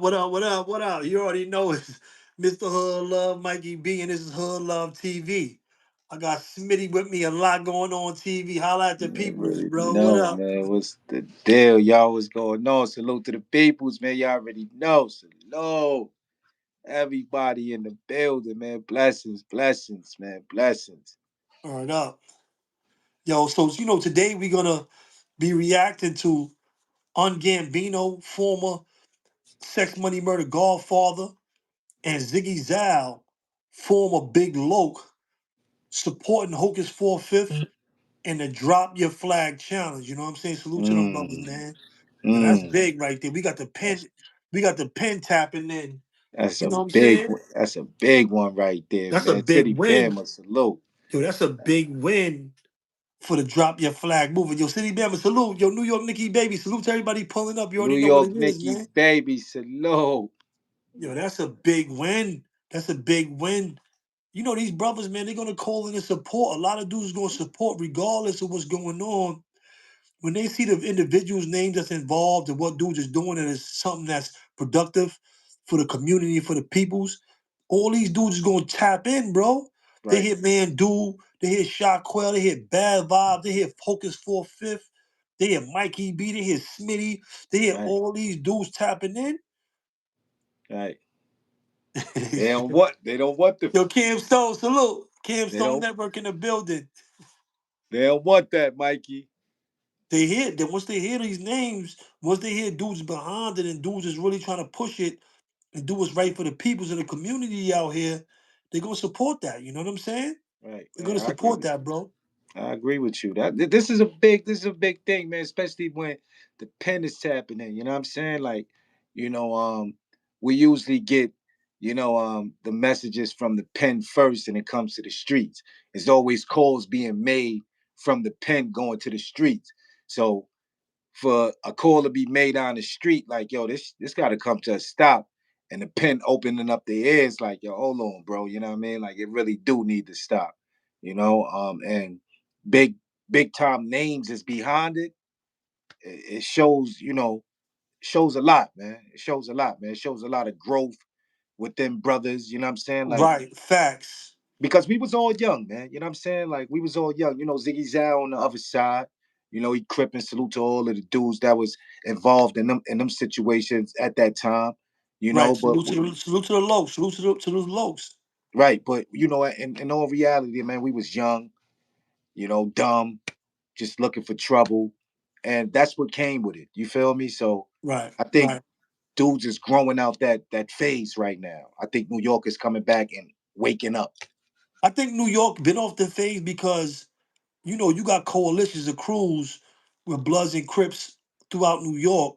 What up? You already know it's Mr. Hood Love, Mikey B, and this is Hood Love TV. I got Smitty with me, a lot going on TV. Holla at the You peoples, already bro. What know, up? man. What's the deal? Y'all, what's going on? Salute to the peoples, man. Y'all already know. Salute. Everybody in the building, man. Blessings, blessings, man. Blessings. Word up. Yo, so today we're gonna be reacting to Un Gambino, former Sex Money Murder Godfather, and Ziggy Zo, former Big Loke, supporting Hocus 4/5 and the Drop Your Flag Challenge. You know what I'm saying? Salute to them brothers, Mm, man. Yo, that's mm. big right there. That's We got the pen tapping in. that's You a know what I'm big saying? one. That's a big one right there, That's a man. big City win. Bama salute. Yo, that's a big win for the Drop Your Flag movement. Yo, City Bama, salute. Yo, New York Nikki baby, salute to everybody pulling up. You New already know what York it is, Nikki man. baby salute. Yo, that's a big win. That's a big win. These brothers, man, they're gonna call in and support. A lot of dudes gonna support regardless of what's going on. When they see the individual's name that's involved and what dudes is doing, and it's something that's productive for the community, for the peoples, all these dudes is gonna tap in, bro. They Right, hit Man Do, they hit Shot Quell, they hit Bad Vibe, they hit Focus 4/5, they hit Mikey B, they hit Smitty, they hit right, all these dudes tapping in. right. They don't want the Yo, Cam Stone, salute. Cam they Stone don't Network in the building. they don't want that, Mikey. They hear that once they hear these names, once they hear dudes behind it and dudes is really trying to push it and do what's right for the peoples in the community out here, they're gonna support that. You know what I'm saying? Right, They're man. gonna I agree support with that, bro. I agree with you. This is a big thing, man. Especially when the pen is tapping in. You know what I'm saying? Like, you know, we usually get, the messages from the pen first, and it comes to the streets. There's always calls being made from the pen going to the streets. So for a call to be made on the street, like, yo, this got to come to a stop, and the pen opening up their ears, like, yo, hold on, bro. You know what I mean? Like, it really do need to stop. And big big time names is behind it. It shows, shows a lot, man. It shows a lot, man. It shows a lot of growth within brothers. You know what I'm saying? Like, Right, facts. because we was all young, man. You know what I'm saying? Like, we was all young. Ziggy Zow on the other side. He cripping salute to all of the dudes that was involved in them situations at that time. Right. But Salute to the lows. Salute to the lows. right, but in all reality, man, we was young, dumb, just looking for trouble, and that's what came with it. You feel me? So Right, I think right. dudes is growing out that phase right now. I think New York is coming back and waking up. I think New York been off the phase because you got coalitions of crews with Bloods and Crips throughout New York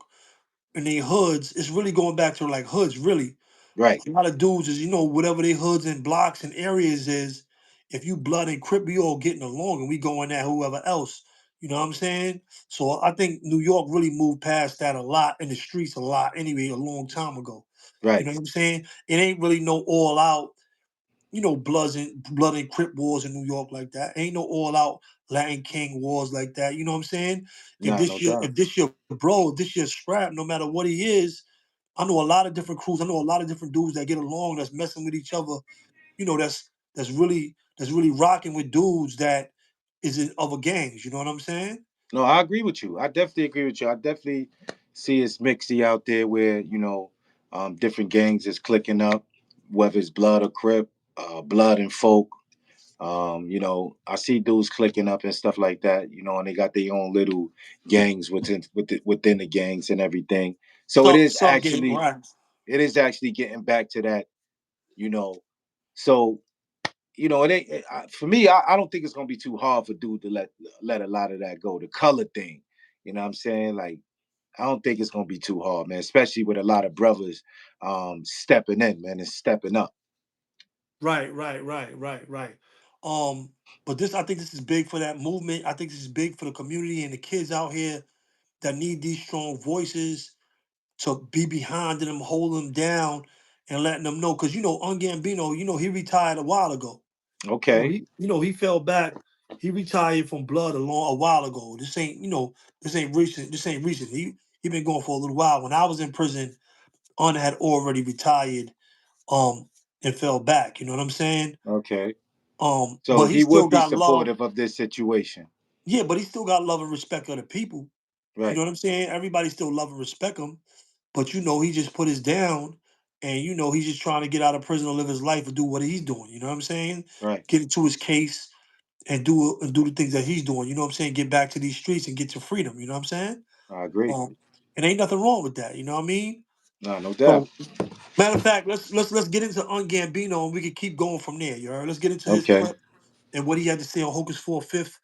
and they hoods. It's really going back to like hoods, really. Right, A lot of dudes is, whatever they hoods and blocks and areas is, if you blood and crip, we all getting along and we going at whoever else. You know what I'm saying? So I think New York really moved past that a lot in the streets a lot anyway, a long time ago. You right. know what I'm saying? It ain't really no all out, blood and crip wars in New York like that. Ain't no all out Latin King wars like that. You know what I'm saying? Nah, no doubt. If this your bro, if this your scrap, no matter what he is, I know a lot of different crews. I know a lot of different dudes that get along, that's messing with each other. That's really rocking with dudes that is in other gangs. You know what I'm saying? No, I agree with you. I definitely agree with you. I definitely see it's mixy out there where different gangs is clicking up, whether it's Blood or Crip, Blood and Folk. I see dudes clicking up and stuff like that. And they got their own little gangs within the gangs and everything. So Sub gang, right? it is actually getting back to that. You know, so it ain't for me. I don't think it's gonna be too hard for dude to let a lot of that go. The color thing, you know what I'm saying? Like, I don't think it's gonna be too hard, man. Especially with a lot of brothers stepping in, man, and stepping up. Right. But I think this is big for that movement. I think this is big for the community and the kids out here that need these strong voices to be behind them, hold them down, and letting them know. Because Ungambino, he retired a while ago. Okay, He fell back. He retired from blood a while ago. This ain't recent. This ain't recent. He been going for a little while. When I was in prison, had already retired, and fell back. You know what I'm saying? Okay. But So he he still would be got love. supportive of this situation. Yeah, but he still got love and respect of the people. You know Right. what I'm saying? Everybody still love and respect him. But he just put his down, and he's just trying to get out of prison and live his life and do what he's doing. You know what I'm saying? Right. Get into his case and do the things that he's doing. You know what I'm saying? Get back to these streets and get to freedom. You know what I'm saying? I agree. And ain't nothing wrong with that. You know what I mean? No, no doubt. So, matter of fact, let's get into Un Gambino and we can keep going from there. You heard? Let's get into his Okay. clip and what he had to say on Hocus for a Fifth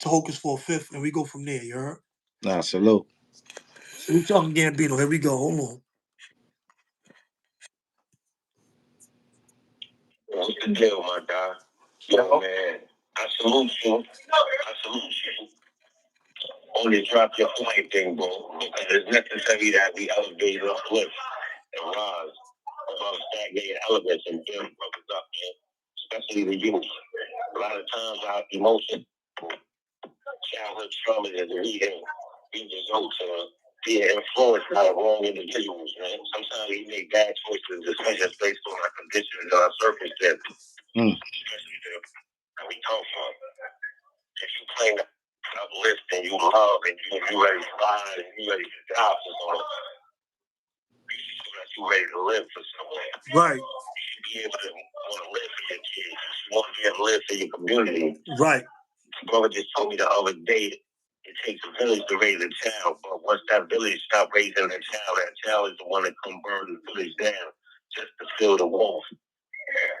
to Hocus for a Fifth, and we go from there. You heard? Nah, salute. So we talking Gambino. Here we go. Hold on. What's the deal, my guy? Yo, man, I salute you. I salute you. Only drop your point thing, bro. Because it's necessary that we elevate and uplift and rise above stagnating elements and build brothers up, man. Especially the youth. A lot of times our emotion, childhood trauma is we result to being influenced by wrong individuals, man. Sometimes we make bad choices, decisions based on our conditions and our circumstances. Especially that we come from. If you claim to uplift and you love and you ready to ride and you ready to die for someone, you should that you ready to live for someone. Right. You should be able to want to live for your kids. You should want to be able to live for your community. Right. Brother just told me the other day it takes a village to raise a child, but once that village stop raising that child is the one that come burn the village down just to fill the walls.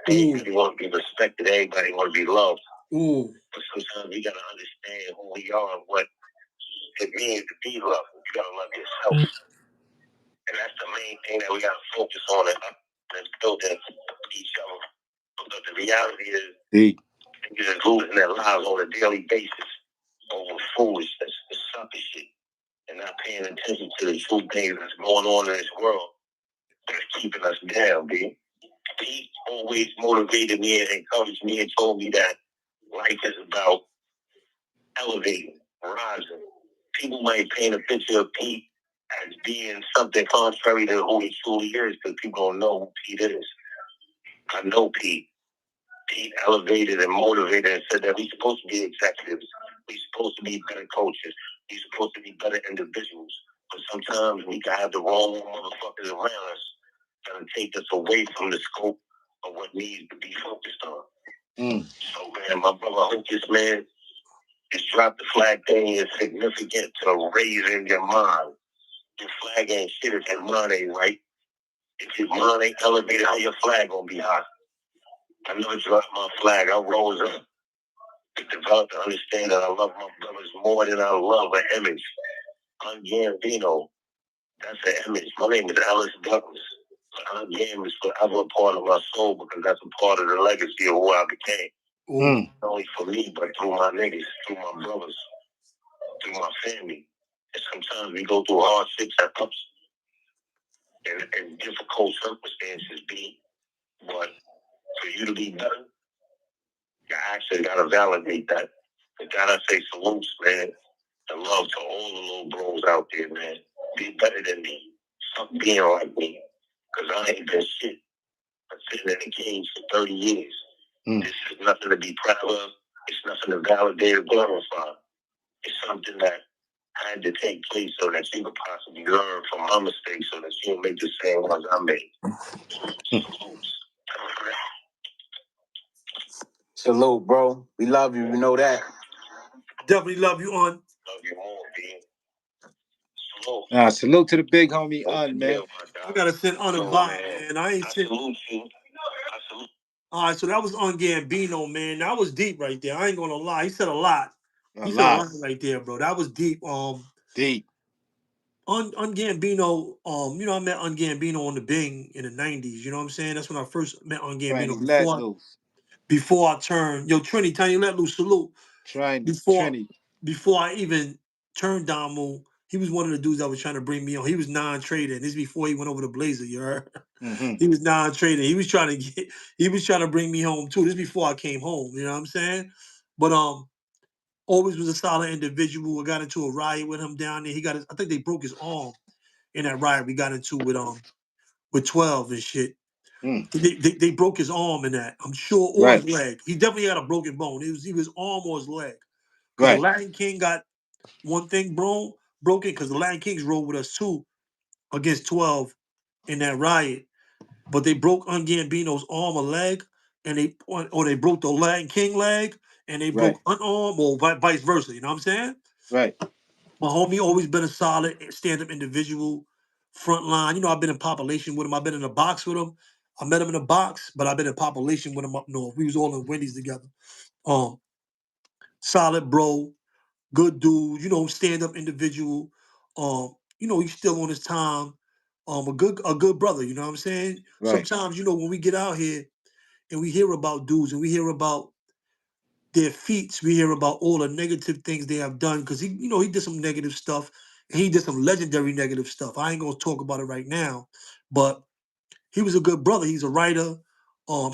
Everybody want to be respected. Everybody want to be loved. But sometimes we got to understand who we are and what it means to be loved. You got to love yourself. And that's the main thing that we got to focus on and building each other. But the reality is, niggas is losing their lives on a daily basis over foolishness, the sucker shit, and not paying attention to the true things that's going on in this world that's keeping us down, B. He always motivated me and encouraged me and told me that life is about elevating, rising. People might paint a picture of Pete as being something contrary to who he truly is because people don't know who Pete is. I know Pete. Pete elevated and motivated and said that we're supposed to be executives. We're supposed to be better coaches. We're supposed to be better individuals. But sometimes we can have the wrong motherfuckers around us that'll take us away from the scope of what needs to be focused on. So, man, my brother Hocus, man, is drop the flag thing is significant to raising your mind. Your flag ain't shit if your mind ain't right. If your mind ain't elevated, how your flag gonna be hot? I never dropped my flag. I rose up to develop to understand that I love my brothers more than I love an image. Un Gambino, that's an image. My name is Alice Douglas. Un Gambino is forever a part of my soul because that's a part of the legacy of who I became. Not only for me, but through my niggas, through my brothers, through my family. And sometimes we go through hardships and ups and difficult circumstances, B. But for you to be better, you actually gotta validate that. You gotta say salutes, man, and love to all the little bros out there, man. Be better than me. Stop being like me. Because I ain't been shit. I've been in the cage for 30 years. This is nothing to be proud of. It's nothing to validate or glorify. It's something that had to take place so that you could possibly learn from my mistakes so that you don't make the same ones I made. Salutes. Salute, bro. We love you. You know that. Definitely love you, On. Love you more, B. Salute to the big homie Un, man. I gotta send On a vibe, man. I ain't sent. Salute you. I salute. All right, so that was Un Gambino, man. That was deep right there. I ain't gonna lie. He said a lot. He said a lot right there, bro. That was deep. Deep. Un Gambino, I met Un Gambino on the Bing in the 90s. You know what I'm saying? That's when I first met Un Gambino before I turned. Yo, Trini, Tiny Let Loose, salute. Before I even turned Damu, he was one of the dudes that was trying to bring me on. He was non-trading. This is before he went over to Blazer, you heard? He was non-trading. He was trying to bring me home too. This is before I came home, you know what I'm saying? But always was a solid individual. I got into a riot with him down there. I think they broke his arm in that riot we got into with with 12 and shit. Mm. They broke his arm in that, I'm sure, or Right. his leg. He definitely had a broken bone. It was either his arm or his leg. Because the Right. Latin King got one thing broken because the Latin Kings rode with us too against 12 in that riot. But they broke Ungambino's arm or leg, and they broke the Latin King leg, and they Right. broke an arm, or vice versa. You know what I'm saying? Right. My homie always been a solid stand-up individual, front line. You know, I've been in population with him. I've been in a box with him. I met him in a box, but I've been in population with him up north. We was all in Wendy's together. Um, Solid bro, good dude. You know, stand-up individual. He's still on his time. A good brother. You know what I'm saying? Right. Sometimes, when we get out here and we hear about dudes and we hear about their feats, we hear about all the negative things they have done because he did some negative stuff and he did some legendary negative stuff. I ain't gonna talk about it right now, but he was a good brother. He's a writer.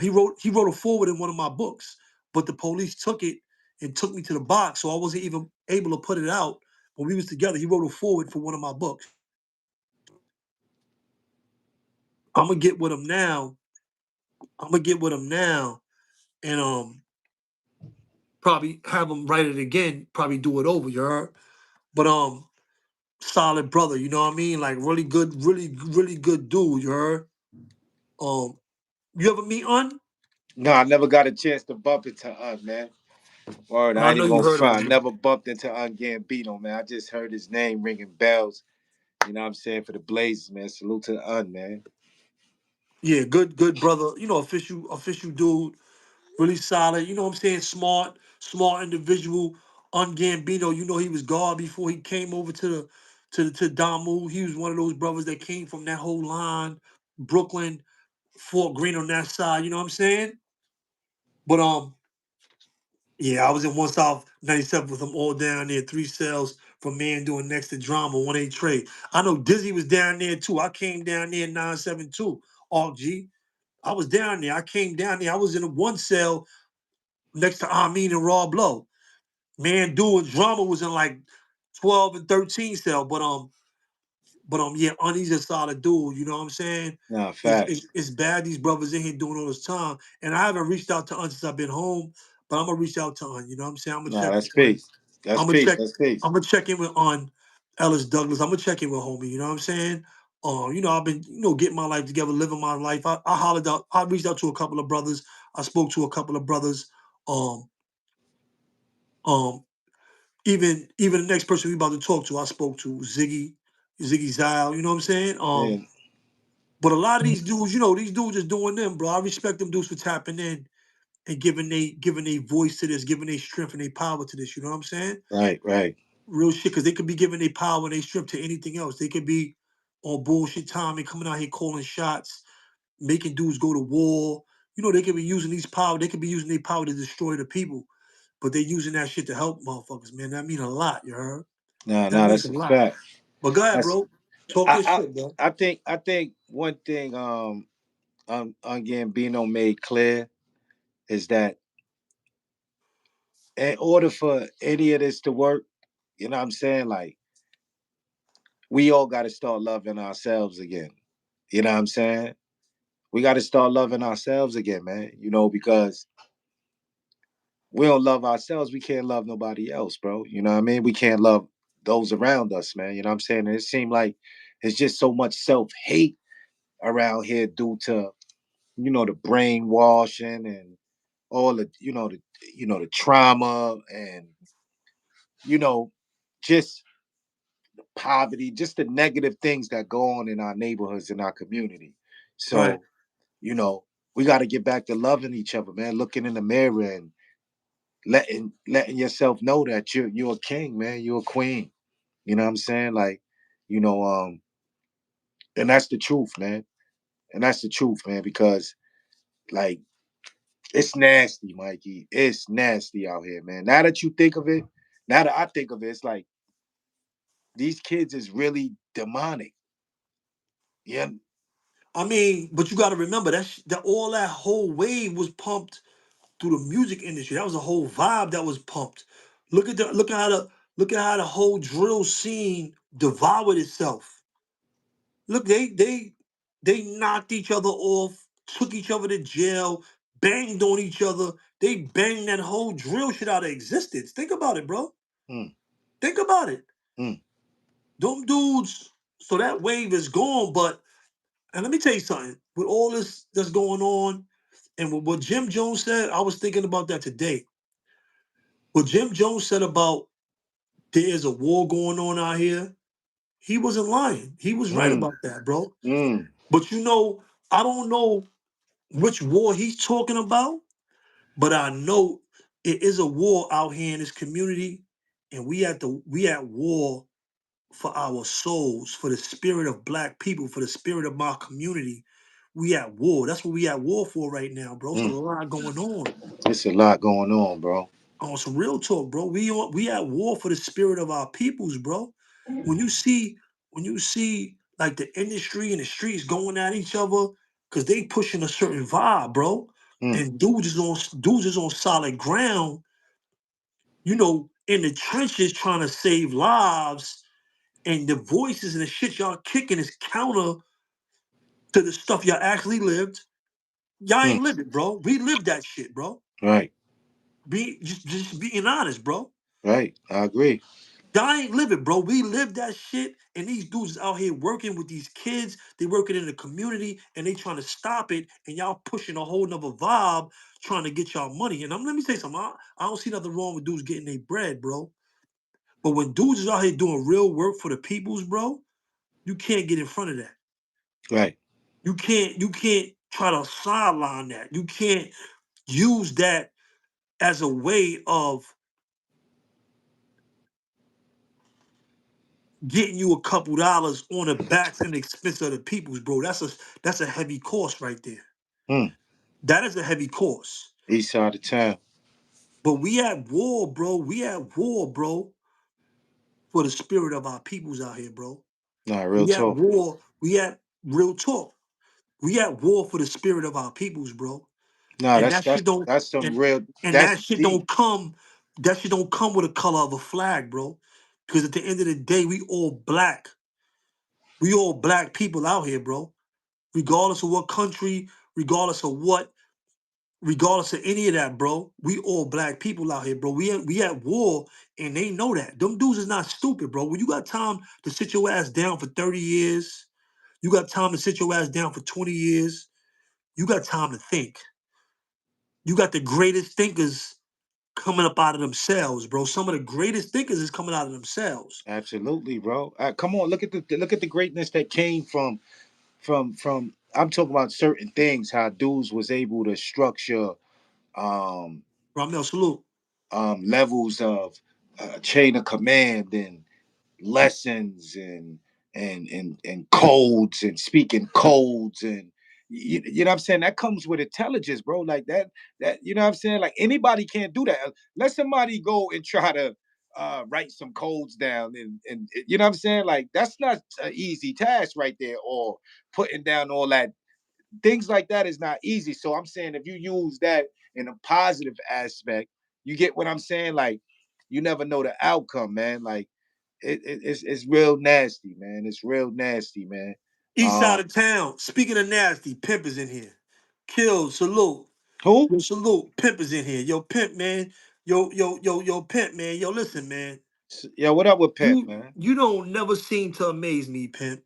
He wrote a forward in one of my books, but the police took it and took me to the box, so I wasn't even able to put it out. When we was together, he wrote a forward for one of my books. I'm gonna get with him now. I'm gonna get with him now and probably have him write it again. Probably do it over. You heard? But solid brother. You know what I mean? Like really good, really good dude. You heard? Um, you ever meet Un? No, I never got a chance to bump into man. Word, But I I ain't know even you gonna heard of front. I him. never bumped into Ungambino, man. I just heard his name ringing bells. You know what I'm saying? For the Blazers, man. Salute to the man. Yeah, good brother. Official dude. Really solid. You know what I'm saying? Smart individual. Un Gambino. He was guard before he came over to Damu. He was one of those brothers that came from that whole line, Brooklyn, Fort Greene on that side. You know what I'm saying? But yeah, I was in 1 South 97 with them all down there, 3 cells from man doing next to drama, 1A trade. I know Dizzy was down there too. I came down there in 972. G. I was down there. I came down there. I was in a 1 cell next to Amin and Raw Blow. Man doing drama was in like 12 and 13 cell. But yeah, Unnie's a solid dude, you know what I'm saying? Nah, It's, facts. it's, it's bad these brothers in here doing all this time. And I haven't reached out to Un since I've been home, but I'm gonna reach out to Un, you know what I'm saying? I'm gonna Nah, check that's with Un. peace. That's I'm gonna peace. check, That's peace. I'm gonna check in with Un, Ellis Douglas. I'm gonna check in with homie, you know what I'm saying? I've been, getting my life together, living my life. I hollered out, I reached out to a couple of brothers. I spoke to a couple of brothers. Um, um, even the next person we about to talk to, I spoke to Ziggy Zo, you know what I'm saying? Yeah. But a lot of these dudes, these dudes just doing them, bro. I respect them dudes for tapping in and giving they voice to this, giving they strength and they power to this. You know what I'm saying? Right, right. Real shit, because they could be giving their power and they strength to anything else. They could be on bullshit time and coming out here calling shots, making dudes go to war. They could be using these power. They could be using their power to destroy the people, but they're using that shit to help motherfuckers, man. That mean a lot, you heard? Nah, That nah, means that's a a lot. fact. But go ahead, That's bro. Talk I your I shit, bro. I think one thing Gambino made clear is that in order for any of this to work, you know what I'm saying? Like we all gotta start loving ourselves again. You know what I'm saying? We gotta start loving ourselves again, man. Because we don't love ourselves, we can't love nobody else, bro. You know what I mean? We can't love those around us, man. You know what I'm saying? And it seemed like there's just so much self-hate around here due to, the brainwashing and all the trauma and you know, just poverty, just the negative things that go on in our neighborhoods, in our community. Right. So, you know, we got to get back to loving each other, man. Looking in the mirror and letting yourself know that you're a king, man. You're a queen. You know what I'm saying? Like, you know, and that's the truth, man. And that's the truth, man. Because like, it's nasty, Mikey. It's nasty out here, man. Now that you think of it, now that I think of it, it's like these kids is really demonic. Yeah, I mean, but you got to remember that all that whole wave was pumped through the music industry. That was a whole vibe that was pumped. Look at how the whole drill scene devoured itself. Look, They knocked each other off, took each other to jail, banged on each other. They banged that whole drill shit out of existence. Think about it, bro. Mm. Think about it. Mm. Them dudes, so that wave is gone, but and let me tell you something. With all this that's going on, and with what Jim Jones said, I was thinking about that today. What Jim Jones said about there's a war going on out here, he wasn't lying. He was right Mm. about that, bro. Mm. But you know, I don't know which war he's talking about, but I know it is a war out here in this community, and we at war for our souls, for the spirit of black people, for the spirit of my community. We at war. That's what we at war for right now, bro. It's a Mm. lot going on. It's a lot going on, bro. On some real talk, bro. We at war for the spirit of our peoples, bro. When you see like the industry and the streets going at each other, cause they pushing a certain vibe, bro. Mm. And dudes is on solid ground, in the trenches trying to save lives, and the voices and the shit y'all kicking is counter to the stuff y'all actually lived. Y'all Mm. ain't lived it, bro. We lived that shit, bro. Right. Just being honest, bro. Right. I agree. Y'all ain't live it, bro. We lived that shit, and these dudes is out here working with these kids. They working in the community, and they trying to stop it, and y'all pushing a whole nother vibe, trying to get y'all money. And let me say something. I don't see nothing wrong with dudes getting their bread, bro. But when dudes is out here doing real work for the peoples, bro, you can't get in front of that. Right. You can't try to sideline that. You can't use that as a way of getting you a couple dollars on the backs and expense of the peoples, bro. That's a heavy cost right there. Mm. That is a heavy cost. East side of town. But we at war, bro. We at war, bro, for the spirit of our peoples out here, bro. Nah, real We at talk. war. We at real talk. We at war for the spirit of our peoples, bro. Nah, And that's that that's shit don't that's some and real. and That's that shit deep. don't come that shit don't come with a color of a flag, bro. Because at the end of the day, we all black. We all black people out here, bro. Regardless of what country, regardless of what, regardless of any of that, bro. We all black people out here, bro. We at war, and they know that. Them dudes is not stupid, bro. When you got time to sit your ass down for 30 years, you got time to sit your ass down for 20 years, you got time to think. You got the greatest thinkers coming up out of themselves, bro. Some of the greatest thinkers is coming out of themselves. Absolutely, bro. Come on, look at the greatness that came from. I'm talking about certain things. How dudes was able to structure um Ramel, salute. levels of chain of command and lessons and codes and speaking codes and you know what I'm saying, that comes with intelligence, bro. Like that you know what I'm saying, like anybody can't do that. Let somebody go and try to write some codes down and you know what I'm saying, like that's not an easy task right there, or putting down all that. Things like that is not easy. So I'm saying if you use that in a positive aspect, you get what I'm saying. Like you never know the outcome, man. Like it's real nasty, man. It's real nasty, man. East side Um, of town. Speaking of nasty, Pimp is in here. Kill, salute. who? Yo, salute. Pimp is in here. Yo, Pimp, man. Yo, Pimp, man. Yo, listen, man. Yeah, what up with Pimp, You man? you don't never seem to amaze me, Pimp.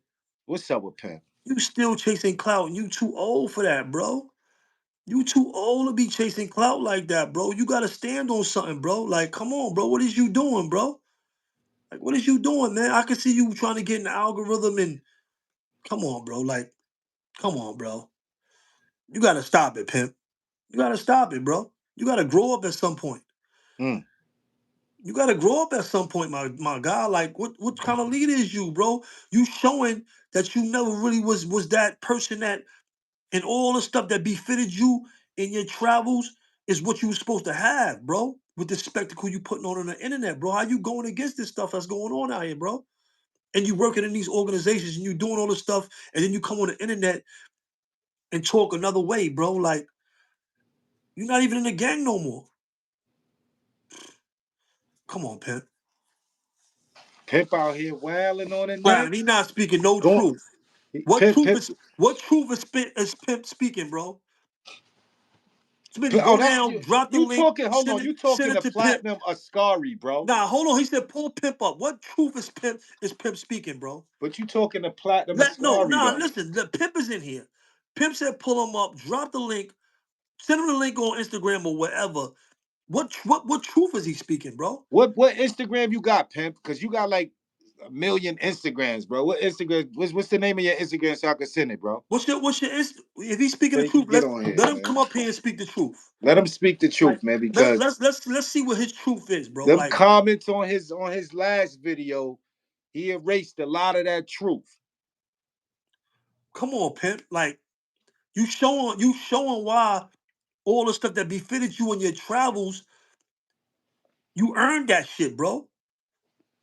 What's up with Pimp? You still chasing clout, and you too old for that, bro. You too old to be chasing clout like that, bro. You gotta stand on something, bro. Like, come on, bro. What is you doing, bro? Like, what is you doing, man? I can see you trying to get in the algorithm and come on, bro. Like, come on, bro. You gotta stop it, Pimp. You gotta stop it, bro. You gotta grow up at some point. Mm. You gotta grow up at some point, my guy. Like, what kind of leader is you, bro? You showing that you never really was that person that, and all the stuff that befitted you in your travels is what you were supposed to have, bro. With the spectacle you putting on the internet, bro. How you going against this stuff that's going on out here, bro? And you working in these organizations and you doing all this stuff, and then you come on the internet and talk another way, bro. Like, you're not even in the gang no more. Come on, Pimp. Pimp out here wailing on the Right, net. and he not speaking no Going truth. What Pimp, truth pimp. is Pimp speaking, bro? Smitty, Oh, go that's down, you. drop the You link, talking? Hold on. You send talking it to to Pimp. Platinum Ascari, bro? Nah, hold on. He said pull Pimp up. What truth is Pimp speaking, bro? But you talking to Platinum Ascari though? Listen, the Pimp is in here. Pimp said pull him up, drop the link, send him the link on Instagram or wherever. What truth is he speaking, bro? What Instagram you got, Pimp? Because you got like a million Instagrams, bro. What Instagram? What's the name of your Instagram so I can send it, bro? If he's speaking So the you can truth, get on here, let him man. come up here and speak the truth. Let him speak the Like truth, man. Because let's see what his truth is, bro. them Like, comments on his last video, he erased a lot of that truth. come on, Pimp. Like, you showing why all the stuff that befitted you in your travels, you earned that shit, bro.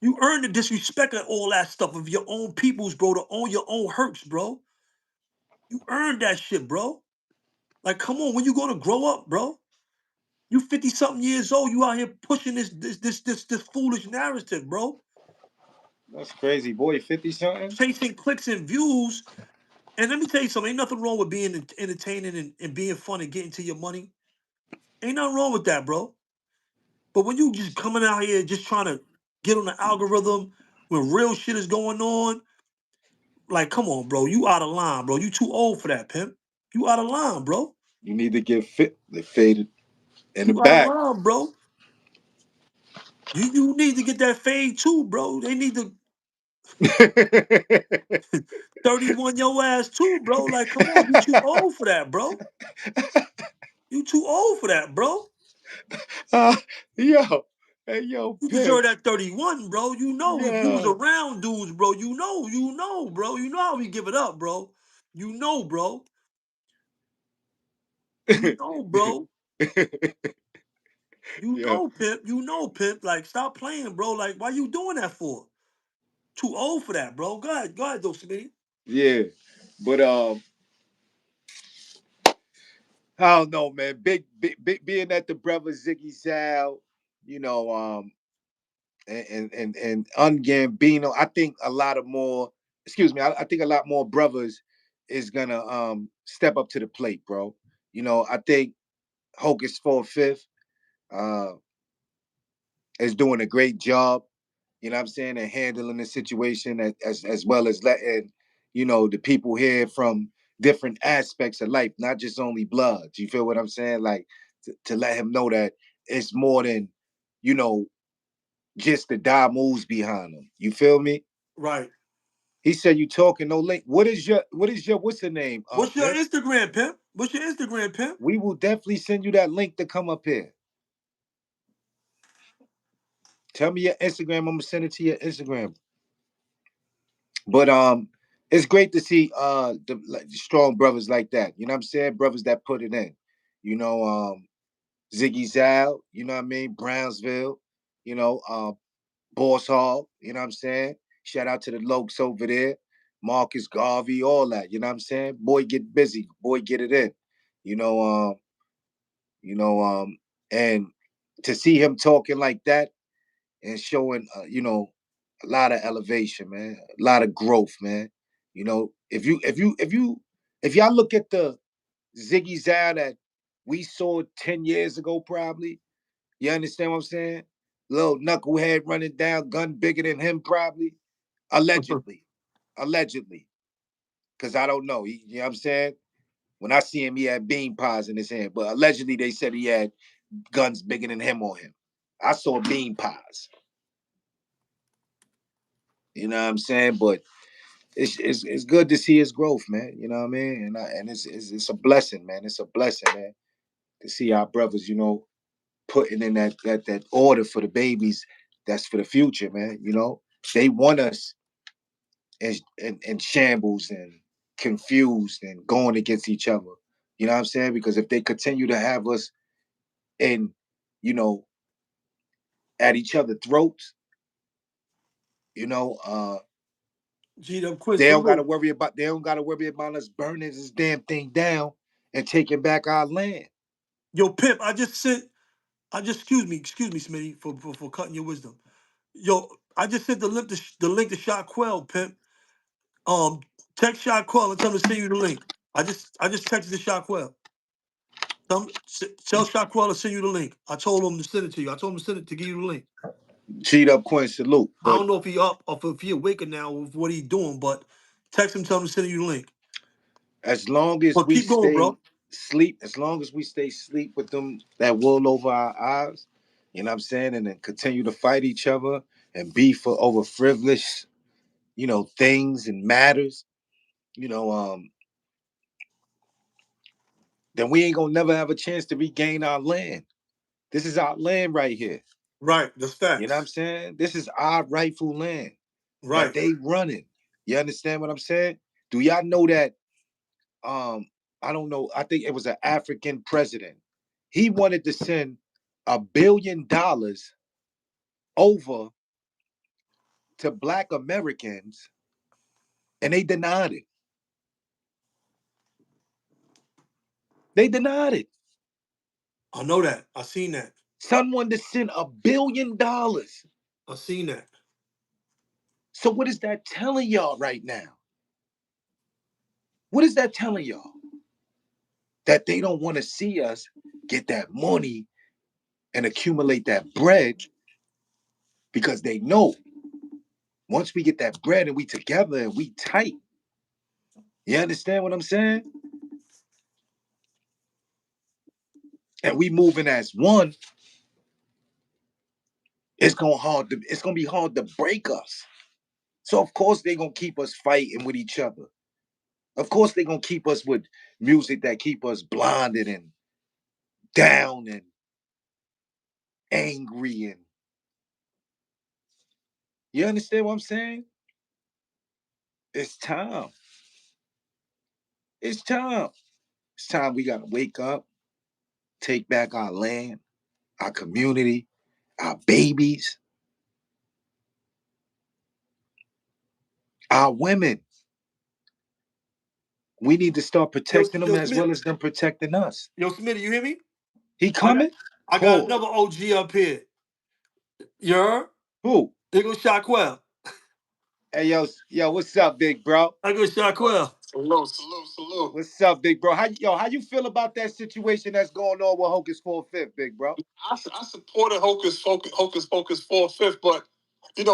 You earned the disrespect of all that stuff of your own peoples, bro, to own your own hurts, bro. You earned that shit, bro. Like, come on, when you gonna grow up, bro? You 50 something years old, you out here pushing this foolish narrative, bro. That's crazy, boy. 50 something. Chasing clicks and views. And let me tell you something, ain't nothing wrong with being entertaining and being fun and getting to your money. Ain't nothing wrong with that, bro. But when you just coming out here just trying to get on the algorithm when real shit is going on, like, come on, bro. You out of line, bro. You too old for that, Pimp. You out of line, bro. You need to get fit. They faded in the You out of back. line, bro. You need to get that fade too, bro. They need to 31 your ass too, bro. Like, come on, you too old for that, bro. You too old for that, bro. Yo, hey, yo, You Pimp. deserve that 31, bro. You know, if you was Yeah. around dudes, bro, you know, bro. You know how we give it up, bro. You know, bro. You know, bro. You Yeah, know, Pimp. You know, Pimp. Like, stop playing, bro. Like, why you doing that for? Too old for that, bro. Go ahead, though, Smitty. yeah. But I don't know, man. Big being that the brother Ziggy Zo, you know, and Un Gambino, I think a lot of more. Excuse me, I think a lot more brothers is gonna step up to the plate, bro. You know, I think Hocus 4/5 uh is doing a great job. You know what I'm saying, and handling the situation as well as letting the people hear from different aspects of life, not just only blood. You feel what I'm saying? Like to let him know that it's more than you know just the die moves behind him. You feel me? Right. He said you talking no link. What is your what's the name? What's your Pimp? Instagram, Pimp? What's your Instagram, Pimp? We will definitely send you that link to come up here. Tell me your Instagram. I'm gonna send it to your Instagram. But it's great to see the like, strong brothers like that. You know what I'm saying? Brothers that put it in. You know, Ziggy Zal, you know what I mean? Brownsville, you know, Boss Hall, you know what I'm saying? Shout out to the Lokes over there, Marcus Garvey, all that, you know what I'm saying? Boy get busy, boy get it in. You know, you know, and to see him talking like that and showing a lot of elevation, man, a lot of growth, man. You know, if y'all look at the Ziggy Zow that we saw 10 years ago, probably, you understand what I'm saying? Little knucklehead running down, gun bigger than him, probably, allegedly, allegedly, because I don't know. You know what I'm saying? When I see him, he had bean pies in his hand, but allegedly they said he had guns bigger than him on him. I saw bean pies. You know what I'm saying? But it's good to see his growth, man. You know what I mean? And it's a blessing, man. It's a blessing, man, to see our brothers, putting in that order for the babies. That's for the future, man. You know, they want us in shambles and confused and going against each other. You know what I'm saying? Because if they continue to have us in, you know, at each other's throats, you know, G'd up quick. they So don't got to look, worry about us burning this damn thing down and taking back our land. yo, Pimp, excuse me, Smitty, for cutting your wisdom. Yo, I just sent the link to Shot Quell, Pimp. Um, Text Shotquell and tell him to send you the link. I just texted the Shotquell. Tell Shotquell to send you the link. I told him to send it to you. I told him to send it to give you the link. Cheat up, Quinn, salute. I don't know if he up or if he awake now with what he doing, but text him, tell him to send you the link. As long as But we keep going, stay bro. sleep, as long as we stay sleep with them, that wool over our eyes, you know what I'm saying, and then continue to fight each other and beef for over frivolous, things and matters, then we ain't gonna never have a chance to regain our land. This is our land right here. Right, that's facts. You know what I'm saying? This is our rightful land that Right. they running. You understand what I'm saying? Do y'all know that? I don't know. I think it was an African president. He wanted to send $1 billion over to Black Americans, and they denied it. They denied it. I know that. I seen that. Someone to send $1 billion. I seen that. So what is that telling y'all right now? What is that telling y'all? That they don't want to see us get that money and accumulate that bread because they know once we get that bread and we together and we tight, you understand what I'm saying? And we moving as one, it's gonna be hard to break us. So of course they're gonna keep us fighting with each other. Of course they're gonna keep us with music that keep us blinded and down and angry, and you understand what I'm saying? It's time. It's time. It's time we gotta wake up, take back our land, our community, our babies, our women. We need to start protecting them as well as them protecting us. Yo, Smitty, you hear me? He coming? I got another OG up here. You heard? Who? There goes Shotquell. Hey, yo, what's up, big bro? There goes Shotquell. Salute. What's up, big bro? How you feel about that situation that's going on with Hocus 4/5, big bro? I supported Hocus 4/5, but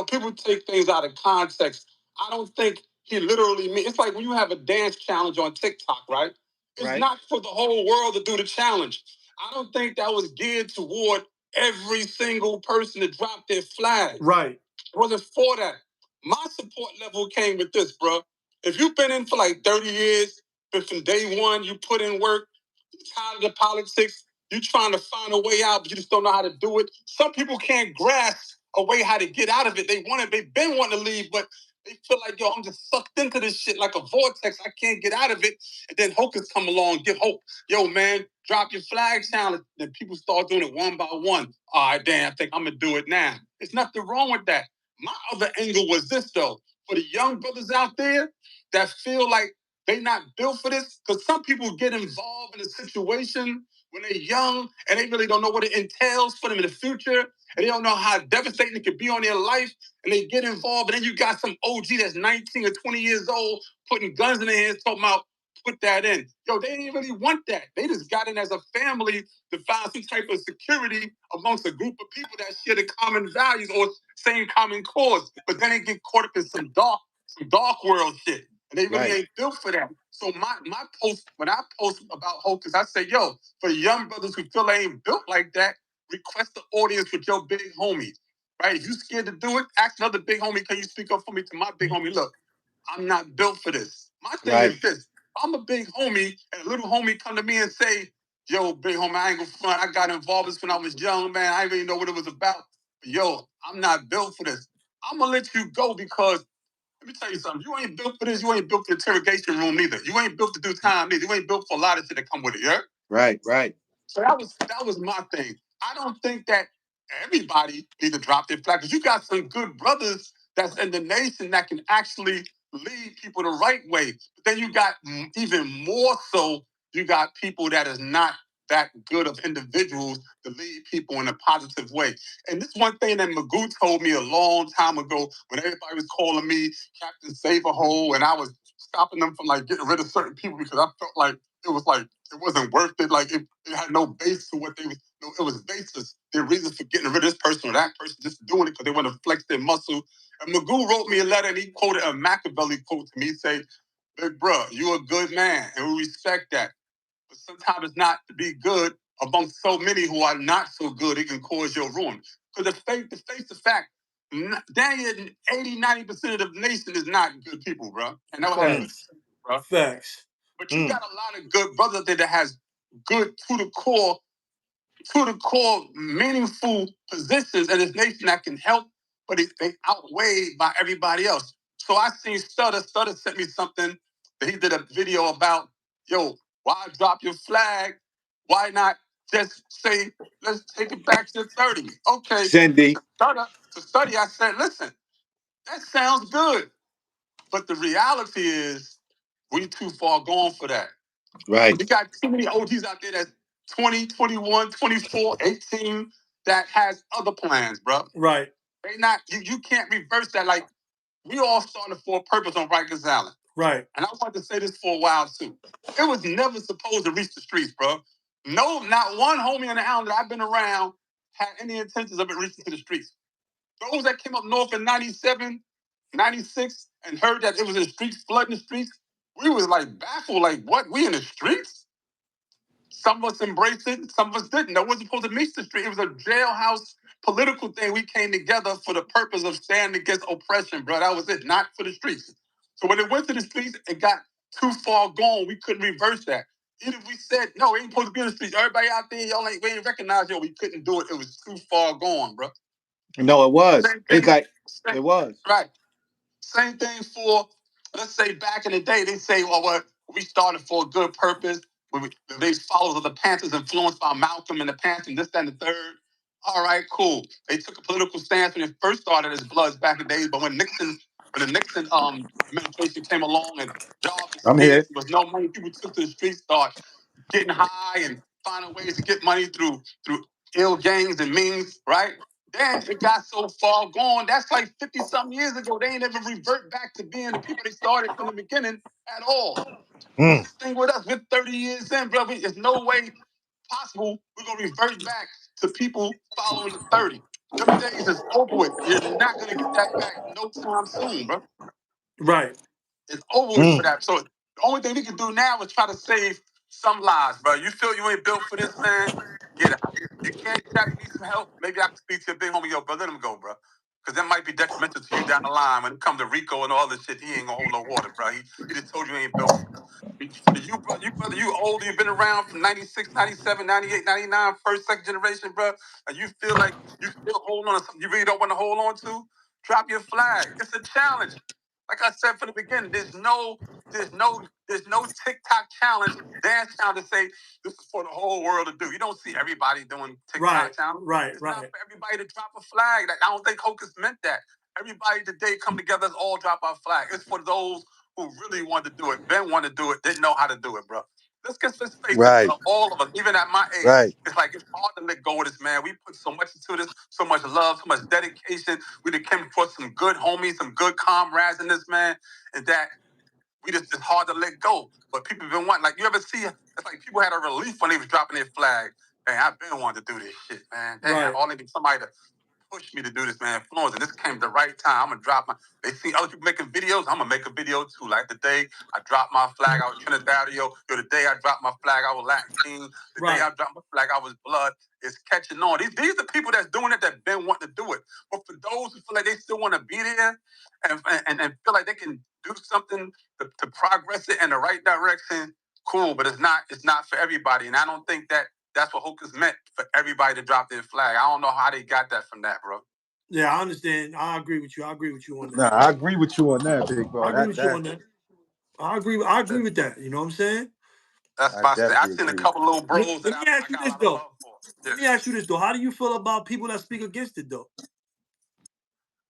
people take things out of context. I don't think he literally mean. It's like when you have a dance challenge on TikTok, right? It's not for the whole world to do the challenge. I don't think that was geared toward every single person to drop their flag. Right. It wasn't for that. My support level came with this, bro. If you've been in for like 30 years, been from day one, you put in work, you're tired of the politics, you're trying to find a way out, but you just don't know how to do it. Some people can't grasp a way how to get out of it. They've been wanting to leave, but they feel like, yo, I'm just sucked into this shit like a vortex. I can't get out of it. And then Hocus come along, give hope. Yo, man, drop your flag challenge. Then people start doing it one by one. All right, damn, I think I'm going to do it now. There's nothing wrong with that. My other angle was this, though. For the young brothers out there that feel like they not built for this, because some people get involved in a situation when they're young and they really don't know what it entails for them in the future, and they don't know how devastating it could be on their life, and they get involved, and then you got some OG that's 19 or 20 years old putting guns in their hands talking about put that in. Yo, they didn't really want that. They just got in as a family to find some type of security amongst a group of people that share the common values or same common cause. But then they get caught up in some dark world shit. And they really ain't built for that. So my post, when I post about Hocus, I say, yo, for the young brothers who feel they ain't built like that, request the audience with your big homie. Right? If you scared to do it, ask another big homie, can you speak up for me to my big homie? Look, I'm not built for this. My thing is this. I'm a big homie, and a little homie come to me and say, yo, big homie, I ain't gonna front. I got involved this when I was young, man. I didn't even know what it was about. But yo, I'm not built for this. I'm gonna let you go because let me tell you something. You ain't built for this. You ain't built for the interrogation room neither. You ain't built to do time neither. You ain't built for a lot of shit that come with it, yeah? Right. So that was my thing. I don't think that everybody needs to drop their flag, because you got some good brothers that's in the nation that can actually lead people the right way. But then you got even more so, you got people that is not that good of individuals to lead people in a positive way. And this one thing that Magoo told me a long time ago when everybody was calling me Captain Save-A-Hole and I was stopping them from like getting rid of certain people because I felt like it wasn't worth it. Like it had no base to what they was. No, it was baseless. Their reasons for getting rid of this person or that person, just doing it because they want to flex their muscle. And Magoo wrote me a letter and he quoted a Machiavelli quote to me. He said, "Big bro, you're a good man and we respect that. But sometimes it's not to be good amongst so many who are not so good. It can cause your ruin. Because to face the fact, dang it, 80-90% of the nation is not good people, bro. And never had good people, bro. Facts. But you got a lot of good brothers out there that has good to the core, meaningful positions in this nation that can help, but they outweighed by everybody else. So I seen Stutter sent me something that he did a video about, yo, why drop your flag? Why not just say, let's take it back to 30? Okay. Cindy. To study, I said, listen, that sounds good. But the reality is, we too far gone for that. Right. We got too many OGs out there that's 20, 21, 24, 18 that has other plans, bro. Right. They not, you can't reverse that. Like, we all started for a purpose on Rikers Island. Right. And I wanted to say this for a while, too. It was never supposed to reach the streets, bro. No, not one homie on the island that I've been around had any intentions of it reaching to the streets. Those that came up north in 97, 96, and heard that it was in the streets, flooding the streets, we was like baffled, like, what? We in the streets? Some of us embraced it, some of us didn't. That wasn't supposed to meet the street. It was a jailhouse political thing. We came together for the purpose of standing against oppression, bro. That was it, not for the streets. So when it went to the streets, it got too far gone. We couldn't reverse that. Even if we said, no, we ain't supposed to be in the streets. Everybody out there, we ain't recognize yo. We couldn't do it. It was too far gone, bro. No, it was. It's like, it was. Right. Same thing for, let's say back in the day, they say, well, what we started for a good purpose. They followers of the Panthers influenced by Malcolm and the Panthers, and this, that, and the third. All right, cool. They took a political stance when it first started as Bloods back in the days, but when the Nixon administration came along and jobs I'm here. there was no money, people took to the streets, start getting high and finding ways to get money through ill gangs and means, right? Then it got so far gone. That's like 50-something years ago. They ain't ever revert back to being the people they started from the beginning at all. This thing with us, we're 30 years in, bro. There's no way possible we're going to revert back to people following the 30. Them days is over with. You're not going to get that back no time soon, bro. Right. It's over with for that. So the only thing we can do now is try to save some lives, bro. You feel you ain't built for this, man? Get out. You can't tap, you need some help? Maybe I can speak to your big homie, yo, bro. Let him go, bro. Because that might be detrimental to you down the line. When it comes to Rico and all this shit, he ain't gonna hold no water, bro. He just told you he ain't built for this. You older, you've been around from 96, 97, 98, 99, first, second generation, bro. And you feel like you still hold on to something you really don't want to hold on to, drop your flag. It's a challenge. Like I said from the beginning, there's no TikTok challenge, dance challenge to say this is for the whole world to do. You don't see everybody doing TikTok challenge. It's not for everybody to drop a flag. I don't think Hocus meant that. Everybody today come together, let's all drop our flag. It's for those who really wanted to do it. Ben wanted to do it, didn't know how to do it, bro. Let's face it, Right. all of us, even at my age, Right. it's like it's hard to let go of this, man. We put so much into this, so much love, so much dedication. We done came across some good homies, some good comrades in this, man, and that it's hard to let go. But people been wanting, like, you ever see, it's like people had a relief when they was dropping their flag. Man, I've been wanting to do this shit, man. Damn, all they need somebody to push me to do this, man. Influence, and this came at the right time. I'm gonna drop my. They see other people making videos. I'm gonna make a video too. Like the day I dropped my flag, I was Trinidadian. The day I dropped my flag, I was Latin King. The day I dropped my flag, I was Blood. It's catching on. These are people that's doing it that been wanting to do it. But for those who feel like they still want to be there and feel like they can do something to progress it in the right direction, cool. But it's not for everybody. And I don't think that's what Hocus meant, for everybody to drop their flag. I don't know how they got that from that, bro. Yeah, I understand. I agree with you. I agree with you on that. Nah, I agree with you on that, big bro. I agree with you on that. I agree with that. You know what I'm saying? That's my thing. I've seen a couple little bros that I got a lot of love for. Let me ask you this, though. How do you feel about people that speak against it, though?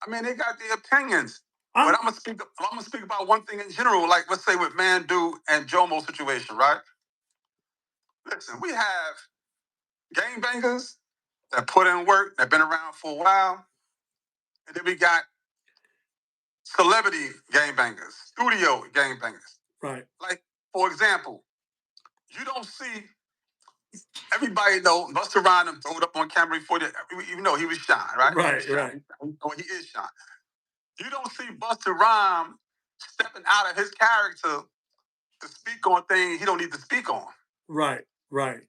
I mean, they got their opinions. But I'm gonna speak about one thing in general, like let's say with Mandu and Jomo's situation, right? Listen, we have gangbangers that put in work, that been around for a while, and then we got celebrity gangbangers, studio gangbangers. Right. Like, for example, you don't see everybody know Busta Rhymes throw it up on camera before that, even though he was Shine, right? Right, right. Oh, he is Shine. You don't see Busta Rhymes stepping out of his character to speak on things he don't need to speak on. Right, right.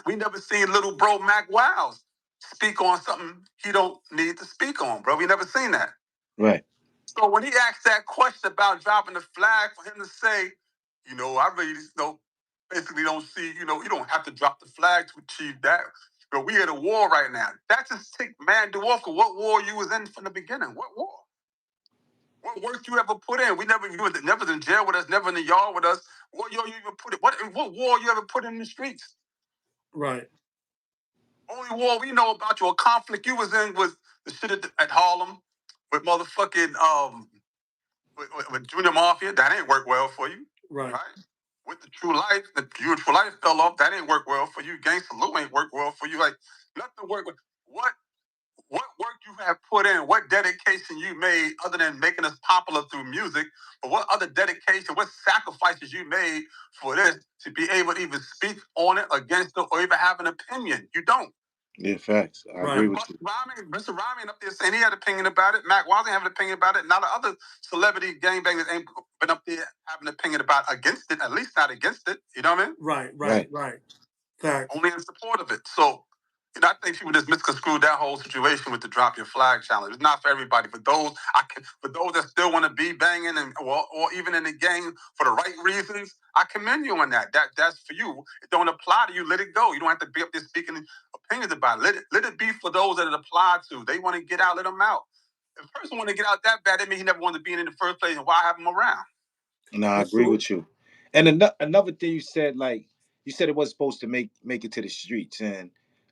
We never seen little bro Mac Wiles speak on something he don't need to speak on, bro. We never seen that. Right. So when he asked that question about dropping the flag, for him to say, I really basically don't see, you don't have to drop the flag to achieve that. But we at a war right now. That just take man do off of what war you was in from the beginning. What war? What work you ever put in? You were never in jail with us, never in the yard with us. What you even put it? What war you ever put in the streets? Right. Only war we know about you, a conflict you was in was the shit at Harlem with motherfucking with Junior Mafia. That ain't work well for you. Right. With the True Life, True Life fell off. That ain't work well for you. Gangsta Lou ain't work well for you. Like nothing work with what work you have put in, what dedication you made other than making us popular through music, but what other dedication, what sacrifices you made for this to be able to even speak on it, against it, or even have an opinion? You don't. Yeah, facts. I agree with you. Mr. Rhyme up there saying he had an opinion about it. Mac Wiles have an opinion about it. Now the other celebrity gangbangers ain't been up there having an opinion about against it, at least not against it. You know what I mean? Right. Fact. Only in support of it. So, I think people just misconstrued that whole situation with the drop your flag challenge. It's not for everybody. For those that still want to be banging or even in the game for the right reasons, I commend you on that. That's for you. It don't apply to you. Let it go. You don't have to be up there speaking opinions about it. Let it be for those that it applied to. They want to get out, let them out. If a person want to get out that bad, that means he never wanted to be in the first place, and why have him around? No, I agree with you. And another thing you said, like you said, it was supposed to make it to the streets, and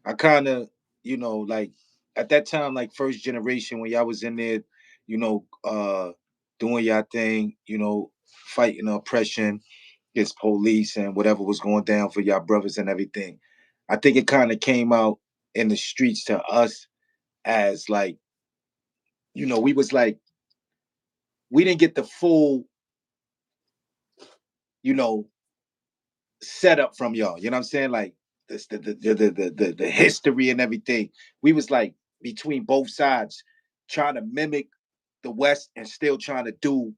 I kind of, like at that time, like first generation when y'all was in there, doing y'all thing, fighting oppression against police and whatever was going down for y'all brothers and everything. I think it kind of came out in the streets to us as like, we was like, we didn't get the full, setup from y'all. You know what I'm saying? Like this, the history and everything. We was like between both sides, trying to mimic the West and still trying to do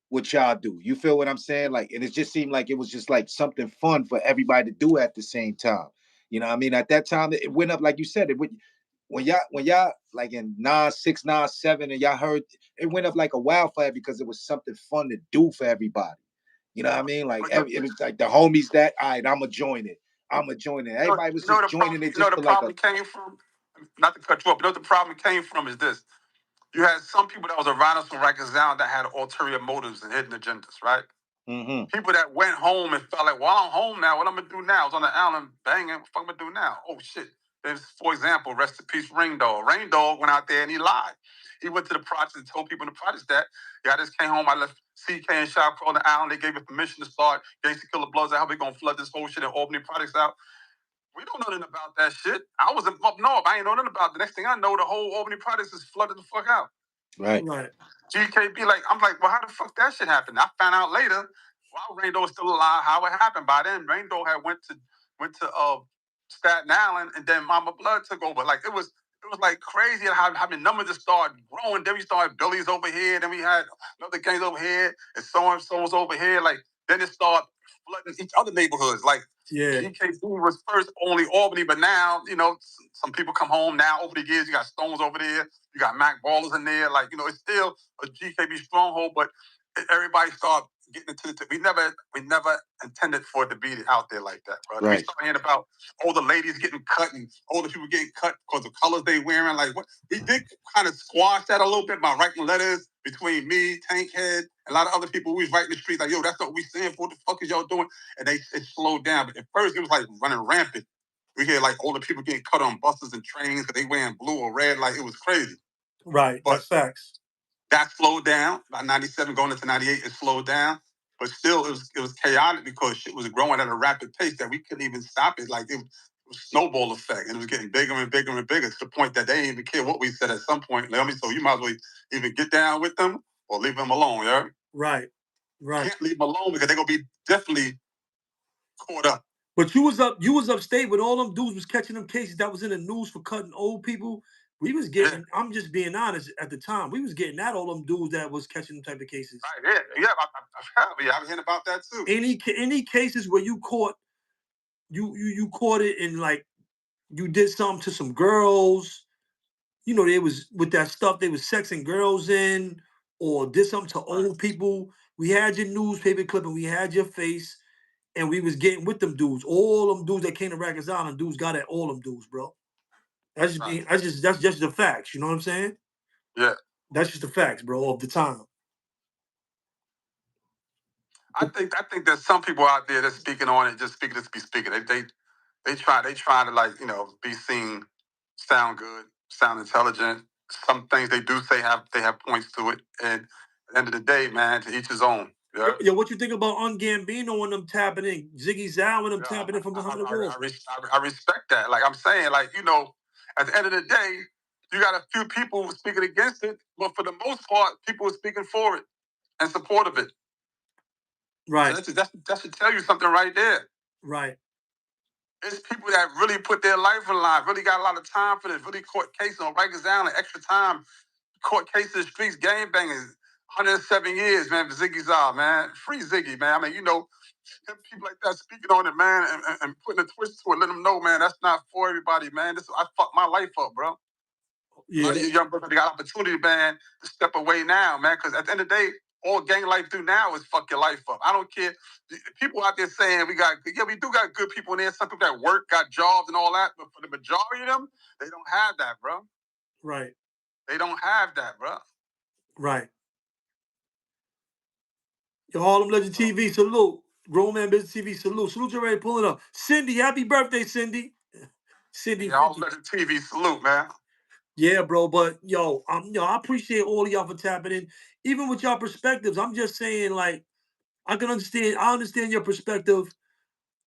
what y'all do. You feel what I'm saying? Like, and it just seemed like it was just like something fun for everybody to do at the same time. You know what I mean? At that time, it went up, like you said, when y'all like in 9, 6, 9, 7, and y'all heard it went up like a wildfire because it was something fun to do for everybody. You know what I mean? Like it was like the homies that, all right, I'ma join it. Everybody was just joining it. The problem came from, not to cut you off, but the problem came from is this. You had some people that was around us from Rikers Island that had ulterior motives and hidden agendas, right? Mm-hmm. People that went home and felt like, well, I'm home now. What I'm gonna do now? I was on the island banging. What the fuck am I gonna do now? Oh shit. There's, for example, rest in peace, Ring Dog. Ring Dog went out there and he lied. He went to the project and told people in the project that, I just came home. I left CK and Shop on the island. They gave me permission to start Gangsta Killer Bloods. How we gonna flood this whole shit and Albany products out? We don't know nothing about that shit. I was up north. I ain't know nothing about it. The next thing I know, the whole Albany products is flooded the fuck out. Right. GKB, I'm like, well, how the fuck that shit happened? I found out later while Rainbow was still alive how it happened. By then, Rainbow had went to Staten Island, and then Mama Blood took over. Like it was like crazy how the numbers just started growing. Then we started Billy's over here, then we had another gangs over here, and so and so was over here. Like then it started flooding each other neighborhoods. Like GKB was first only Albany, but now some people come home now over the years. You got Stones over there, you got Mac Ballers in there. Like it's still a GKB stronghold, but everybody started getting into it. We never intended for it to be out there like that, bro. Right. We started hearing about older ladies getting cut and older people getting cut because of colors they wearing. Like what we did kind of squash that a little bit by writing letters between me, Tankhead, and a lot of other people. We was writing the streets like, yo, that's what we saying for. What the fuck is y'all doing? And it slowed down. But at first it was like running rampant. We hear like older people getting cut on buses and trains because they wearing blue or red. Like it was crazy. Right. But that's facts. That slowed down. By 97 going into 98, it slowed down. But still, it was chaotic because shit was growing at a rapid pace that we couldn't even stop it. Like it was snowball effect, and it was getting bigger and bigger and bigger to the point that they didn't even care what we said at some point. So you might as well even get down with them or leave them alone, yeah? Right. Can't leave them alone because they're gonna be definitely caught up. But you was upstate when all them dudes was catching them cases that was in the news for cutting old people. We was getting, I'm just being honest, at the time, we was getting at all them dudes that was catching them type of cases. Right, I've heard about that too. Any cases where you caught, you caught it in, like, you did something to some girls, you know, they was with that stuff, they was sexing girls in, or did something to old people. We had your newspaper clip and we had your face, and we was getting with them dudes. All them dudes that came to Rikers Island, dudes got at all them dudes, bro. That's just that's just the facts. You know what I'm saying? Yeah. That's just the facts, bro, of the time. I think there's some people out there that's speaking on it, just speaking to be speaking. They try to, like, you know, be seen, sound good, sound intelligent. Some things they do say they have points to it. And at the end of the day, man, to each his own. Yeah. Yo, what you think about Un Gambino and them tapping in, Ziggy Zo and them tapping in from behind the wall? I respect that. Like I'm saying, like, you know, at the end of the day, you got a few people speaking against it, but for the most part, people are speaking for it and support of it. Right. So that should tell you something right there. Right. It's people that really put their life on line, really got a lot of time for this, really caught cases on Rikers Island, extra time, court cases, streets, game bangers, 107 years, man, for Ziggy Zo, man. Free Ziggy, man. I mean, you know, people like that speaking on it, man, and putting a twist to it, let them know, man, that's not for everybody, man. I fucked my life up, bro. Yeah. A lot of you young brothers got opportunity, man, to step away now, man, because at the end of the day, all gang life do now is fuck your life up. I don't care. People out there saying we do got good people in there. Some people that work, got jobs and all that, but for the majority of them, they don't have that, bro. Right. They don't have that, bro. Right. Yo, Harlem Legend TV, salute. Grown Man Business TV, salute. Salute, you ready pulling up. Cindy, happy birthday, Cindy. Cindy. Yeah, Harlem Legend TV, salute, man. Yeah, bro, but yo, I appreciate all of y'all for tapping in. Even with y'all perspectives, I'm just saying, like, I understand your perspective,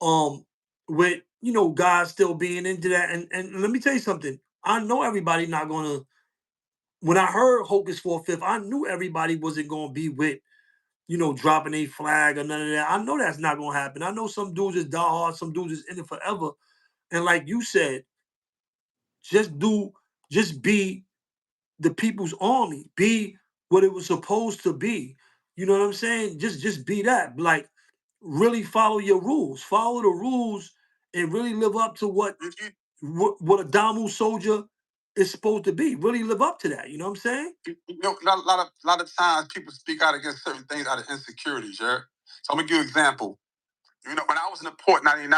with, you know, guys still being into that. And let me tell you something. I know everybody not gonna, when I heard Hocus 4/5, I knew everybody wasn't gonna be with, you know, dropping a flag or none of that. I know that's not gonna happen. I know some dudes is die hard, some dudes is in it forever. And like you said, just be the people's army, be what it was supposed to be. You know what I'm saying? Just be that. Like, really follow your rules. Follow the rules and really live up to what a Damu soldier is supposed to be. Really live up to that. You know what I'm saying? You know, a lot of times people speak out against certain things out of insecurities, yeah? So I'm gonna give you an example. You know, when I was in the port 99,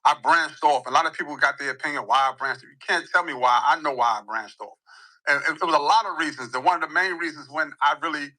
I branched off. A lot of people got their opinion why I branched off. You can't tell me why. I know why I branched off. And it was a lot of reasons. One of the main reasons when I really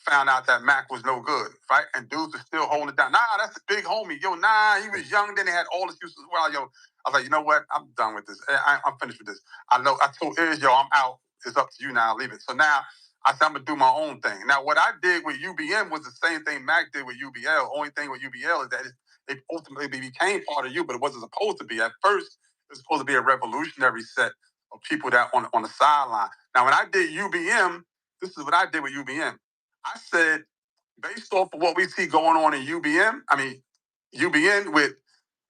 found out that Mac was no good, right? And dudes are still holding it down. Nah, that's a big homie. Yo, nah, he was young. Then they had all excuses. Well, yo, I was like, you know what? I'm done with this. I'm finished with this. I told Iz, yo, I'm out. It's up to you now. Leave it. So now I said, I'm going to do my own thing. Now, what I did with UBM was the same thing Mac did with UBL. Only thing with UBL is that it ultimately became part of you, but it wasn't supposed to be. At first, it was supposed to be a revolutionary set of people that on the sideline. Now, when I did UBM, this is what I did with UBM. I said, based off of what we see going on in UBN with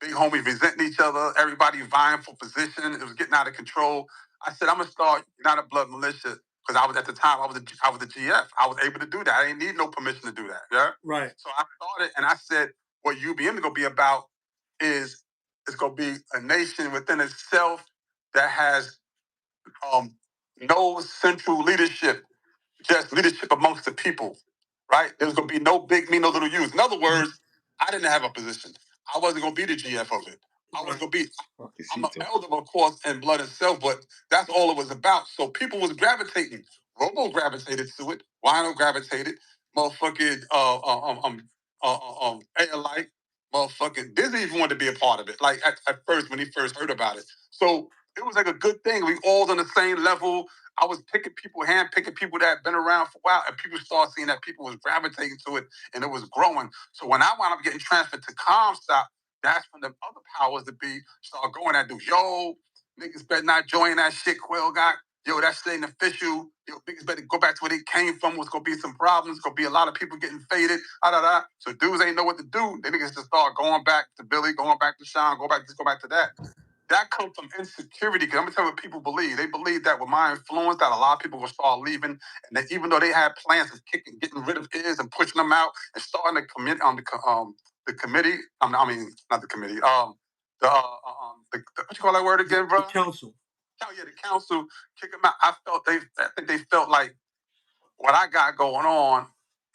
big homies resenting each other, everybody vying for position, it was getting out of control. I said, I'm gonna start United Blood Militia, because I was at the time, I was a GF. I was able to do that. I didn't need no permission to do that. Yeah. Right. So I started and I said, what UBM is gonna be about is it's gonna be a nation within itself that has no central leadership, just leadership amongst the people, right? There's going to be no big me, no little youth. In other words, I didn't have a position. I wasn't going to be the GF of it. I was going to be, I'm an elder, of course, in blood itself, but that's all it was about. So people was gravitating. Robo gravitated to it. Wino gravitated. Motherfucking, Airlight, motherfucking Disney even wanted to be a part of it. Like at first, when he first heard about it. So it was like a good thing. We all on the same level. I was handpicking people that had been around for a while, and people started seeing that people was gravitating to it, and it was growing. So when I wound up getting transferred to Comstock, that's when the other powers to be started going at dude. Yo, niggas better not join that shit Quill got. yo, that shit ain't official. Yo, niggas better go back to where they came from. What's gonna be some problems. Gonna be a lot of people getting faded. So dudes ain't know what to do. They niggas just start going back to Billy, going back to Sean, go back to that. That comes from insecurity. Because I'm gonna tell you what people believe. They believe that with my influence, that a lot of people will start leaving, and that even though they had plans of getting rid of kids and pushing them out and starting the committee the committee. I mean, not the committee. What you call that word again, bro? The council. Oh yeah, the council kick them out. I think they felt like what I got going on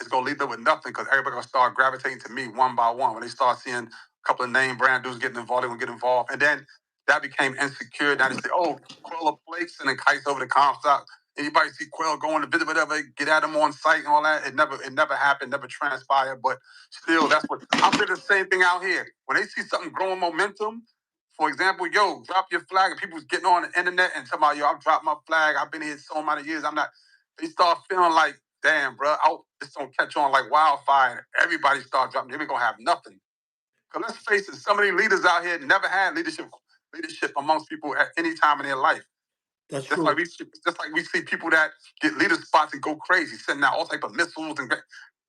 is gonna leave them with nothing because everybody gonna start gravitating to me one by one. When they start seeing a couple of name brand dudes getting involved, they gonna get involved. And then that became insecure. Now they say, oh, Quella Flakes and then kites over the Comstock. Anybody see Quell going to visit whatever, get at him on site and all that. It never happened, never transpired. But still, that's what I'm doing the same thing out here. When they see something growing momentum, for example, yo, drop your flag, and people's getting on the internet and talking about, yo, I've dropped my flag. I've been here so many years. I'm not. They start feeling like, damn, bro, this don't catch on like wildfire. Everybody start dropping. They ain't gonna have nothing. Because let's face it, some of these leaders out here never had leadership amongst people at any time in their life. That's just true. like we see people that get leader spots and go crazy, sending out all type of missiles and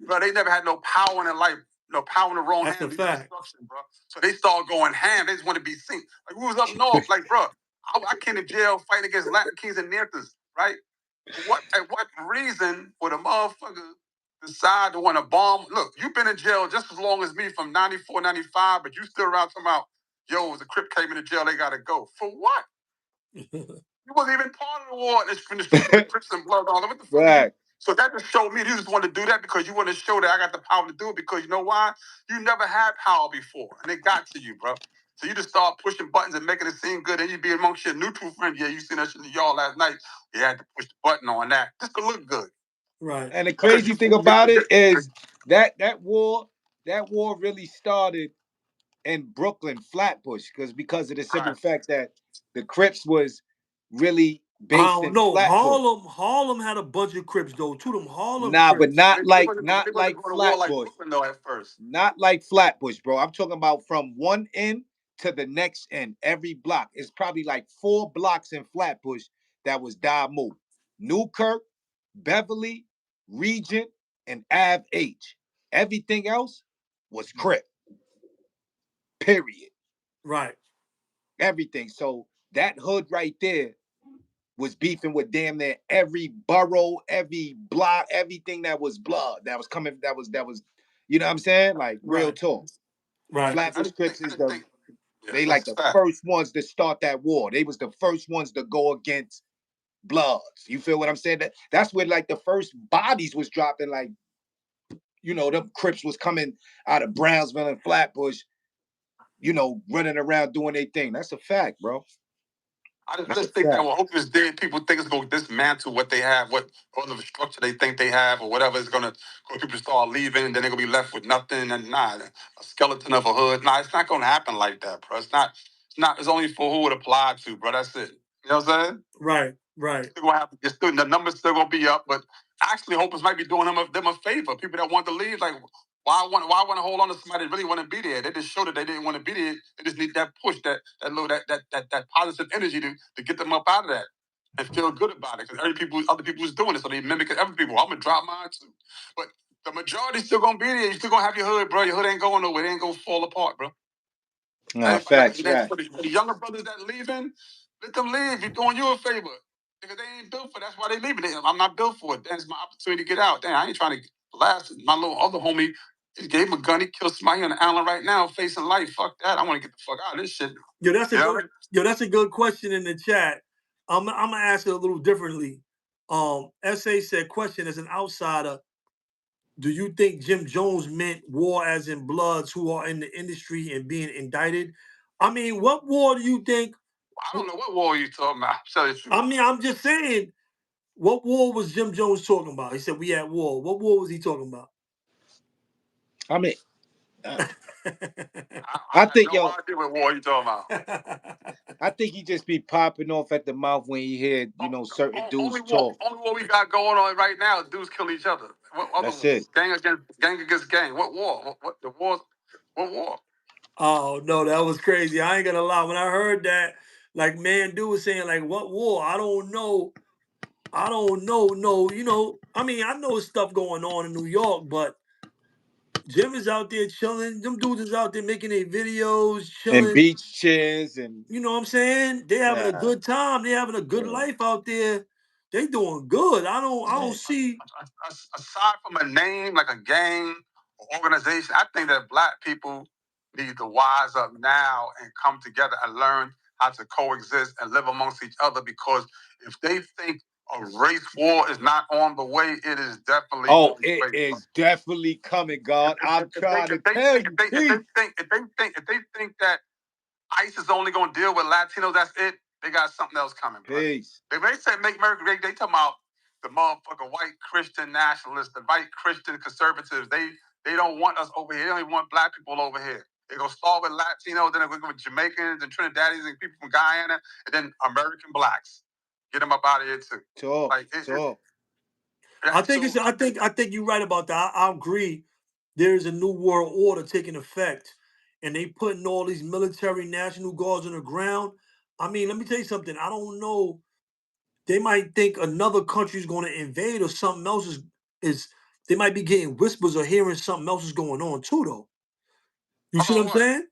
bro, they never had no power in their life, no power in the wrong That's hand. a fact. Bro. So they start going ham. They just want to be seen. Like we was up north, like bro, I came to jail fighting against Latin Kings and Nanthers, right? At what reason would a motherfucker decide to want to bomb? Look, you've been in jail just as long as me from 94, 95, but you still around talking about, yo, the Crip came into jail, they gotta go. For what? You wasn't even part of the war. It's from the Crips and blood on. What the fuck? Right. So that just showed me you just want to do that because you want to show that I got the power to do it because you know why? You never had power before and it got to you, bro. So you just start pushing buttons and making it seem good and you be amongst your neutral friends. Yeah, you seen that shit in the yard last night. You had to push the button on that just to look good. Right. And the crazy thing about it is that war really started in Brooklyn, Flatbush, because of the simple fact that the Crips was really based in Flatbush. Harlem had a bunch of Crips though. To them Harlem. Nah, Crips. but not like Flatbush. Like Brooklyn, though, at first. Not like Flatbush, bro. I'm talking about from one end to the next end. Every block. It's probably like 4 blocks in Flatbush that was Damu. Newkirk, Beverly, Regent, and Ave H. Everything else was Crip. Period. Right. Everything. So that hood right there was beefing with damn near every borough, every block, everything that was blood that was coming. That was. You know what I'm saying? Like real talk. Right. Flatbush Crips is they like the first ones to start that war. They was the first ones to go against Bloods. You feel what I'm saying? That's where like the first bodies was dropping. Like, you know, them Crips was coming out of Brownsville and Flatbush, you know, running around doing their thing. That's a fact, bro. I just think that when Hocus is dead, people think it's going to dismantle what they have, what other structure they think they have, or whatever is going to go. People start leaving, and then they're going to be left with nothing, and a skeleton of a hood. Nah, it's not going to happen like that, bro. It's not. It's only for who it applied to, bro. That's it. You know what I'm saying? Right. Still gonna have, the numbers still going to be up, but actually, Hocus might be doing them a favor. People that want to leave, like. Why want to hold on to somebody that really want to be there? They just showed that they didn't want to be there. They just need that push, that positive energy to get them up out of that and feel good about it. Because other people was doing it, so they mimic other people. I'm gonna drop mine too. But the majority still gonna be there. You still gonna have your hood, bro. Your hood ain't going nowhere. It ain't gonna fall apart, bro. Facts. For the younger brothers that leaving, let them leave. You're doing you a favor. Because they ain't built for it. That's why they leaving. I'm not built for it. That's my opportunity to get out. Damn, I ain't trying to last. My little other homie, he gave him a gun. He killed somebody on the island right now, facing life. Fuck that. I want to get the fuck out of this shit. That's a good question in the chat. I'm gonna ask it a little differently. SA said, question as an outsider, do you think Jim Jones meant war as in Bloods who are in the industry and being indicted? I mean, what war do you think? I don't know what war you talking about. I mean, I'm just saying, what war was Jim Jones talking about? He said we at war. What war was he talking about? I mean, I think no idea what war you talking about. I think he just be popping off at the mouth when he hear, you know, certain dudes talk. Only war we got going on right now is dudes kill each other. That's it. Gang against gang. What war? What war? Oh no, that was crazy. I ain't gonna lie. When I heard that, like man, dude was saying like, "What war?" I don't know I don't know. No, I mean, I know stuff going on in New York, but Jim is out there chilling. Them dudes is out there making their videos, And chilling. beach chairs and You know what I'm saying? They having a good time. They having a good life out there. They doing good. I don't see. Aside from a name like a gang or organization, I think that Black people need to wise up now and come together and learn how to coexist and live amongst each other. Because if they think a race war is not on the way, it is definitely on the way. It is definitely coming, God. I'm trying to tell you. If they think that ICE is only going to deal with Latinos, that's it. They got something else coming. Peace. If they say make America great, they talking about the motherfucking white Christian nationalists, the white Christian conservatives. They don't want us over here. They don't even want Black people over here. They're going to start with Latinos, then they're going to go with Jamaicans and Trinidadians and people from Guyana, and then American Blacks. Get them up out of here too. Talk. I think you're right about that. I agree. There's a new world order taking effect, and they putting all these military National Guards on the ground. I mean, let me tell you something. I don't know. They might think another country's going to invade or something else is. They might be getting whispers or hearing something else is going on too, though. You see what I'm saying?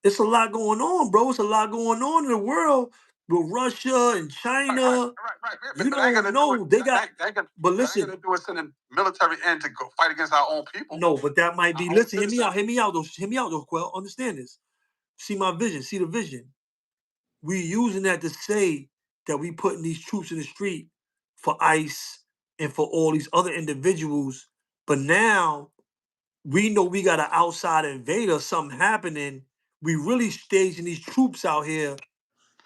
It's a lot going on, bro. It's a lot going on in the world with Russia and China. Right. You don't know. They got. But listen, they're going to do is sending military in to go fight against our own people. No, but that might be. Listen, hear me out, though, Quell. Understand this. See my vision. See the vision. We using that to say that we putting these troops in the street for ICE and for all these other individuals. But now we know we got an outside invader, something happening. We really staging these troops out here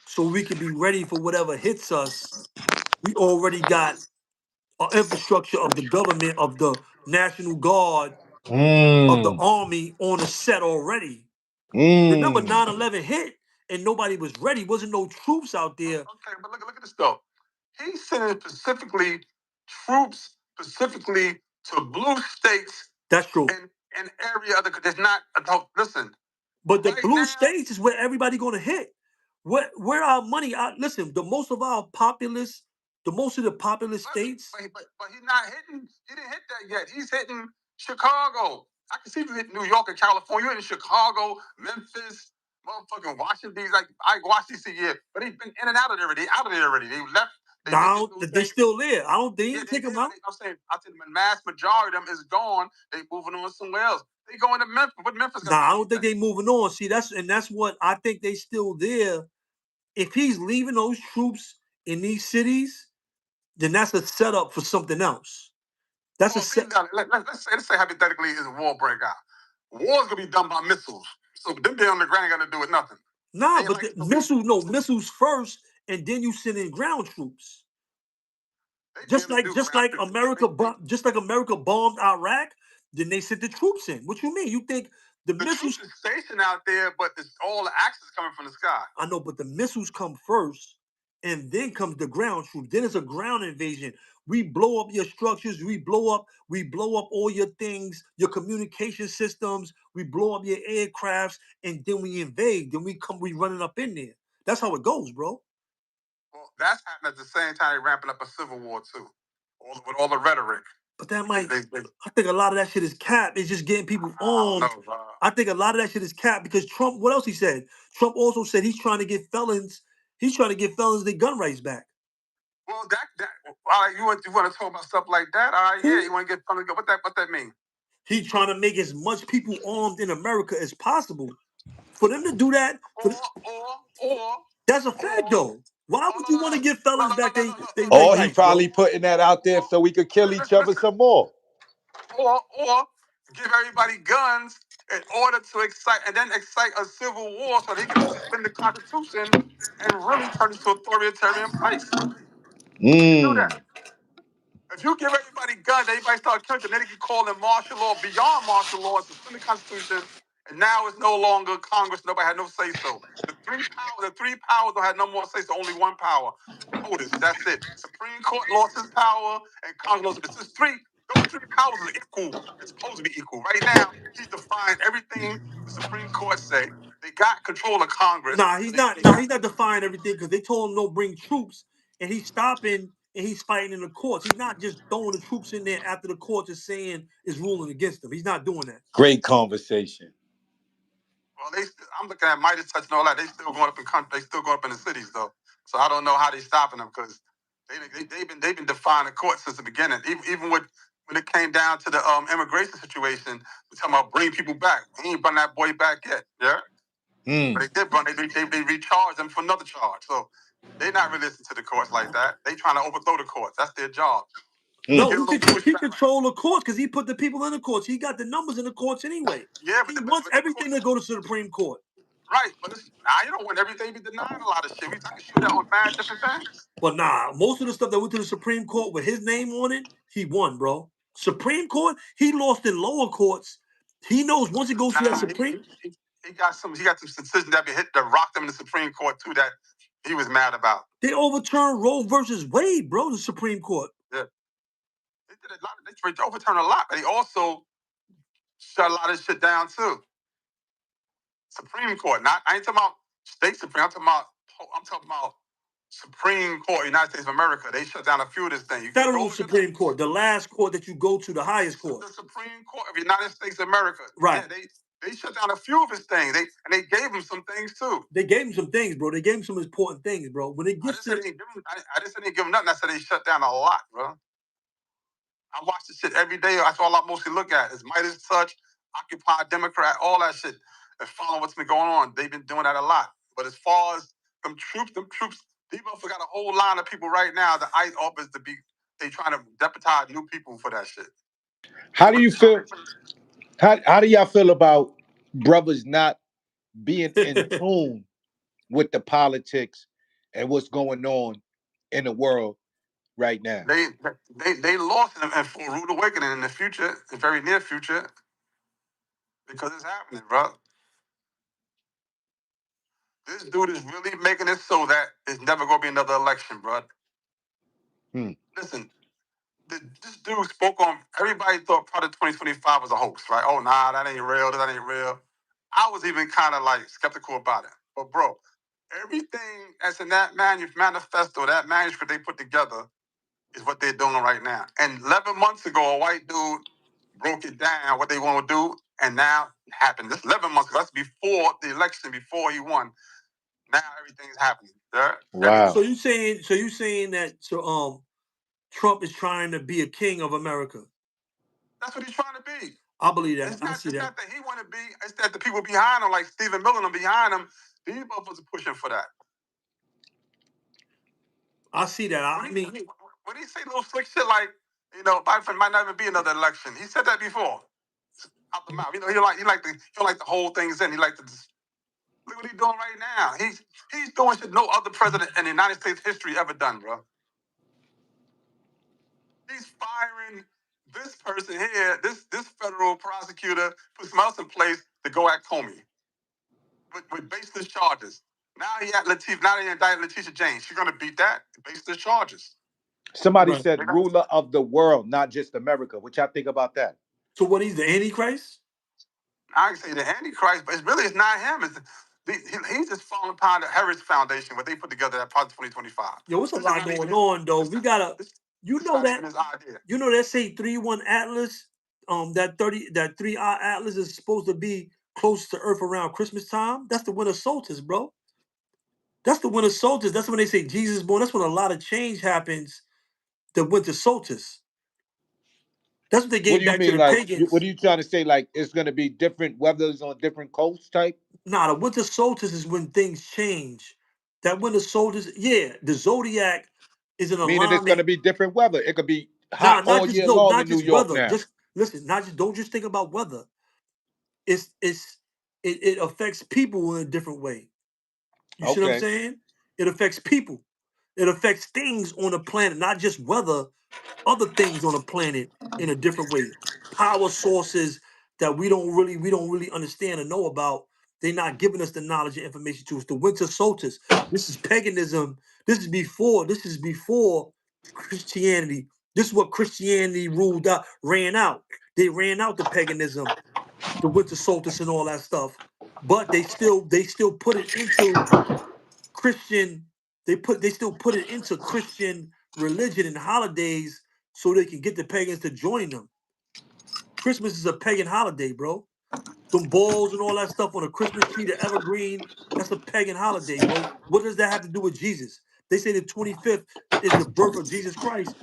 so we can be ready for whatever hits us. We already got an infrastructure of the government, of the National Guard, of the Army on a set already. Remember 9/11 hit and nobody was ready. Wasn't no troops out there. Okay, but look at this though. He's sending troops specifically to blue states. That's true. And area other there's not. Listen. But the blue states is where everybody gonna hit. Where our money? Listen, the most of the populous states. But he's not hitting. He didn't hit that yet. He's hitting Chicago. I can see if you hit New York and California. You're hitting Chicago, Memphis, motherfucking Washington. Like I watched DC yet, but he's been in and out of there already. They left. They still there. I don't think take them out. I think the mass majority of them is gone. They moving on somewhere else. They going to Memphis. What Memphis? I don't think they moving on. See, that's what I think they still there. If he's leaving those troops in these cities, then that's a setup for something else. That's let's say hypothetically is a war break out. War's gonna be done by missiles. So them being on the ground ain't gonna do with nothing. Nah, but missiles first, and then you send in ground troops. Just like America bombed Iraq, then they sent the troops in. What you mean? You think the missiles troops are stationed out there, but all the action is coming from the sky? I know, but the missiles come first, and then comes the ground troops. Then it's a ground invasion. We blow up your structures. We blow up all your things, your communication systems. We blow up your aircrafts, and then we invade. Then we running up in there. That's how it goes, bro. Well, that's happening at the same time they're ramping up a civil war too, with all the rhetoric. But that might. I think a lot of that shit is cap. It's just getting people armed. I think a lot of that shit is cap because Trump. What else he said? Trump also said he's trying to get felons. He's trying to get felons their gun rights back. Well, all right, you want to talk about stuff like that? All right, yeah, you want to get felons. What that mean? He's trying to make as much people armed in America as possible. For them to do that, that's a fact, though. Why would you want to get felons back? He probably putting that out there so we could kill each other some more. Or give everybody guns in order to excite a civil war so they can suspend the Constitution and really turn it to authoritarian place. Do that. If you give everybody guns, everybody start killing them, then they can call them martial law, beyond martial law, suspend the Constitution, and now it's no longer Congress. Nobody had no say so. The three powers don't have no more say so. Only one power. POTUS. That's it. Supreme Court lost its power, and Congress lost its three. Those three powers are equal. It's supposed to be equal. Right now, he's defying everything the Supreme Court say. They got control of Congress. He's not defying everything because they told him don't bring troops, and he's stopping and he's fighting in the courts. He's not just throwing the troops in there after the courts is saying is ruling against him. He's not doing that. Great conversation. Well, I'm looking at Midas touch and all that. They still going up in country. They still going up in the cities though. So I don't know how they stopping them because they've been defying the court since the beginning. Even when it came down to the immigration situation, we're talking about bring people back. He ain't brought that boy back yet. Yeah. But they did run. They recharged them for another charge. So they're not really listening to the courts like that. They trying to overthrow the courts. That's their job. No, he control the courts because he put the people in the courts. He got the numbers in the courts anyway. Yeah, but he wants everything to go to the Supreme Court. Right, but you don't want everything. Be denying a lot of shit. I can show that on mad different things. But nah, most of the stuff that went to the Supreme Court with his name on it, he won, bro. Supreme Court, he lost in lower courts. He knows once it goes to that Supreme. He got some decisions that rocked him in the Supreme Court too that he was mad about. They overturned Roe versus Wade, bro. The Supreme Court. Yeah, they did a lot. They overturned a lot, but they also shut a lot of shit down too. Supreme Court, I ain't talking about state Supreme. I'm talking about Supreme Court, United States of America. They shut down a few of this thing. Federal Supreme Court, the last court that you go to, the highest court. The Supreme Court of the United States of America. Right. Yeah, they shut down a few of his things. They gave him some things too. They gave him some things, bro. They gave him some important things, bro. When it gets I just didn't give him nothing. I said they shut down a lot, bro. I watch this shit every day. That's all I mostly look at. Is Midas Touch, Occupy Democrat, all that shit. And follow what's been going on. They've been doing that a lot. But as far as them troops, these motherfuckers got a whole line of people right now. The ICE office they trying to deputize new people for that shit. How do you feel? How do y'all feel about brothers not being in tune with the politics and what's going on in the world right now? They lost and for a rude awakening in the future, the very near future, because it's happening, bro. This dude is really making it so that it's never gonna be another election, bro. Listen, this dude spoke on. Everybody thought Project 2025 was a hoax, right? Oh, nah, that ain't real. That ain't real. I was even kind of like skeptical about it. But bro, everything that's in that manifesto, that manuscript they put together, is what they're doing right now. And 11 months ago, a white dude broke it down what they want to do, and now it happened. This 11 months ago, that's before the election, before he won. Now everything's happening. Wow. So you saying that Trump is trying to be a king of America? That's what he's trying to be. I believe that. It's not that he want to be. It's that the people behind him, like Stephen Miller and behind him, these motherfuckers are pushing for that. I see that. When he say little slick shit like, Biden might not even be another election. He said that before. Out the mouth. He like the whole thing's in. He like to look what he's doing right now. He's doing shit no other president in the United States history ever done, bro. He's firing this person here, this federal prosecutor, put some else in place to go at Comey with baseless charges. Now he indicted Letitia James. She's gonna beat that baseless charges. Somebody said ruler of the world, not just America. What y'all think about that? So what, he's the Antichrist? I can say the Antichrist, but it's not him. He's just falling upon the Heritage Foundation, what they put together at Project 2025. Yo, what's a lot going on though? We gotta, that say 3-1 Atlas, that 3-hour Atlas is supposed to be close to Earth around Christmas time. That's the winter solstice, bro. That's the winter solstice. That's when they say Jesus is born. That's when a lot of change happens. The winter solstice. That's what they gave back to the pagans. What are you trying to say? Like it's going to be different weathers on different coasts type? Nah, the winter solstice is when things change. That winter solstice, yeah, the zodiac is an alignment. Meaning it's going to be different weather. It could be hot all year long in New York now. Just listen, don't just think about weather. It affects people in a different way. You see what I'm saying? It affects people. It affects things on the planet, not just weather, other things on the planet in a different way. Power sources that we don't really understand or know about. They're not giving us the knowledge and information to us. The winter solstice. This is paganism. This is before Christianity. This is what Christianity ran out. They ran out the paganism, the winter solstice and all that stuff. But they still put it into Christian. They still put it into Christian religion and holidays so they can get the pagans to join them. Christmas is a pagan holiday, bro. Them balls and all that stuff on a Christmas tree, the evergreen, that's a pagan holiday, bro. What does that have to do with Jesus? They say the 25th is the birth of Jesus Christ.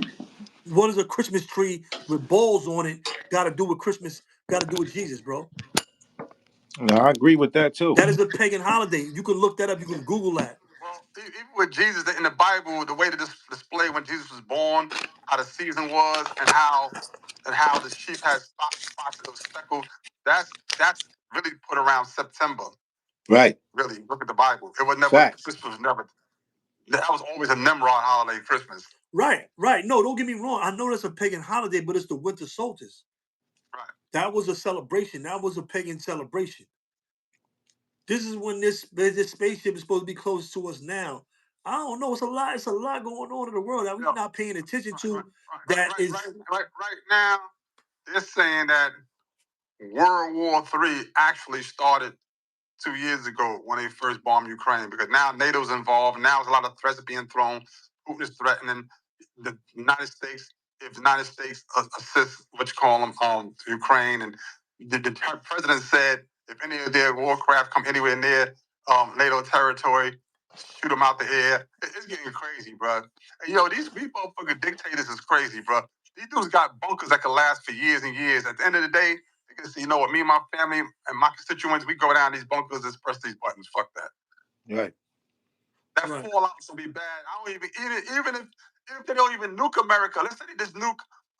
What is a Christmas tree with balls on it got to do with Christmas, got to do with Jesus, bro? No, I agree with that too. That is a pagan holiday. You can look that up. You can Google that. Well, even with Jesus in the Bible, the way to display when Jesus was born, how the season was, and how the sheep had spots of speckled. That's really put around September. Right. Really, look at the Bible. It was never. Facts. Christmas was never. That was always a Nimrod holiday, Christmas. Right, right. No, don't get me wrong. I know that's a pagan holiday, but it's the winter solstice. Right. That was a celebration. That was a pagan celebration. This is when this spaceship is supposed to be close to us now. I don't know. It's a lot. It's a lot going on in the world that we're not paying attention to. Right now, they're saying that World War III actually started 2 years ago when they first bombed Ukraine, because now NATO's involved. Now there's a lot of threats being thrown. Putin is threatening the United States. If the United States assists, what you call them, to Ukraine, and the president said if any of their warcraft come anywhere near NATO territory, shoot them out the air. It's getting crazy, bro. And, these motherfucking dictators is crazy, bro. These dudes got bunkers that can last for years and years. At the end of the day, they can say, you know what, me and my family and my constituents, we go down these bunkers and press these buttons. Fuck that. Right. That fallout's gonna be bad. I don't even if they don't even nuke America, let's say they just nuke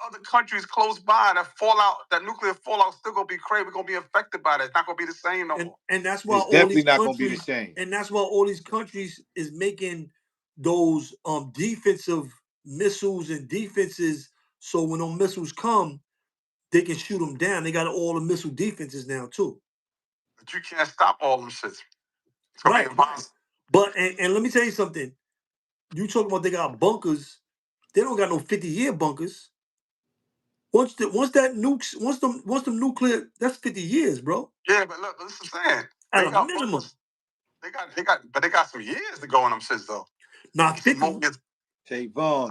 other countries close by, that nuclear fallout still gonna be crazy. We're gonna be affected by that. It's not gonna be the same no more. And that's why it's all definitely these not countries, gonna be the same. And that's why all these countries is making those defensive missiles and defenses, so when those missiles come, they can shoot them down. They got all the missile defenses now too. But you can't stop all them shits. Right. But and let me tell you something. You talking about they got bunkers? They don't got no 50-year bunkers. Once the nuclear, that's 50 years, bro. Yeah, but look, this is saying at a minimum. Bunkers. They got some years to go on them shits though. Not 50. Tavon. I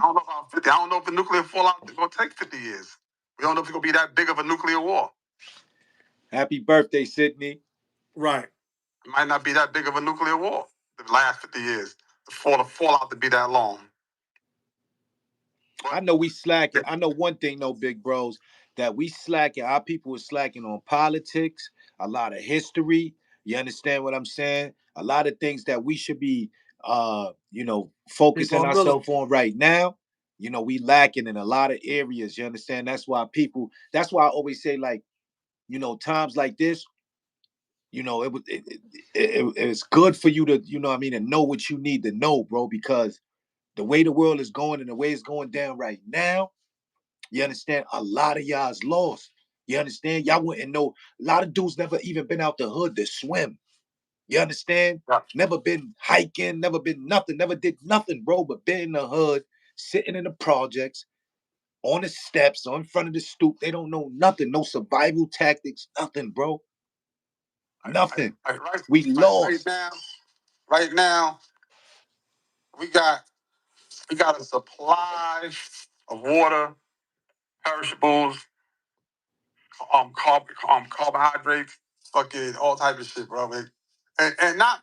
don't know about 50. I don't know if the nuclear fallout is gonna take 50 years. We don't know if it's gonna be that big of a nuclear war. Happy birthday, Sydney. Right. It might not be that big of a nuclear war the last 50 years. For the fallout to be that long. I know we slacking. I know one thing, though, big bros, that we slacking. Our people are slacking on politics, a lot of history. You understand what I'm saying? A lot of things that we should be, focusing ourselves on right now. We lacking in a lot of areas. You understand? That's why I always say, like, times like this, it's good for you to, to know what you need to know, bro, because the way the world is going and the way it's going down right now, you understand? A lot of y'all's lost. You understand? Y'all wouldn't know. A lot of dudes never even been out the hood to swim. You understand? Yeah. Never been hiking, never been nothing, never did nothing, bro, but been in the hood, sitting in the projects, on the steps, on front of the stoop. They don't know nothing. No survival tactics, nothing, bro. Nothing. We lost. Right now, we got a supply of water, perishables, carbohydrates, fucking all type of shit, bro. And not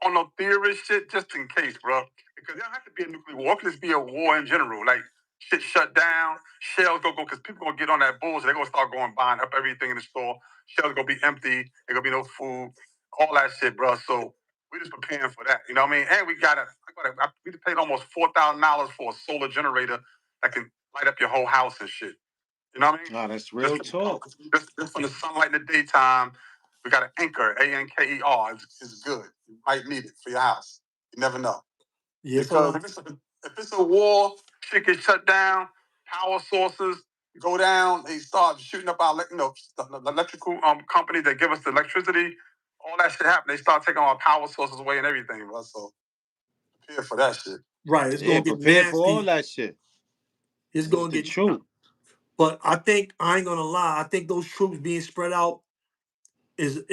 on no theorist shit, just in case, bro. Because there don't have to be a nuclear war. It could just be a war in general. Like, shit shut down, shells go, because people gonna get on that bullshit. They're gonna start going buying up everything in the store. Shells gonna be empty. There gonna be no food, all that shit, bro. So we're just preparing for that. You know what I mean? And we we paid almost $4,000 for a solar generator that can light up your whole house and shit. You know what I mean? Oh, that's real talk. Just from the sunlight in the daytime, we got an anchor, ANKER. It's good. You might need it for your house. You never know. Yes, because if it's a war, shit gets shut down, power sources go down, they start shooting up our, the electrical companies that give us the electricity, all that shit happen. They start taking our power sources away and everything, bro. So prepare for that shit. Right. It's gonna get nasty. For all that shit. It's gonna get true. But I ain't gonna lie. I think those troops being spread out is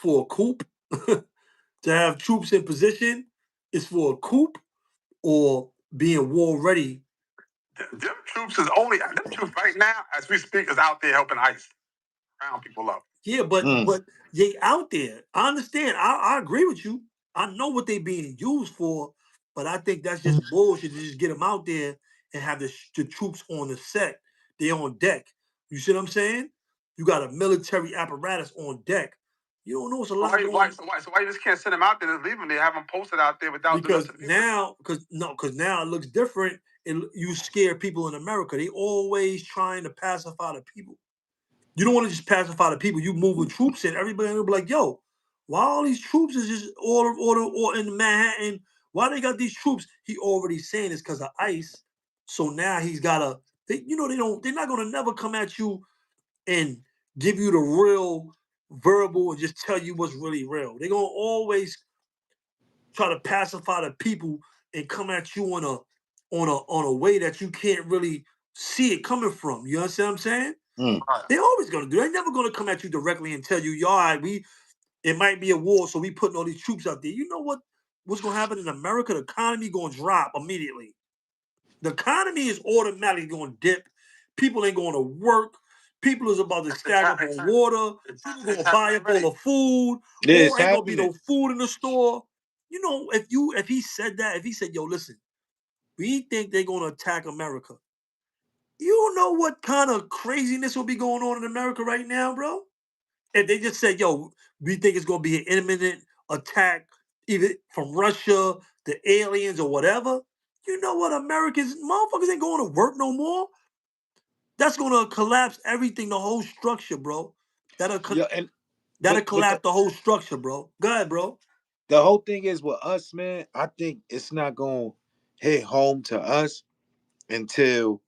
for a coup. To have troops in position is for a coup, or being war ready. Them troops is only them troops right now, as we speak, is out there helping ICE round people up. Yeah, but they out there. I understand. I agree with you. I know what they being used for, but I think that's just bullshit to just get them out there and have the troops on the set. They on deck. You see what I'm saying? You got a military apparatus on deck. You don't know it's a lot going on. So why you just can't send them out there? Just leave them. They have them posted out there without because now it looks different. You scare people in America. They always trying to pacify the people. You don't want to just pacify the people. You moving troops in. Everybody will be like, "Yo, why all these troops is just or in Manhattan? Why they got these troops?" He already saying it's because of ICE. So now he's got to. They're not gonna never come at you and give you the real verbal and just tell you what's really real. They're gonna always try to pacify the people and come at you on a way that you can't really see it coming from. You understand what I'm saying? They're always gonna do. They're never gonna come at you directly and tell you, "Y'all, it might be a war, so we putting all these troops out there." You know what's gonna happen in America? The economy gonna drop immediately. The economy is automatically gonna dip. People ain't going to work. People is about to stack up on water. People gonna buy up all the food. Or ain't gonna be no food in the store. You know, if he said that, if he said, "Yo, listen, we think they're gonna attack America," you know what kind of craziness will be going on in America right now, bro? If they just said, "Yo, we think it's gonna be an imminent attack, either from Russia, the aliens, or whatever," you know what? Motherfuckers ain't going to work no more. That's gonna collapse everything, the whole structure, bro. That'll collapse the whole structure, bro. Go ahead, bro. The whole thing is with us, man. I think it's not gonna hit home to us until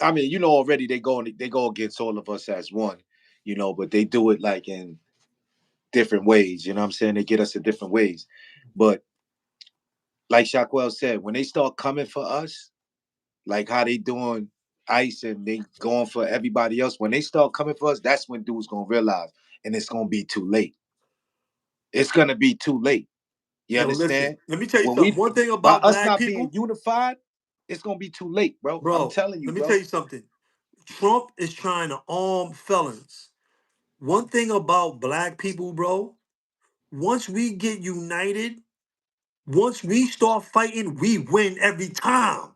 I mean, already they go against all of us as one, but they do it like in different ways. You know what I'm saying? They get us in different ways. But like Shaquille said, when they start coming for us, like how they doing ICE and they going for everybody else, when they start coming for us, that's when dudes gonna realize, and it's gonna be too late. It's gonna be too late. You understand? Listen, let me tell you something. One thing by about us black not people, being unified, it's gonna be too late, bro. I'm telling you, let me tell you something. Trump is trying to arm felons. One thing about black people, bro, once we get united, once we start fighting, we win every time.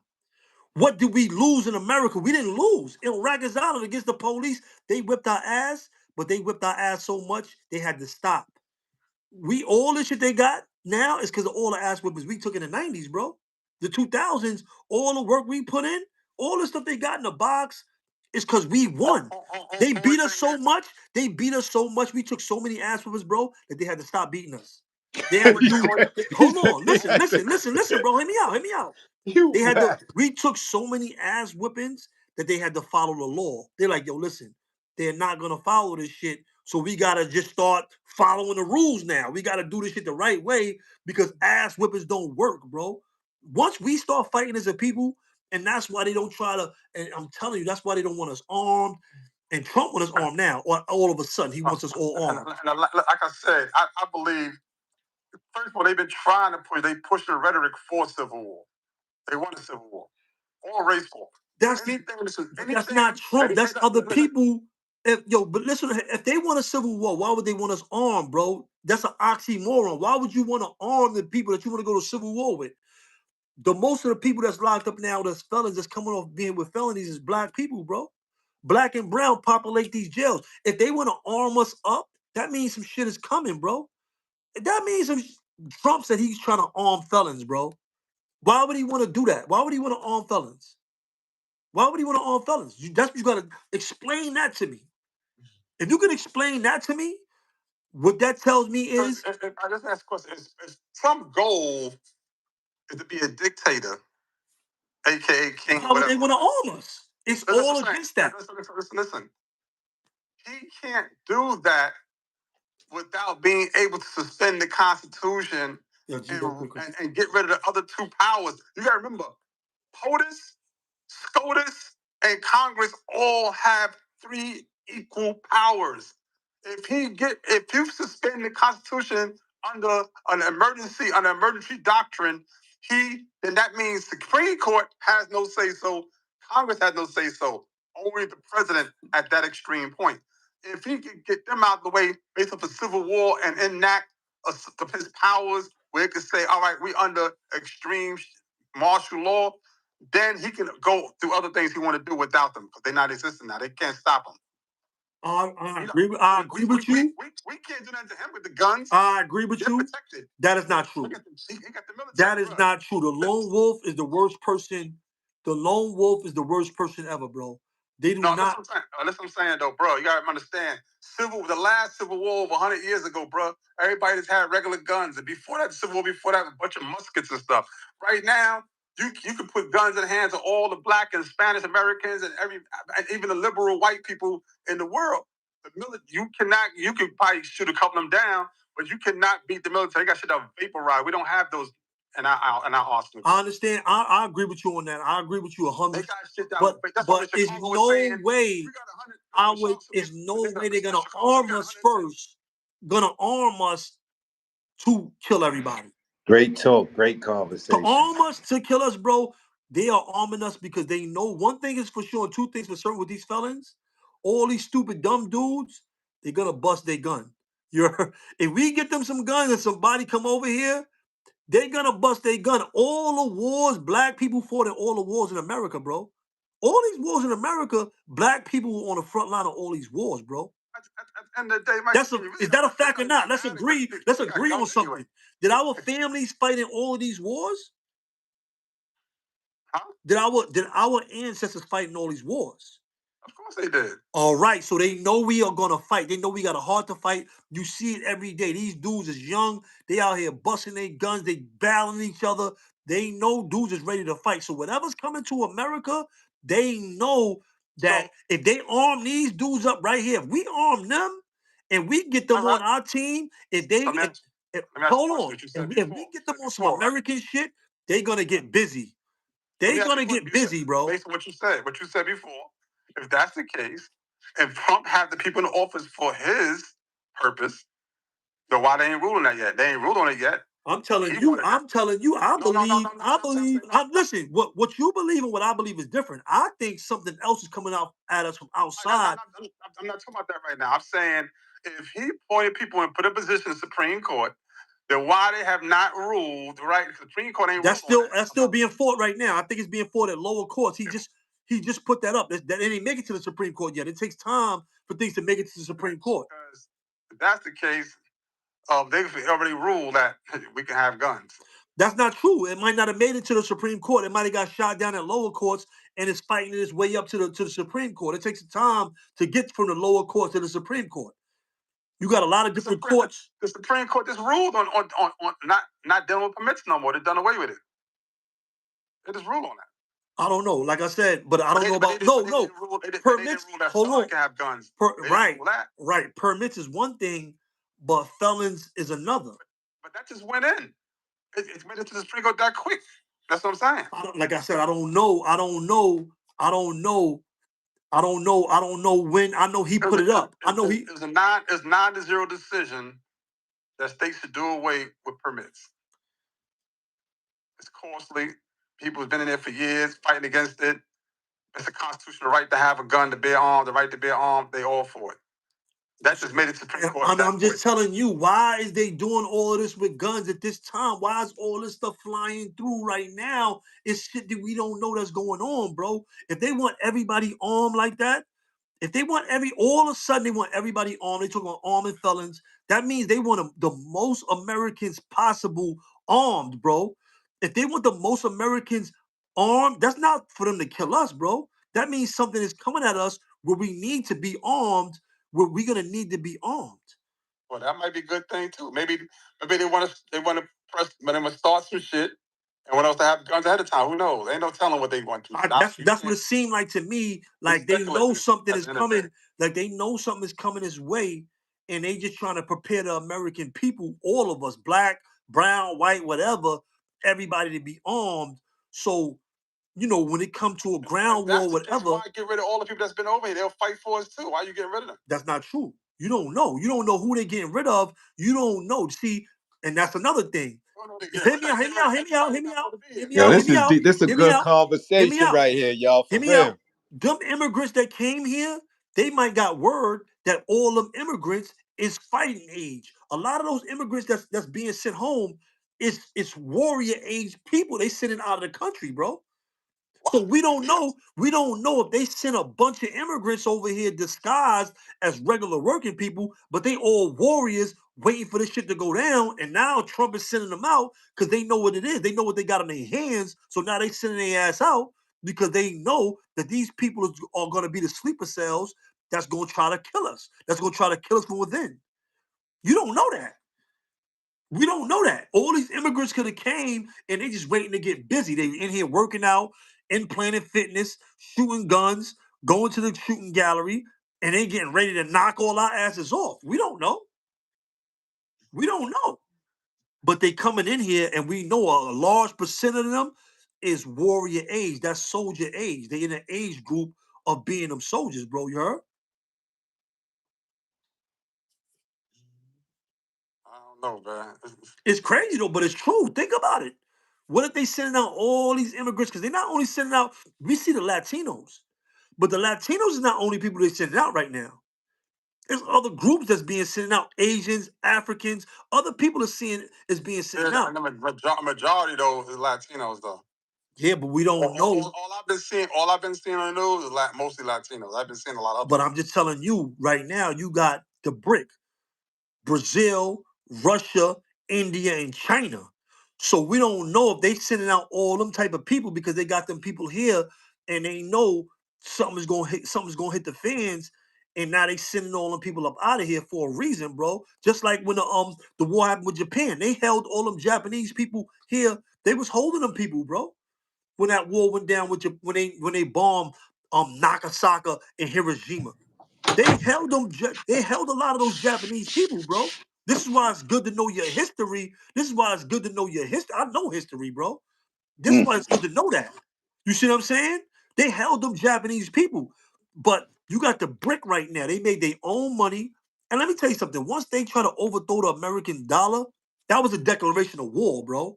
What did we lose in America? We didn't lose. In Rikers Island against the police, they whipped our ass, but they whipped our ass so much they had to stop. All the shit they got now is because of all the ass whippers we took in the 90s, bro. The 2000s, all the work we put in, all the stuff they got in the box is because we won. They beat us so much. They beat us so much. We took so many ass whippers, bro, that they had to stop beating us. They had to do. Hold on, listen, bro. Hear me out. We took so many ass whippings that they had to follow the law. They're like, "Yo, listen, they're not gonna follow this shit. So we gotta just start following the rules now. We gotta do this shit the right way because ass whippings don't work, bro. Once we start fighting as a people, and that's why they don't try to, and I'm telling you, that's why they don't want us armed. And Trump wants us armed now, or all of a sudden he wants us all armed. And like I said, I believe, first of all, they've been trying to push the rhetoric for civil war. They want a civil war. Or race war. That's not Trump. That's other people. But listen, if they want a civil war, why would they want us armed, bro? That's an oxymoron. Why would you want to arm the people that you want to go to civil war with? Most of the people that's locked up now, that's felons, that's coming off being with felonies, is black people, bro. Black and brown populate these jails. If they want to arm us up, that means some shit is coming, bro. That means Trump said he's trying to arm felons, bro. Why would he want to do that? Why would he want to arm felons? Why would he want to arm felons? That's what you got to explain that to me. If you can explain that to me, what that tells me is... I just ask a question. Is Trump's goal is to be a dictator, a.k.a. king? How would they want to arm us? It's all against that. Listen. He can't do that without being able to suspend the Constitution and get rid of the other two powers. You got to remember, POTUS, SCOTUS, and Congress all have 3 equal powers. If you suspend the Constitution under an emergency doctrine, then that means the Supreme Court has no say so, Congress has no say so, only the president at that extreme point. If he can get them out of the way based off a civil war and enact his powers where he can say, all right, we under extreme martial law, then he can go do other things he want to do without them because they're not existing now. They can't stop him. I agree with you. We can't do that to him with the guns. I agree with you. Protected. That is not true. He got the military, that is not true. The lone wolf is the worst person. The lone wolf is the worst person ever, bro. They do not. That's what I'm saying, though, bro. You gotta understand. The last civil war over 100 years ago, bro. Everybody just had regular guns, and before that, the civil war before that, a bunch of muskets and stuff. Right now, you can put guns in the hands of all the Black and Spanish Americans and even the liberal white people in the world. The military, you can probably shoot a couple of them down, but you cannot beat the military. They got shit out vaporized. We don't have those in our arsenal. I understand. I agree with you on that. I agree with you 100. But it's no way. It's no way they're gonna arm us first. Gonna arm us to kill everybody. Great talk, great conversation. To arm us to kill us, bro. They are arming us because they know one thing is for sure, two things for certain with these felons. All these stupid dumb dudes, they're gonna bust their gun. If we get them some guns and somebody come over here, they're gonna bust their gun. All the wars Black people fought in all the wars in America, bro. All these wars in America, Black people were on the front line of all these wars, bro. Is that a fact or not? Let's agree. Let's agree on something. Did our families fight in all of these wars? Huh? Did our ancestors fight in all these wars? Of course they did. All right, so they know we are gonna fight. They know we got a heart to fight. You see it every day. These dudes is young. They out here busting their guns. They battling each other. They know dudes is ready to fight. So whatever's coming to America, they know that if they arm these dudes up right here, if we arm them and we get them on our team, if we get them on some American shit, they're gonna get busy. They're gonna get busy, bro. Based on what you said before. If that's the case, and Trump had the people in the office for his purpose, then why they ain't ruling that yet? They ain't ruled on it yet. I'm telling you, I believe. Listen, what you believe and what I believe is different. I think something else is coming out at us from outside. I'm not talking about that right now. I'm saying if he appointed people and put in position in the Supreme Court, then why they have not ruled, right? The Supreme Court ain't that's still being fought right now. I think it's being fought at lower courts. He just put that up. That didn't make it to the Supreme Court yet. It takes time for things to make it to the Supreme Court. Because if that's the case, they've already ruled that we can have guns. That's not true. It might not have made it to the Supreme Court. It might have got shot down at lower courts and it's fighting its way up to the Supreme Court. It takes time to get from the lower court to the Supreme Court. You got a lot of different courts. The Supreme Court just ruled on not dealing with permits no more. They've done away with it. They just ruled on that. I don't know. Like I said, but I don't know about permits. Hold on. Have guns. Right. Permits is one thing, but felons is another. But that just went in. It made it to the Supreme Court that quick. That's what I'm saying. Like I said, I don't know when. I know he put it up. I know he. It was a 9-0 decision that states should do away with permits. It's costly. People have been in there for years fighting against it. It's a constitutional right to have a gun, to bear arms, the right to bear arms. They all for it. That just made it to the Supreme Court. I'm just telling you, why is they doing all of this with guns at this time? Why is all this stuff flying through right now? It's shit that we don't know that's going on, bro. If they want everybody armed like that, if they want all of a sudden they want everybody armed, they talk about arming felons, that means they want the most Americans possible armed, bro. If they want the most Americans armed, that's not for them to kill us, bro. That means something is coming at us where we need to be armed, where we're gonna need to be armed. Well, that might be a good thing too. Maybe they want to press, but they want to start some shit and want us to have guns ahead of time. Who knows? Ain't no telling what they want to. That's what it seemed like to me. Like they know something is coming. Like they know something is coming his way, and they just trying to prepare the American people, all of us, black, brown, white, whatever, everybody to be armed. So, when it comes to a ground war, whatever. Why get rid of all the people that's been over here? They'll fight for us too. Why are you getting rid of them? That's not true. You don't know. You don't know who they're getting rid of. You don't know. See, And that's another thing. Hit me out. Yo, this is a good conversation right here, y'all. For Hear me real. out. Them immigrants that came here, they might got word that all them immigrants is fighting age. A lot of those immigrants that's being sent home is warrior age people. They sending out of the country, bro. So we don't know. We don't know if they sent a bunch of immigrants over here disguised as regular working people, but they all warriors waiting for this shit to go down. And now Trump is sending them out because they know what it is. They know what they got in their hands. So now they sending their ass out because they know that these people are going to be the sleeper cells that's going to try to kill us. That's going to try to kill us from within. You don't know that. We don't know that. All these immigrants could have came and they just waiting to get busy. They in here working out, in Planet Fitness, shooting guns, going to the shooting gallery, and they getting ready to knock all our asses off. We don't know. We don't know. But they coming in here and we know a large percent of them is warrior age. That's soldier age. They in the age group of being them soldiers, bro. You heard? I don't know, man. It's crazy though, but it's true. Think about it. What if they sending out all these immigrants? Because they're not only sending out, we see the Latinos, but the Latinos is not only people they're sending out right now. There's other groups that's being sent out. Asians, Africans, other people are seeing is being sent out. The majority though is Latinos though. Yeah, but we don't know. All I've been seeing on the news is mostly Latinos. I've been seeing a lot of. But I'm just telling you right now, you got the BRIC, Brazil, Russia, India, and China. So we don't know if they sending out all them type of people because they got them people here and they know something's gonna hit the fans, and now they sending all them people up out of here for a reason, bro. Just like when the war happened with Japan, they held all them Japanese people here. They was holding them people, bro. When that war went down with when they bombed Nagasaki and Hiroshima. They held them. They held a lot of those Japanese people, bro. This is why it's good to know your history. This is why it's good to know your history. I know history, bro. This is why it's good to know that. You see what I'm saying? They held them Japanese people, but you got the BRIC right now. They made their own money. And let me tell you something. Once they try to overthrow the American dollar, that was a declaration of war, bro.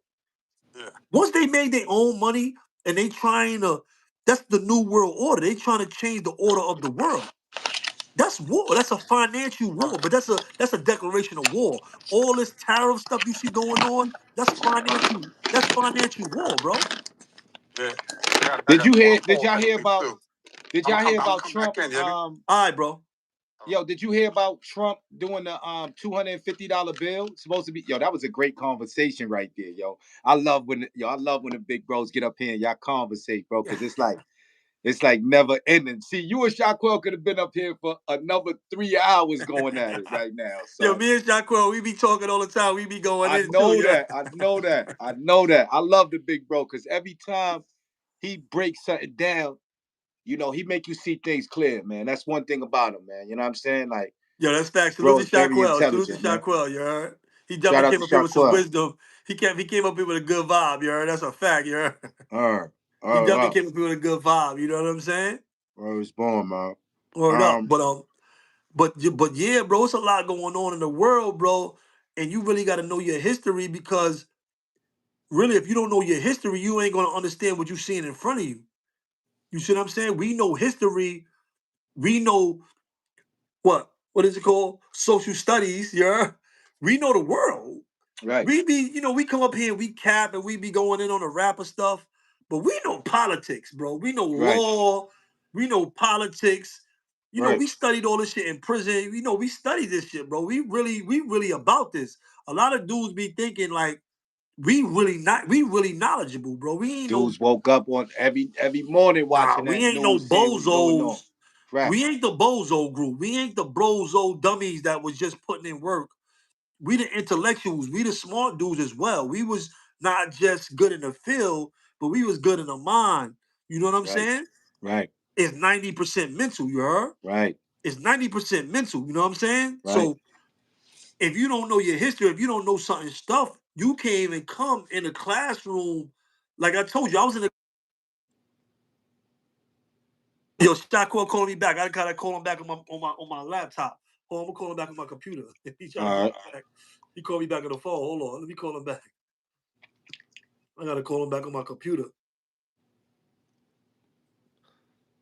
Yeah. Once they made their own money and they trying to, that's the new world order. They trying to change the order of the world. That's war. That's a financial war, but that's a declaration of war. All this tariff stuff you see going on, that's financial. That's financial war, bro. Yeah. Did y'all hear about Trump? All right, bro. Yo, did you hear about Trump doing the $250 bill? Supposed to be, yo, that was a great conversation right there, yo. I love when the big bros get up here and y'all conversate, bro, because it's like never ending. See, you and Shaquille could have been up here for another 3 hours going at it right now. So. Yo, me and Shaquille, we be talking all the time. We be going I in know too. That. I know that. I know that. I love the big bro because every time he breaks something down, you know, he make you see things clear, man. That's one thing about him, man. You know what I'm saying? Like, yo, that's facts. Salute to Shaquille. Salute to Shaquille, you heard? He definitely came up here with some wisdom. He came up here with a good vibe, you heard? That's a fact, you heard? He definitely came up here with a good vibe, you know what I'm saying? Where was born, man. Word up. But yeah, bro, it's a lot going on in the world, bro. And you really got to know your history because really, if you don't know your history, you ain't going to understand what you're seeing in front of you. You see what I'm saying? We know history. We know what is it called? Social studies, yeah. We know the world. Right. We we come up here, we cap, and we be going in on the rapper stuff, but we know politics, bro. We know law. We know politics. You know, we studied all this shit in prison. You know, we studied this shit, bro. We really about this. A lot of dudes be thinking like we really knowledgeable, bro. We ain't dudes woke up on every morning watching we that ain't no news, seeing what's going on. bozos. We ain't the bozo group. We ain't the brozo dummies that was just putting in work. We the intellectuals. We the smart dudes as well. We was not just good in the field, but we was good in the mind. You know what I'm saying? Right. It's 90% mental, you heard? Right. It's 90% mental, you know what I'm saying? Right. So if you don't know your history, if you don't know something stuff, you can't even come in a classroom. Like I told you, I was in a Yo, Shaquille calling me back. I gotta call him back on my laptop. Oh, I'm gonna call him back on my computer. He's trying to call me back. He called me back on the phone. Hold on. Let me call him back. I got to call him back on my computer.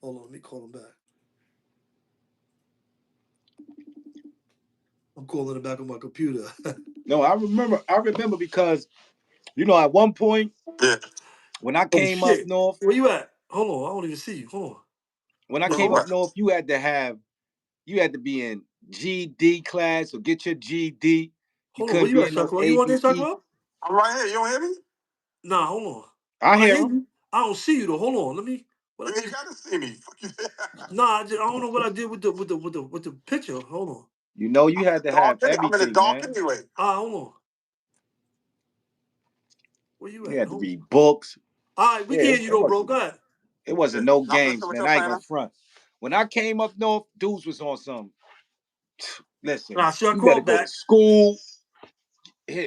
Hold on. Let me call him back. I'm calling him back on my computer. No, I remember because, you know, at one point, when I came up north. Where you at? Hold on. I don't even see you. Hold on. When I came up north, you had to be in GD class or get your GD. Hold on. Where you at, Chuck? You want this, Chuck? I'm right here. You don't hear me? Nah, hold on. I hear him. I don't see you though. Hold on. Let me. You ain't gotta see me. Fuck you. Nah, I don't know what I did with the picture. Hold on. You know you had to have everything, I'm in the dark man. anyway. Hold on. Where you at? You had to read books. All right, we can hear you though, bro. Go ahead. It wasn't no games, man. I ain't gonna front. When I came up north, dudes was on some. Listen, you better go to school.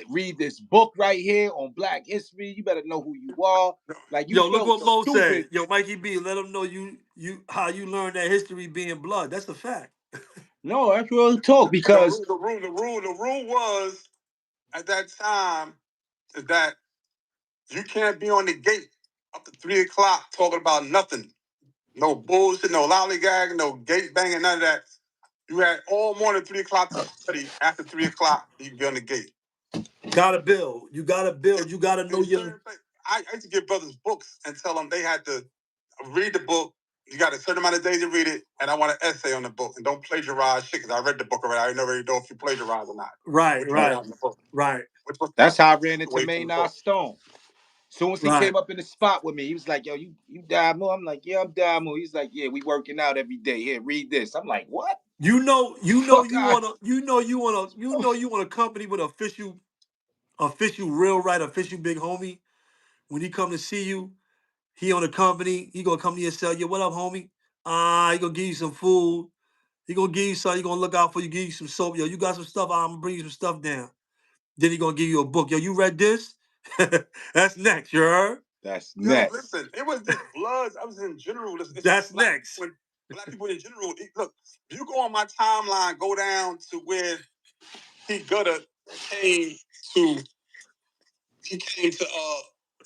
Read this book right here on Black history. You better know who you are. Like you look what Mo stupid. said. Yo, Mikey B, let them know you how you learned that history being blood. That's a fact. No, that's real talk because the rule was at that time is that you can't be on the gate up to 3 o'clock talking about nothing. No bullshit, no lollygag, no gate banging, none of that. You had all morning 3 o'clock to study. After 3 o'clock, you can be on the gate. Gotta build. You gotta build. You gotta know your. I used to give brothers books and tell them they had to read the book. You got a certain amount of days to read it, and I want an essay on the book. And don't plagiarize shit, because I read the book already. I already know if you plagiarize or not. Right. That's how I ran into Maynard Stone. Soon as he came up in the spot with me, he was like, "Yo, you Damo?" I'm like, "Yeah, I'm Damo." He's like, "Yeah, we working out every day. Here, read this." I'm like, "What?" You want a company with official real right, official big homie. When he come to see you, he on a company, he gonna come to you and sell you, "What up, homie?" He gonna give you some food. He gonna give you something, he gonna look out for you, give you some soap. Yo, you got some stuff, I'm gonna bring you some stuff down. Then he gonna give you a book. Yo, you read this? That's next, you heard? That's next. Listen, it was just blood. I was in general. That's next. When black people in general, look, if you go on my timeline, go down to where he came to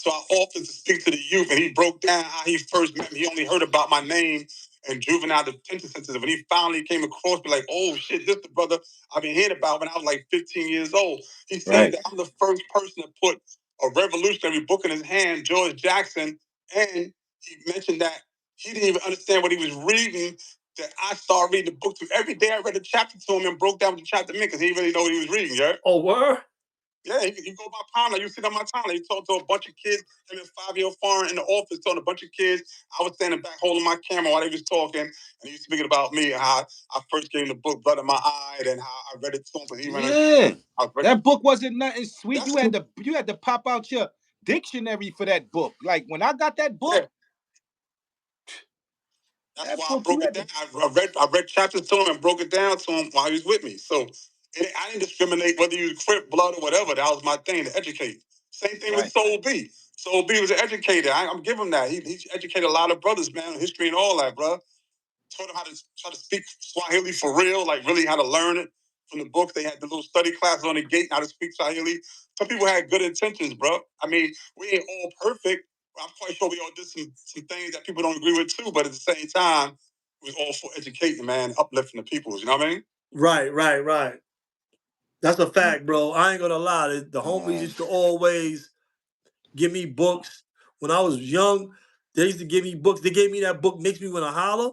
our office to speak to the youth, and he broke down how he first met me. He only heard about my name and juvenile detention centers. When he finally came across me, like, oh shit, this the brother I've been hearing about when I was like 15 years old. He said that I'm the first person to put a revolutionary book in his hand, George Jackson, and he mentioned that he didn't even understand what he was reading. That I started reading the book to every day. I read a chapter to him and broke down what the chapter meant, because he didn't really know what he was reading. Yeah. Oh, word? Yeah, you go by timeline. You sit on my timeline. You talk to a bunch of kids. Him and 5-year foreign in the office talking to a bunch of kids. I was standing back holding my camera while they was talking, and he was speaking about me and how I first gave him the book "Blood in My Eye" and how I read it to him. That book wasn't nothing sweet. You had to pop out your dictionary for that book. Like when I got that book. That's why I broke it down. I read chapters to him and broke it down to him while he was with me. So I didn't discriminate whether you was Crip, Blood, or whatever. That was my thing, to educate. Same thing with Soul B. Soul B was an educator. I'm giving him that. He educated a lot of brothers, man, history and all that, bro. Taught them how to try to speak Swahili for real, like really how to learn it from the book. They had the little study classes on the gate, how to speak Swahili. Some people had good intentions, bro. I mean, we ain't all perfect. I'm quite sure we all did some things that people don't agree with too, but at the same time, we was all for educating, man, uplifting the people. You know what I mean? Right. That's a fact, bro. I ain't gonna lie. The homies used to always give me books. When I was young, they used to give me books. They gave me that book, Makes Me Wanna Holler.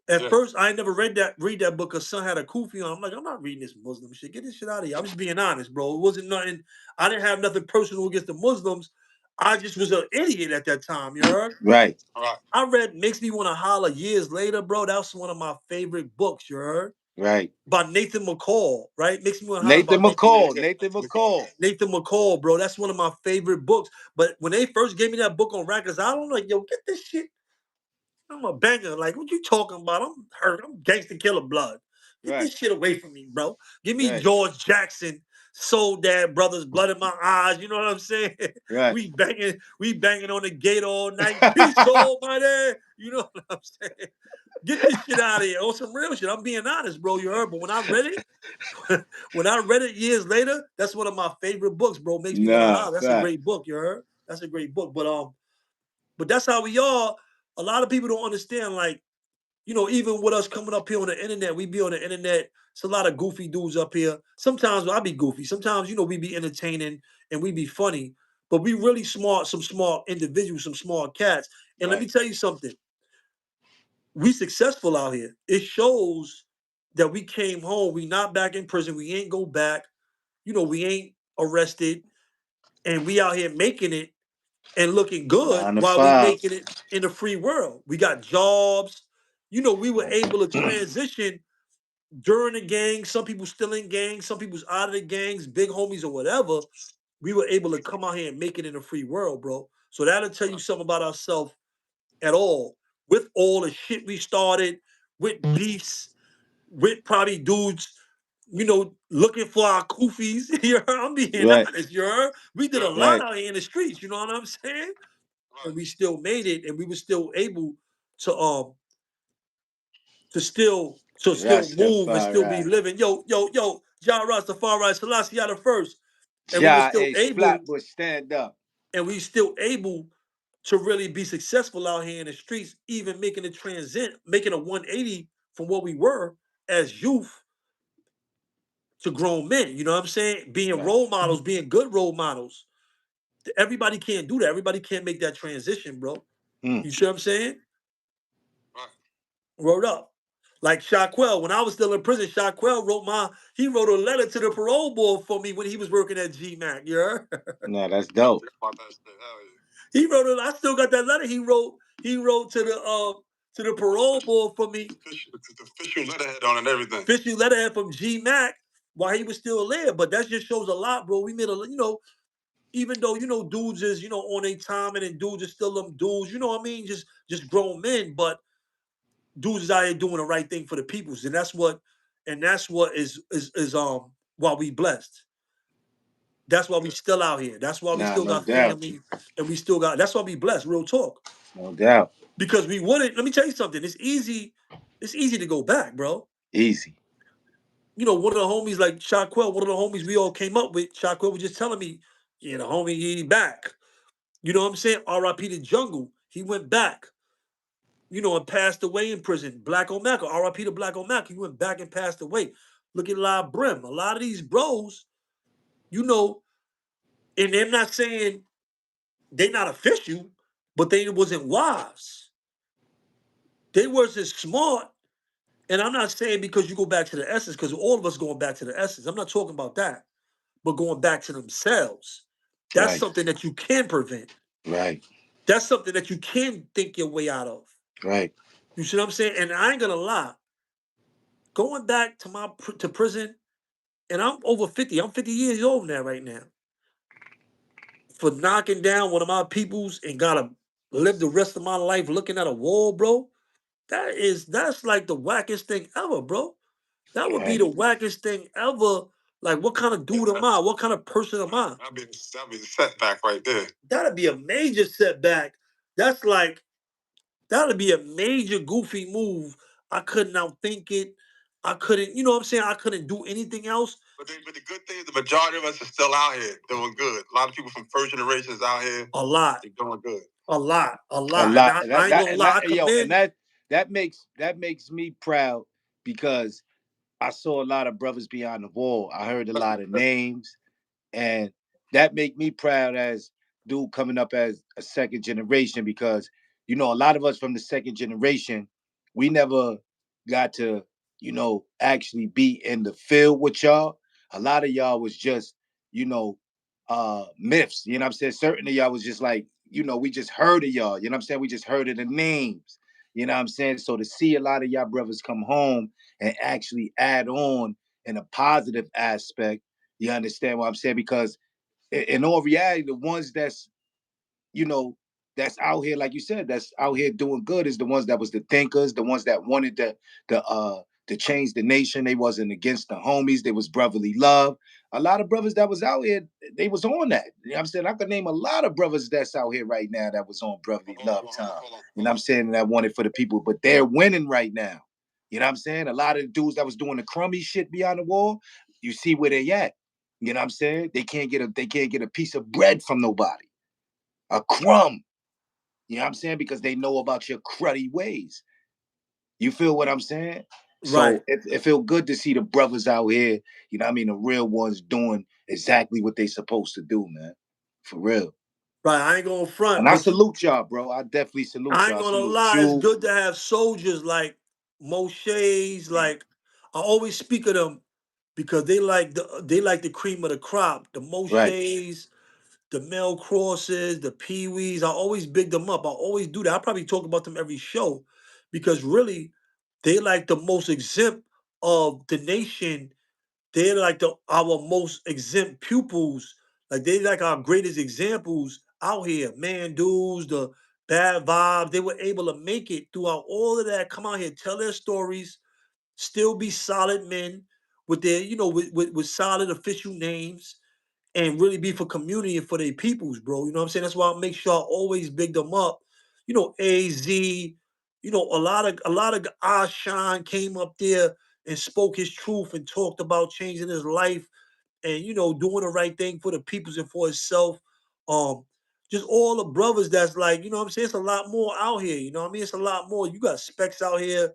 At first, I ain't never read that book because son had a kufi on. I'm like, I'm not reading this Muslim shit. Get this shit out of here. I'm just being honest, bro. It wasn't nothing. I didn't have nothing personal against the Muslims. I just was an idiot at that time, you heard? Right. I read Makes Me Wanna Holler years later, bro. That was one of my favorite books, you heard? Right. By Nathan McCall, right? Makes Me Wanna Holler. Nathan McCall, bro. That's one of my favorite books. But when they first gave me that book on Rikers Island, I'm like, yo, get this shit. I'm a banger. Like, what you talking about? I'm hurt. I'm gangster killer blood. Get this shit away from me, bro. Give me George Jackson Soul Dad Brothers, Blood in My Eyes. You know what I'm saying? Right. We banging on the gate all night. Peace, Almighty. You know what I'm saying? Get this shit out of here. On some real shit. I'm being honest, bro. You heard? But when I read it years later, that's one of my favorite books, bro. Makes me want to holler. That's a great book. You heard? That's a great book. But that's how we are. A lot of people don't understand, like, you know, even with us coming up here on the internet, we be on the internet. It's a lot of goofy dudes up here. Sometimes I be goofy. Sometimes, you know, we be entertaining and we be funny. But we really smart, some smart individuals, some smart cats. And let me tell you something. We successful out here. It shows that we came home. We not back in prison. We ain't go back. You know, we ain't arrested. And we out here making it and looking good while we making it in the free world. We got jobs. You know, we were able to transition during the gang. Some people still in gangs, some people's out of the gangs, big homies or whatever. We were able to come out here and make it in the free world, bro. So that'll tell you something about ourselves at all. With all the shit we started, with beefs, with probably dudes, you know, looking for our koofies. You heard? I'm being honest, you heard? We did a lot out here in the streets, you know what I'm saying? And we still made it, and we were still able to still move and still be living. Yo, Ja Rastafari Selassie the first. And we were still able Flatbush, stand up. And we still able to really be successful out here in the streets, even making a making a 180 from what we were as youth to grown men. You know what I'm saying? Being role models, being good role models. Everybody can't do that. Everybody can't make that transition, bro. You see what I'm saying? Wrote up. Like Shaquell, when I was still in prison, Shaquell he wrote a letter to the parole board for me when he was working at GMAC, you heard? No, that's dope. He wrote it, I still got that letter he wrote to the parole board for me. The official letterhead on and everything. Official letterhead from GMAC while he was still there. But that just shows a lot, bro. We made even though, dudes is, on their time and then dudes are still them dudes, you know what I mean? Just grown men, but dudes is out here doing the right thing for the peoples. And that's what is why we blessed. That's why we still out here. That's why we still got family and we still got, that's why we blessed, real talk. No doubt. Because we wouldn't, let me tell you something. It's easy to go back, bro. Easy. One of the homies like Shaquell, one of the homies we all came up with, Shaquell was just telling me, the homie, he back. You know what I'm saying? R.I.P. the Jungle. He went back, and passed away in prison. Black O'Mac, R.I.P. to Black O'Mac. He went back and passed away. Look at La Brim. A lot of these bros, and they're not saying they not official, but they wasn't wise. They wasn't smart. And I'm not saying because you go back to the essence, because all of us going back to the essence. I'm not talking about that. But going back to themselves. That's something that you can prevent. Right. That's something that you can think your way out of. Right. You see what I'm saying? And I ain't gonna lie. Going back to prison, and I'm over 50. I'm 50 years old now, right now. For knocking down one of my peoples and gotta live the rest of my life looking at a wall, bro. That's like the wackest thing ever, bro. That would be the wackest thing ever. Like, what kind of dude am I? What kind of person am I? That'd be the setback right there. That'd be a major setback. That's like, that'd be a major goofy move. I couldn't outthink it. I couldn't, you know what I'm saying? I couldn't do anything else. But the good thing is the majority of us are still out here doing good. A lot of people from first generations out here. A lot. They're doing good. A lot. A lot. I ain't gonna lie. That makes me proud because I saw a lot of brothers behind the wall. I heard a lot of names, and that make me proud as dude coming up as a second generation because a lot of us from the second generation, we never got to actually be in the field with y'all. A lot of y'all was just myths. You know what I'm saying? Certain of y'all was just like we just heard of y'all. You know what I'm saying? We just heard of the names. You know what I'm saying? So to see a lot of y'all brothers come home and actually add on in a positive aspect, you understand what I'm saying? Because in all reality, the ones that's out here, like you said, that's out here doing good is the ones that was the thinkers, the ones that wanted to change the nation. They wasn't against the homies. They was brotherly love. A lot of brothers that was out here, they was on that. You know what I'm saying? I could name a lot of brothers that's out here right now that was on brotherly love time. You know what I'm saying? That wanted for the people, but they're winning right now. You know what I'm saying? A lot of the dudes that was doing the crummy shit beyond the wall, you see where they at. You know what I'm saying? They can't get a piece of bread from nobody. A crumb. You know what I'm saying? Because they know about your cruddy ways. You feel what I'm saying? Right. So it feel good to see the brothers out here, you know what I mean, the real ones doing exactly what they supposed to do, man. For real. Right. I ain't gonna front, And I but salute y'all, bro. I definitely salute I ain't y'all. I gonna salute lie. It's you. good to have soldiers like Moshe's. Like I always speak of them because they like the cream of the crop. The Right. Moshe's, the Mel Crosses, the Pee Wees. I always big them up. I always do that. I probably talk about them every show because really they like the most exempt of the nation. They're like our most exempt pupils. Like they like our greatest examples out here. Man, dudes, the bad vibes. They were able to make it throughout all of that. Come out here, tell their stories, still be solid men with their, with solid official names and really be for community and for their peoples, bro. You know what I'm saying? That's why I make sure I always big them up. AZ, a lot of Shine came up there and spoke his truth and talked about changing his life and doing the right thing for the peoples and for himself. Just all the brothers that's like, you know what I'm saying? It's a lot more out here. You know what I mean? It's a lot more. You got Specs out here.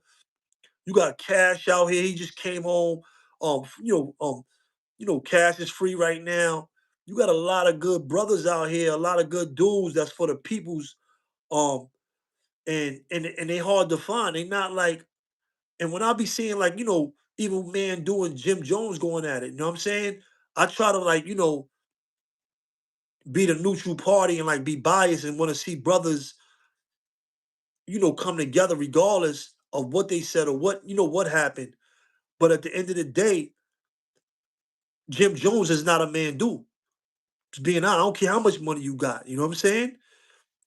You got Cash out here. He just came home. Cash is free right now. You got a lot of good brothers out here, a lot of good dudes that's for the peoples. Um, and they hard to find. They not like, and when I be seeing like, Evil Man doing Jim Jones going at it, you know what I'm saying? I try to like, be the neutral party and like be biased and want to see brothers, come together regardless of what they said or what happened. But at the end of the day, Jim Jones is not a man dude. Just being honest, I don't care how much money you got. You know what I'm saying?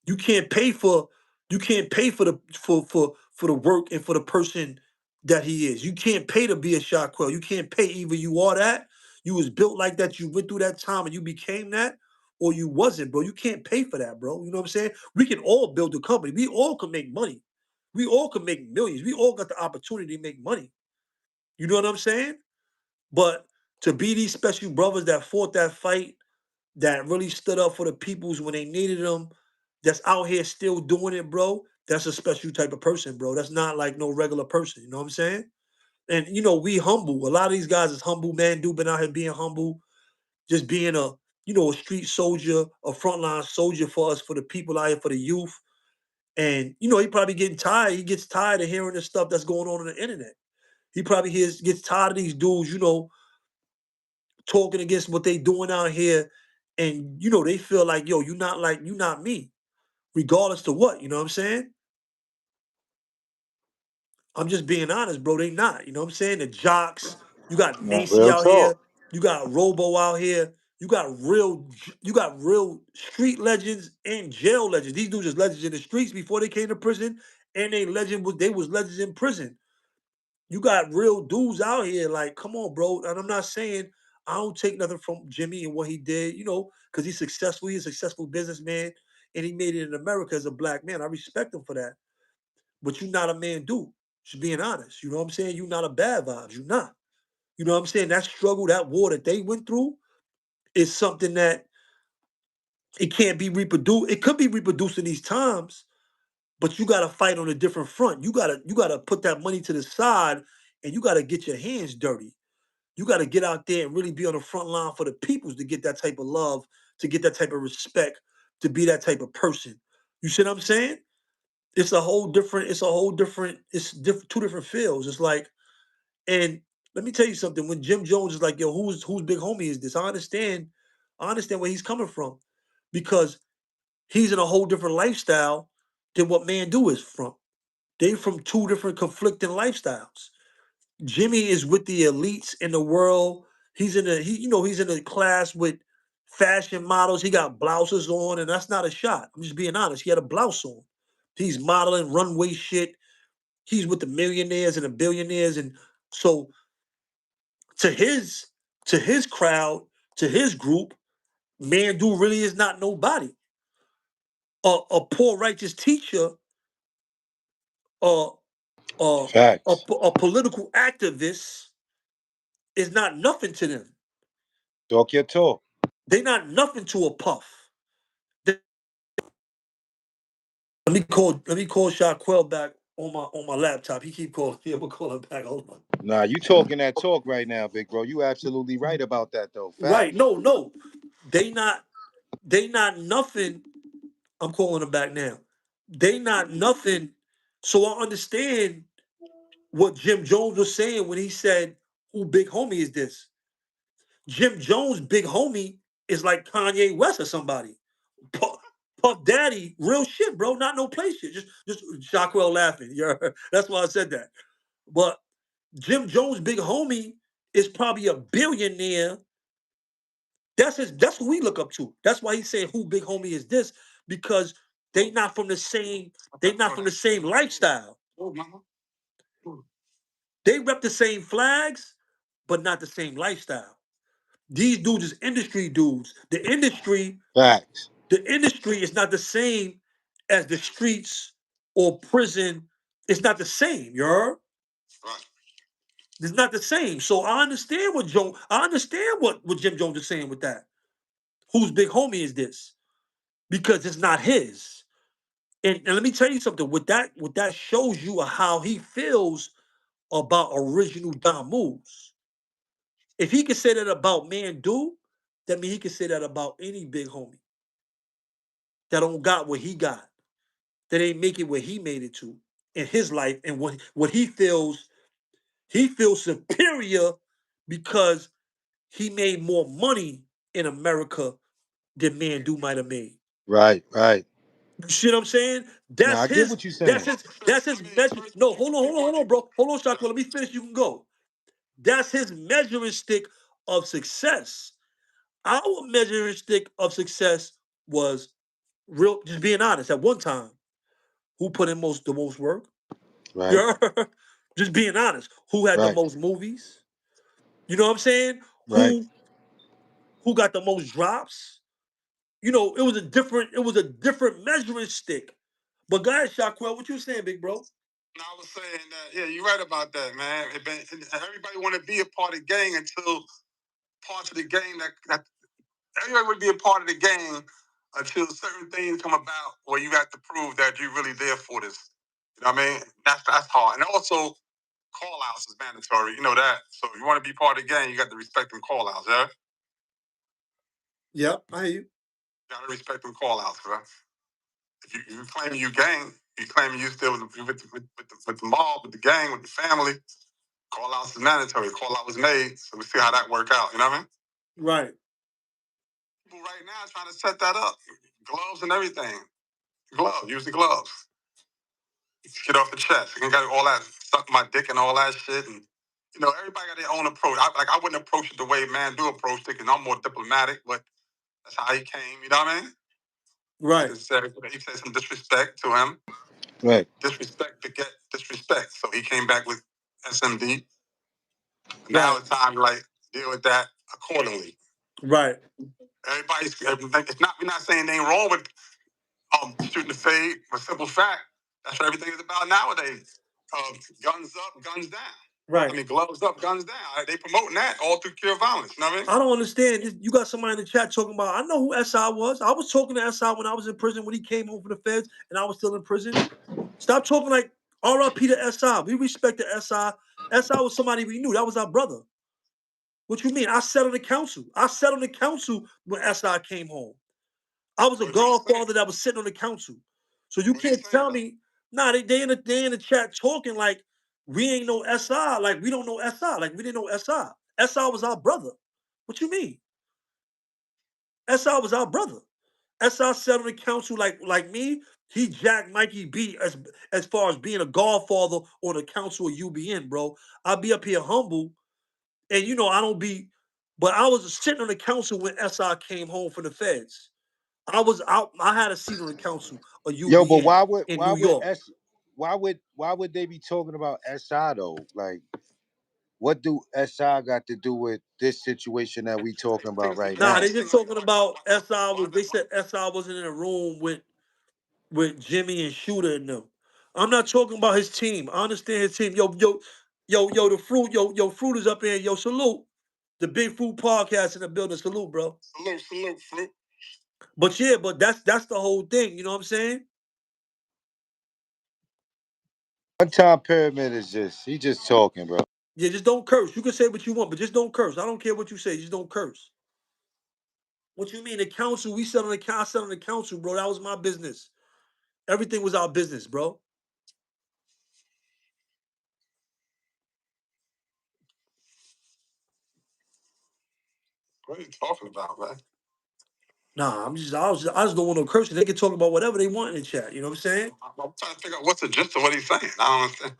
You can't pay for the work and for the person that he is. You can't pay to be a Shockwell. You can't pay either you are that, you was built like that, you went through that time and you became that, or you wasn't, bro. You can't pay for that, bro. You know what I'm saying? We can all build a company. We all can make money. We all can make millions. We all got the opportunity to make money. You know what I'm saying? But to be these special brothers that fought that fight, that really stood up for the peoples when they needed them, that's out here still doing it, bro. That's a special type of person, bro. That's not like no regular person. You know what I'm saying? And we humble. A lot of these guys is humble, man. Dude been out here being humble, just being a street soldier, a frontline soldier for us, for the people out here, for the youth. And he probably getting tired. He gets tired of hearing the stuff that's going on the internet. He probably gets tired of these dudes, talking against what they doing out here, and they feel like, yo, you not me, regardless to what, you know what I'm saying? I'm just being honest, bro. They not, you know what I'm saying? The jocks, you got No, Nacy real out here, talk. you got Robo out here, you got real street legends and jail legends. These dudes just legends in the streets before they came to prison, and they was legends in prison. You got real dudes out here. Like, come on, bro. And I'm not saying I don't take nothing from Jimmy and what he did, because he's successful. He's a successful businessman and he made it in America as a black man. I respect him for that. But you're not a man, dude. Just being honest. You know what I'm saying? You're not a bad vibes. You're not. You know what I'm saying? That struggle, that war that they went through is something that it can't be reproduced. It could be reproduced in these times, but you gotta fight on a different front. You gotta put that money to the side and you gotta get your hands dirty. You got to get out there and really be on the front line for the peoples to get that type of love, to get that type of respect, to be that type of person. You see what I'm saying? Two different fields. It's like, and let me tell you something. When Jim Jones is like, yo, whose big homie is this? I understand where he's coming from. Because he's in a whole different lifestyle than what Man Do is from. They from two different conflicting lifestyles. Jimmy is with the elites in the world. He's in a class with fashion models. He got blouses on, and that's not a shot. I'm just being honest. He had a blouse on. He's modeling runway shit. He's with the millionaires and the billionaires, and So to his crowd, to his group, Mandu really is not nobody. A poor righteous teacher, a political activist is not nothing to them. Talk your talk. They're not nothing to a puff. Let me call Shaquille back on my laptop. He keep calling me. I'm gonna call him back. Hold on. Nah, you talking that talk right now, big bro. You absolutely right about that though. Fact. Right. No. They not nothing. I'm calling him back now. They not nothing. So I understand what Jim Jones was saying when he said, "Who big homie is this?" Jim Jones' big homie is like Kanye West or somebody. Puff Daddy, real shit, bro. Not no play shit. Just Shockwell laughing. That's why I said that. But Jim Jones' big homie is probably a billionaire. That's who we look up to. That's why he's saying who big homie is this, because they not from the same lifestyle. They rep the same flags, but not the same lifestyle. These dudes is industry dudes. The industry is not the same as the streets or prison. It's not the same, you heard? Right. It's not the same. So I understand what Jim Jones is saying with that. Whose big homie is this? Because it's not his. And let me tell you something. What that shows you how he feels about original Don moves. If he can say that about Mandu, that means he can say that about any big homie that don't got what he got, that ain't make it where he made it to in his life, and what he feels superior because he made more money in America than Mandu might have made. Right. You see what I'm saying? I get what you're saying. That's his measure. No, hold on, bro. Hold on, Shockwell. Let me finish. You can go. That's his measuring stick of success. Our measuring stick of success was real. Just being honest. At one time, who put in the most work? Right. Just being honest. Who had the most movies? You know what I'm saying? Right. Who got the most drops? You know, it was a different measuring stick. But go ahead, Shockwell, what you saying, big bro? I was saying that, yeah, you're right about that, man. Everybody want to be a part of the gang until parts of the game that everybody would be a part of the game until certain things come about where you have to prove that you're really there for this. You know what I mean? That's hard. And also, call outs is mandatory. You know that. So if you want to be part of the game, you got to respect them call outs, yeah? Yep, I hear you. You got to respect them call outs, bro. If you claim you gang, you claim you still with the mob, with the gang, with the family, call outs is mandatory. Call out was made, so we see how that work out. You know what I mean? Right. People right now trying to set that up. Gloves and everything. Use the gloves. Get off the chest. You got all that suck my dick and all that shit. And you know, everybody got their own approach. I wouldn't approach it the way Mandu approached it, because I'm more diplomatic, but that's how he came, you know what I mean? Right. He said some disrespect to him. Right. Disrespect to get disrespect. So he came back with SMD. Now it's time to like deal with that accordingly. Right. We're not saying they ain't wrong with shooting the fade, but simple fact, that's what everything is about nowadays. Guns up, guns down. Right. I mean, gloves up, guns down. They promoting that all through Cure Violence. You know what I mean? I don't understand. You got somebody in the chat talking about, I know who SI was. I was talking to SI when I was in prison, when he came home from the feds and I was still in prison. Stop talking like RIP to SI. We respect the SI. SI was somebody we knew. That was our brother. What you mean? I sat on the council. I sat on the council when SI came home. I was a godfather that was sitting on the council. So you can't tell me, nah, they in the chat talking like we ain't no SI, like we don't know SI, like we didn't know SI. SI was our brother. What you mean? SI was our brother. SI sat on the council like me. He jacked Mikey B as far as being a godfather on the council of UBN, bro. I'll be up here humble, and you know I don't be, but I was sitting on the council when SI came home from the feds. I was out. I had a seat on the council of UBN. Yo, but New York. why would they be talking about SI though? Like, What do SI got to do with this situation that we talking about right Nah, now? they just talking about SI was. They said SI wasn't in a room with Jimmy and Shooter and them. I'm not talking about his team. I understand his team. Yo, the fruit, fruit is up here. Yo, salute. The Big Fruit Podcast in the building. Salute, bro. Salute, fruit. But yeah, but that's the whole thing. You know what I'm saying? What time pyramid is this? He just talking, bro. Yeah, just don't curse. You can say what you want, but just don't curse. I don't care what you say. Just don't curse. What you mean? The council, we sat on the council, I sat on the council, bro. That was my business. Everything was our business, bro. What are you talking about, man? Nah, I just don't want no cursing. They can talk about whatever they want in the chat. You know what I'm saying? I'm trying to figure out what's the gist of what he's saying. I don't understand.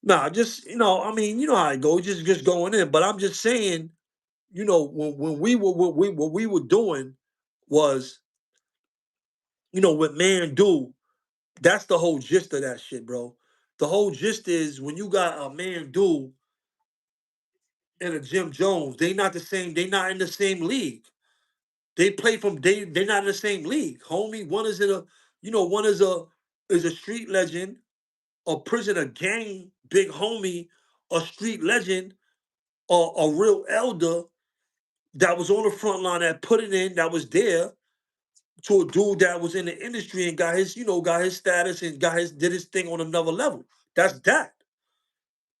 Nah, just I mean, you know how it goes, just going in. But I'm just saying, when we were what we were doing was, what man do. That's the whole gist of that shit, bro. The whole gist is when you got a man do and a Jim Jones, they not the same. They not in the same league. They play from they're not in the same league, homie. One is in a one is a street legend, a prisoner gang, big homie, a street legend, a real elder that was on the front line that put it in, that was there, to a dude that was in the industry and got his status and did his thing on another level. That's that.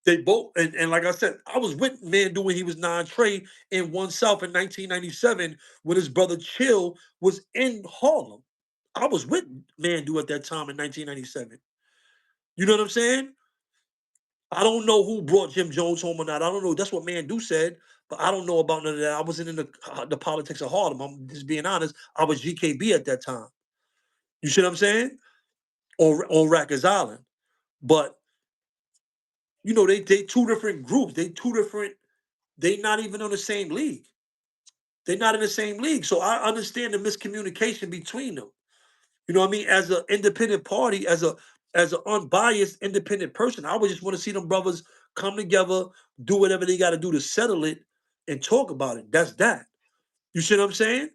They both and like I said, I was with Man doing he was non-trade in One South in 1997 when his brother Chill was in Harlem. I was with Man at that time in 1997. You know what I'm saying? I don't know who brought Jim Jones home or not. I don't know. That's what Man said, but I don't know about none of that. I wasn't in the politics of Harlem. I'm just being honest. I was GKB at that time. You see what I'm saying? On Rikers Island. But they two different groups. They not even on the same league. They're not in the same league. So I understand the miscommunication between them. You know what I mean? As an independent party, as an unbiased independent person, I would just want to see them brothers come together, do whatever they got to do to settle it and talk about it. That's that. You see what I'm saying?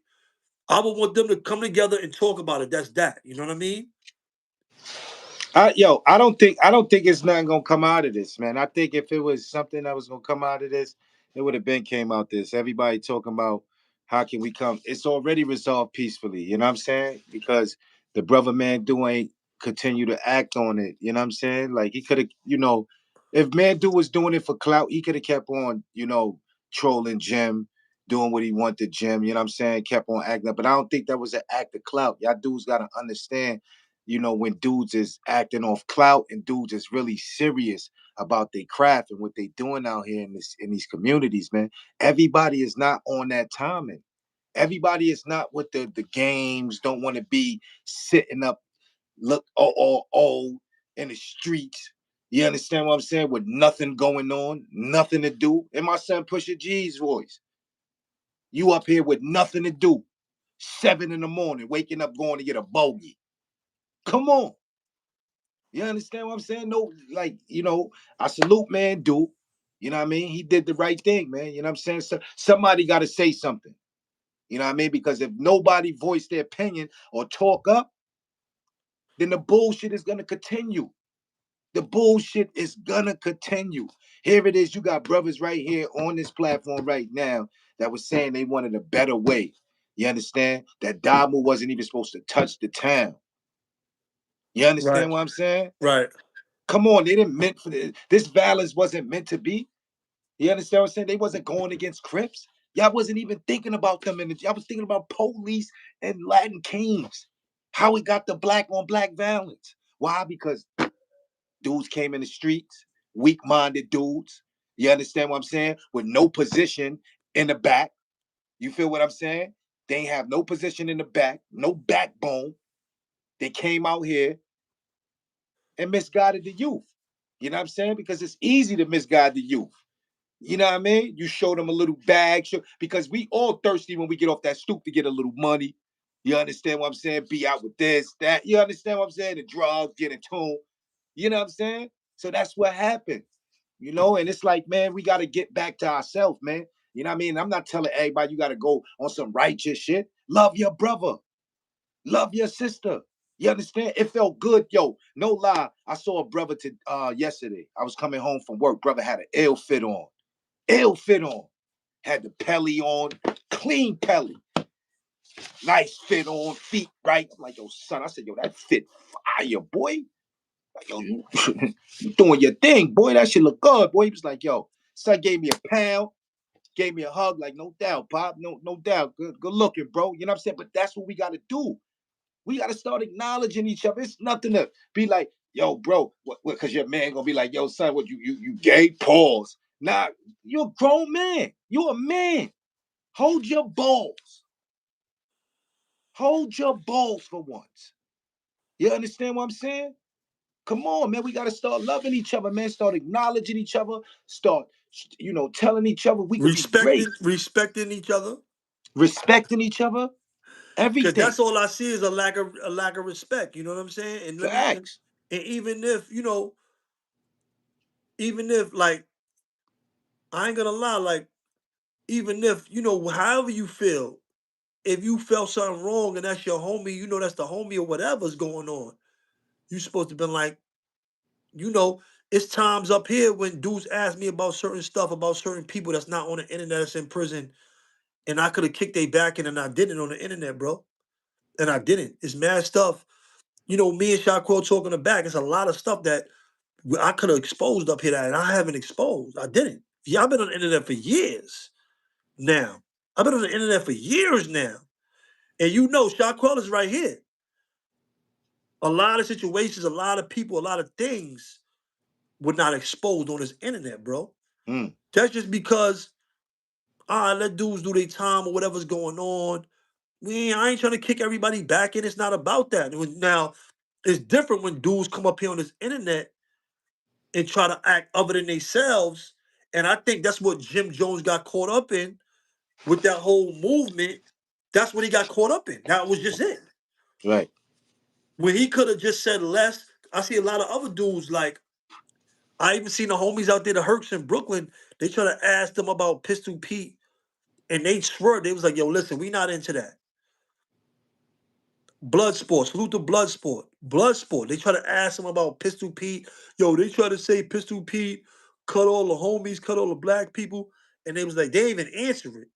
I would want them to come together and talk about it. That's that. You know what I mean? I don't think it's nothing gonna come out of this, man. I think if it was something that was gonna come out of this, it would have been came out this. Everybody talking about how can we come? It's already resolved peacefully. You know what I'm saying? Because the brother man do ain't continue to act on it. You know what I'm saying? Like he could have, if man do was doing it for clout, he could have kept on, trolling Jim, doing what he wanted Jim. You know what I'm saying? Kept on acting up. But I don't think that was an act of clout. Y'all dudes gotta understand, when dudes is acting off clout and dudes is really serious about their craft and what they doing out here in these communities, man. Everybody is not on that timing. Everybody is not with the games, don't want to be sitting up, look old in the streets. You understand what I'm saying? With nothing going on, nothing to do. And my son Pusha G's voice. You up here with nothing to do. 7 in the morning, waking up, going to get a bogey. Come on. You understand what I'm saying? No, like, I salute man, dude. You know what I mean? He did the right thing, man. You know what I'm saying? So somebody got to say something. You know what I mean? Because if nobody voiced their opinion or talk up, then the bullshit is going to continue. The bullshit is going to continue. Here it is. You got brothers right here on this platform right now that was saying they wanted a better way. You understand? That Damu wasn't even supposed to touch the town. You understand Right. what I'm saying? Right. Come on, they didn't meant for this violence wasn't meant to be. You understand what I'm saying? They wasn't going against Crips. Y'all wasn't even thinking about them y'all was thinking about police and Latin Kings. How we got the black on black violence. Why? Because dudes came in the streets, weak-minded dudes. You understand what I'm saying? With no position in the back. You feel what I'm saying? They ain't have no position in the back, no backbone. They came out here and misguided the youth. You know what I'm saying? Because it's easy to misguide the youth. You know what I mean? You show them a little bag, because we all thirsty when we get off that stoop to get a little money. You understand what I'm saying? Be out with this, that. You understand what I'm saying? The drugs, get in tune. You know what I'm saying? So that's what happened. You know, and it's like, man, we got to get back to ourselves, man. You know what I mean? I'm not telling everybody you got to go on some righteous shit. Love your brother. Love your sister. You understand? It felt good. Yo, no lie. I saw a brother yesterday. I was coming home from work. Brother had an ill fit on. Ill fit on. Had the pelly on. Clean pelly. Nice fit on. Feet right. I'm like, yo, son. I said, yo, that fit fire, boy. Like, yo, you doing your thing, boy. That shit look good, boy. He was like, yo, son gave me a pound. Gave me a hug. Like, no doubt, Pop. No doubt. Good looking, bro. You know what I'm saying? But that's what we got to do. We got to start acknowledging each other. It's nothing to be like, yo, bro, what, because your man going to be like, yo, son, what, you gay? Pause. Nah, you're a grown man. You're a man. Hold your balls. Hold your balls for once. You understand what I'm saying? Come on, man. We got to start loving each other, man. Start acknowledging each other. Start, telling each other we could be great. Respecting each other. Respecting each other. Everything. Because that's all I see is a lack of respect. You know what I'm saying? And Facts. And even if like, I ain't gonna lie, like, even if however you feel, if you felt something wrong and that's your homie, that's the homie or whatever's going on, you supposed to been like, it's times up here when dudes ask me about certain stuff about certain people that's not on the internet, that's in prison, and I could have kicked their back in and I didn't on the internet, bro. And I didn't. It's mad stuff. Me and Shaquille talking the back. It's a lot of stuff that I could have exposed up here that I haven't exposed. I didn't. Yeah, I've been on the internet for years now. I've been on the internet for years now. And Shaquille is right here. A lot of situations, a lot of people, a lot of things were not exposed on this internet, bro. That's just because, let dudes do their time or whatever's going on. I ain't trying to kick everybody back in. It's not about that. Now, it's different when dudes come up here on this internet and try to act other than themselves. And I think that's what Jim Jones got caught up in with that whole movement. That's what he got caught up in. That was just it. Right. When he could have just said less. I see a lot of other dudes, like, I even seen the homies out there, the Hercs in Brooklyn, they try to ask them about Pistol Pete, and they swear, they was like, yo, listen, we not into that. Bloodsport, salute to Bloodsport. Bloodsport. They try to ask him about Pistol Pete. Yo, they try to say Pistol Pete cut all the homies, cut all the black people. And they was like, they didn't even answer it.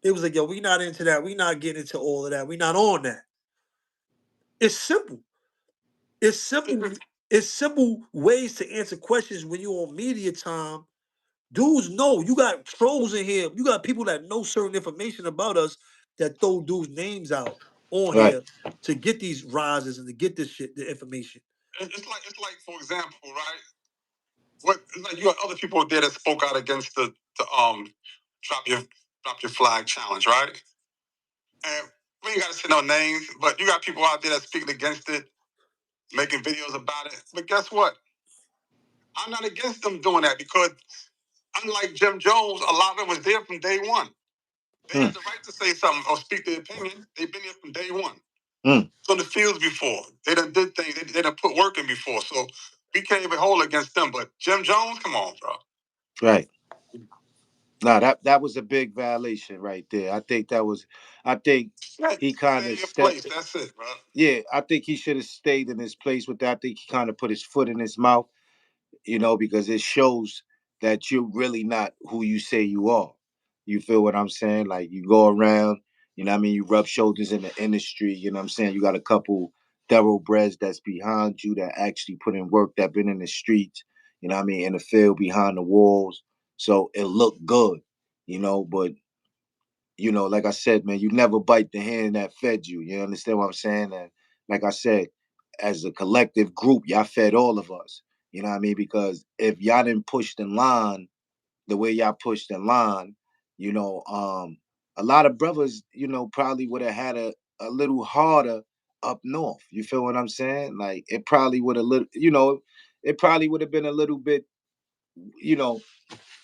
They was like, yo, we not into that. We not getting into all of that. We not on that. It's simple. It's simple. It's simple ways to answer questions when you're on media time. Dudes know. You got trolls in here. You got people that know certain information about us that throw dudes' names out on here to get these rises and to get this shit, the information. It's like, for example, right? Like you got other people there that spoke out against the drop your flag challenge, right? And we ain't got to say no names, but you got people out there that speaking against it, making videos about it. But guess what? I'm not against them doing that because unlike Jim Jones, a lot of them was there from day one. They had the right to say something or speak their opinion. They've been there from day one. So in the fields before. They done did things. They done put work in before. So we can't even hold against them. But Jim Jones, come on, bro. Right. Nah, that was a big violation right there. I think he kind of stepped. That's it, bro. Yeah, I think he should have stayed in his place with that. I think he kind of put his foot in his mouth, because it shows that you're really not who you say you are. You feel what I'm saying? Like, you go around, what I mean, you rub shoulders in the industry, you know what I'm saying? You got a couple thoroughbreds that's behind you that actually put in work, that been in the streets, what I mean, in the field, behind the walls. So it looked good, but like I said, man, you never bite the hand that fed you. You understand what I'm saying? And like I said, as a collective group, y'all fed all of us. You know what I mean? Because if y'all didn't push the line the way y'all pushed the line, a lot of brothers, probably would have had a little harder up north. You feel what I'm saying? Like, it probably would have been a little bit,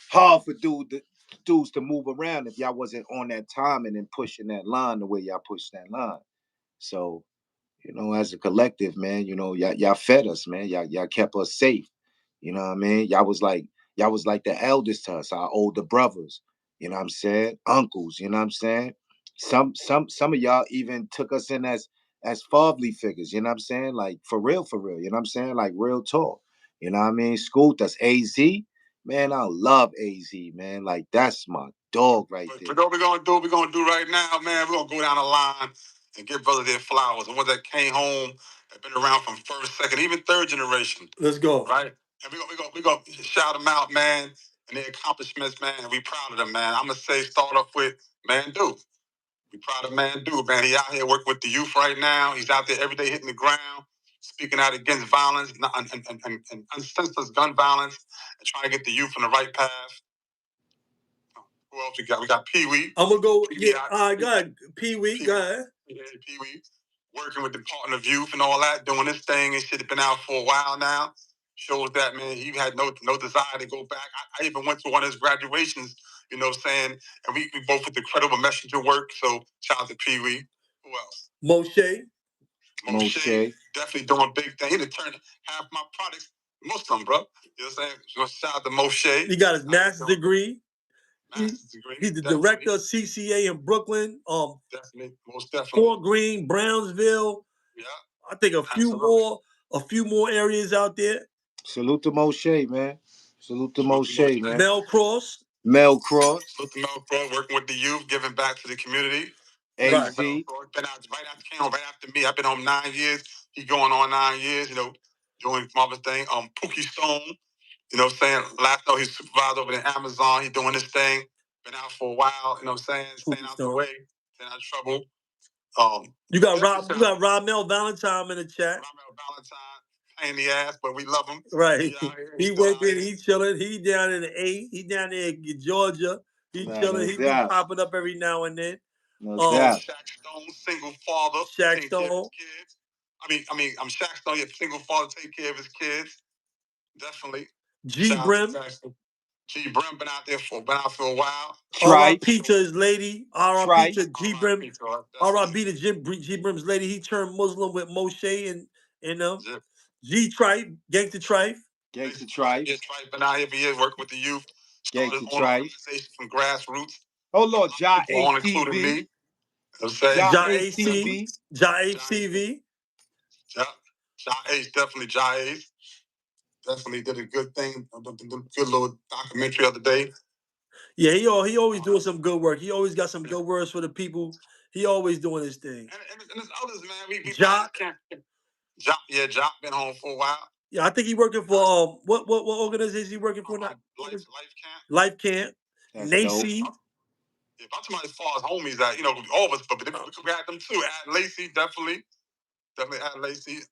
hard for dudes to move around if y'all wasn't on that timing and pushing that line the way y'all pushed that line. So, as a collective, man, y'all fed us, man. Y'all kept us safe. You know what I mean? Y'all was like, Y'all was like the eldest to us, our older brothers. You know what I'm saying? Uncles, you know what I'm saying? Some of y'all even took us in as fatherly figures, you know what I'm saying? Like for real, you know what I'm saying? Like real talk. You know what I mean? School, that's AZ. Man, I love AZ, man. Like that's my dog right there. But what we're gonna do right now, man, we're gonna go down the line and give brothers their flowers. And ones that came home, have been around from first, second, even third generation. Let's go. Right? And we're gonna shout them out, man, and their accomplishments, man. And we proud of them, man. I'm gonna say start off with Man Do. We proud of Man Do, man. He out here working with the youth right now. He's out there every day hitting the ground, speaking out against violence and unsenseless gun violence, and trying to get the youth on the right path. Who else we got? We got Pee Wee. I'm gonna go. Pee-wee Yeah, all right, go ahead. Pee Wee, go ahead. Yeah, Pee Wee. Working with the Department of Youth and all that, doing this thing and shit. Been out for a while now. Shows that, man, he had no desire to go back. I even went to one of his graduations, you know what I'm saying? And we both with the credible messenger work. So shout out to Pee Wee. Who else? Moshe. Definitely doing big thing. He done turned half my products Muslim, bro. You know what I'm saying? So shout out to Moshe. He got his master's degree. Master's degree. He's the director of CCA in Brooklyn. Definitely, most definitely. Fort Greene, Brownsville. Yeah. I think a few more areas out there. Salute to Moshe, man. Salute to Moshe, man. Mel Cross. Mel Cross. Salute to Mel Cross, working with the youth, giving back to the community. AZ. Been out right after me. I've been home 9 years. He going on 9 years, you know, doing Mother's thing. Pookie Stone, you know what I'm saying? Last know he's supervised over at Amazon. He doing this thing. Been out for a while, you know what I'm saying? Staying out the way, staying out of trouble. You got Ramel Valentine in the chat. Ramel Valentine, pain in the ass, but we love him. Right. He working, he chilling. He down in the A. He down there in Georgia. He chilling. He be popping up every now and then. Shaq Stone, single father. Shaq Stone. Kids. I'm Shaq Stone, single father, take care of his kids. Definitely. G Brim. G Brim been out for a while. R.I.P. to his lady. R.I.P. to G Brim. R.I.P. to G Brim's lady. He turned Muslim with Moshe and G Trife, Gangsta Trife. Gangsta Trife. Yeah, Trife been out here for years working with the youth. Started Gangsta on Trife. organization from grassroots. Oh Lord, Ja including me. Ja ACV. Ja ACV. Ja Ace, definitely Ja Ace. Definitely did a good thing, a good little documentary the other day. Yeah, he always doing some good work. He always got some good words for the people. He always doing his thing. And there's others, man. Jock. Jock been home for a while. Yeah, I think he working for what organization he working for now? Life Camp. Nacy. Yeah, I'm talking about as far as homies that, you know, all of us, but we could add them too. Add Lacey, definitely add Lacey.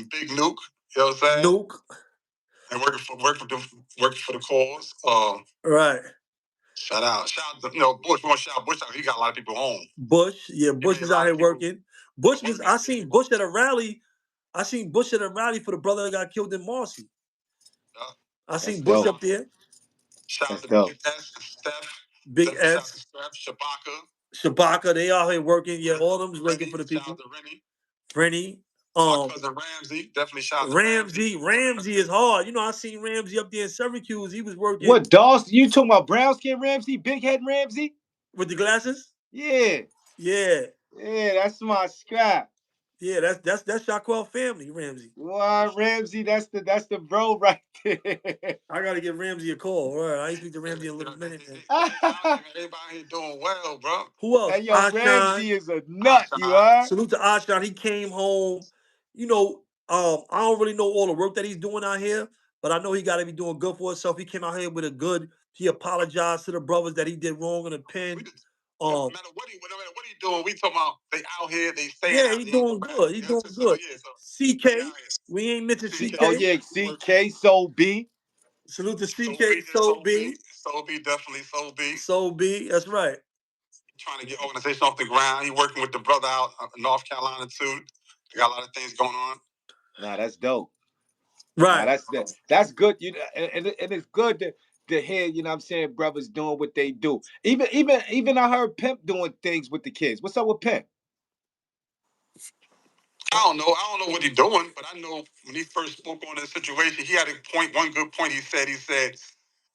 Big Nuke, you know what I'm saying? Nuke. And working for the cause. Right. Shout out to, you know, Bush. We want to shout Bush out. He got a lot of people home. Bush, yeah, Bush is out here working. I seen Bush at a rally. I seen Bush at a rally for the brother that got killed in Marcy. I seen Bush up there. Shout out to Big S, Steph. Big S. Shabaka, they out here working. Yeah, all of them's working for the people. Shout out to Rennie. My cousin Ramsey, definitely shout out to Ramsey. Ramsey is hard. You know, I seen Ramsey up there in Syracuse. He was working. What, Dawson? You talking about brown skin Ramsey, big head Ramsey? With the glasses? Yeah. Yeah. Yeah, that's my scrap. Yeah, that's Shaquille family, Ramsey. Wow, Ramsey, that's the bro right there. I gotta give Ramsey a call. All right, I ain't speak to Ramsey in a little minute. Everybody here doing well, bro. Who else? Hey, yo, Ramsey is a nut, you heard? Salute to Ashan. He came home. You know, I don't really know all the work that he's doing out here, but I know he got to be doing good for himself. He came out here with a good. He apologized to the brothers that he did wrong in the pen. No matter what he doing, we talking about they out here, they stay. Yeah, he's doing good. He's doing good. CK, we ain't mentioned CK. Oh yeah, CK, Soul B. Salute to CK, Soul B. Soul B, definitely Soul B. Soul B, that's right. Trying to get organization off the ground. He working with the brother out in North Carolina too. They got a lot of things going on. Nah, that's dope. Right. Nah, that's good. You know, and it's good to hear, you know what I'm saying, brothers doing what they do. Even I heard Pimp doing things with the kids. What's up with Pimp? I don't know what he's doing, but I know when he first spoke on this situation, he had one good point. He said,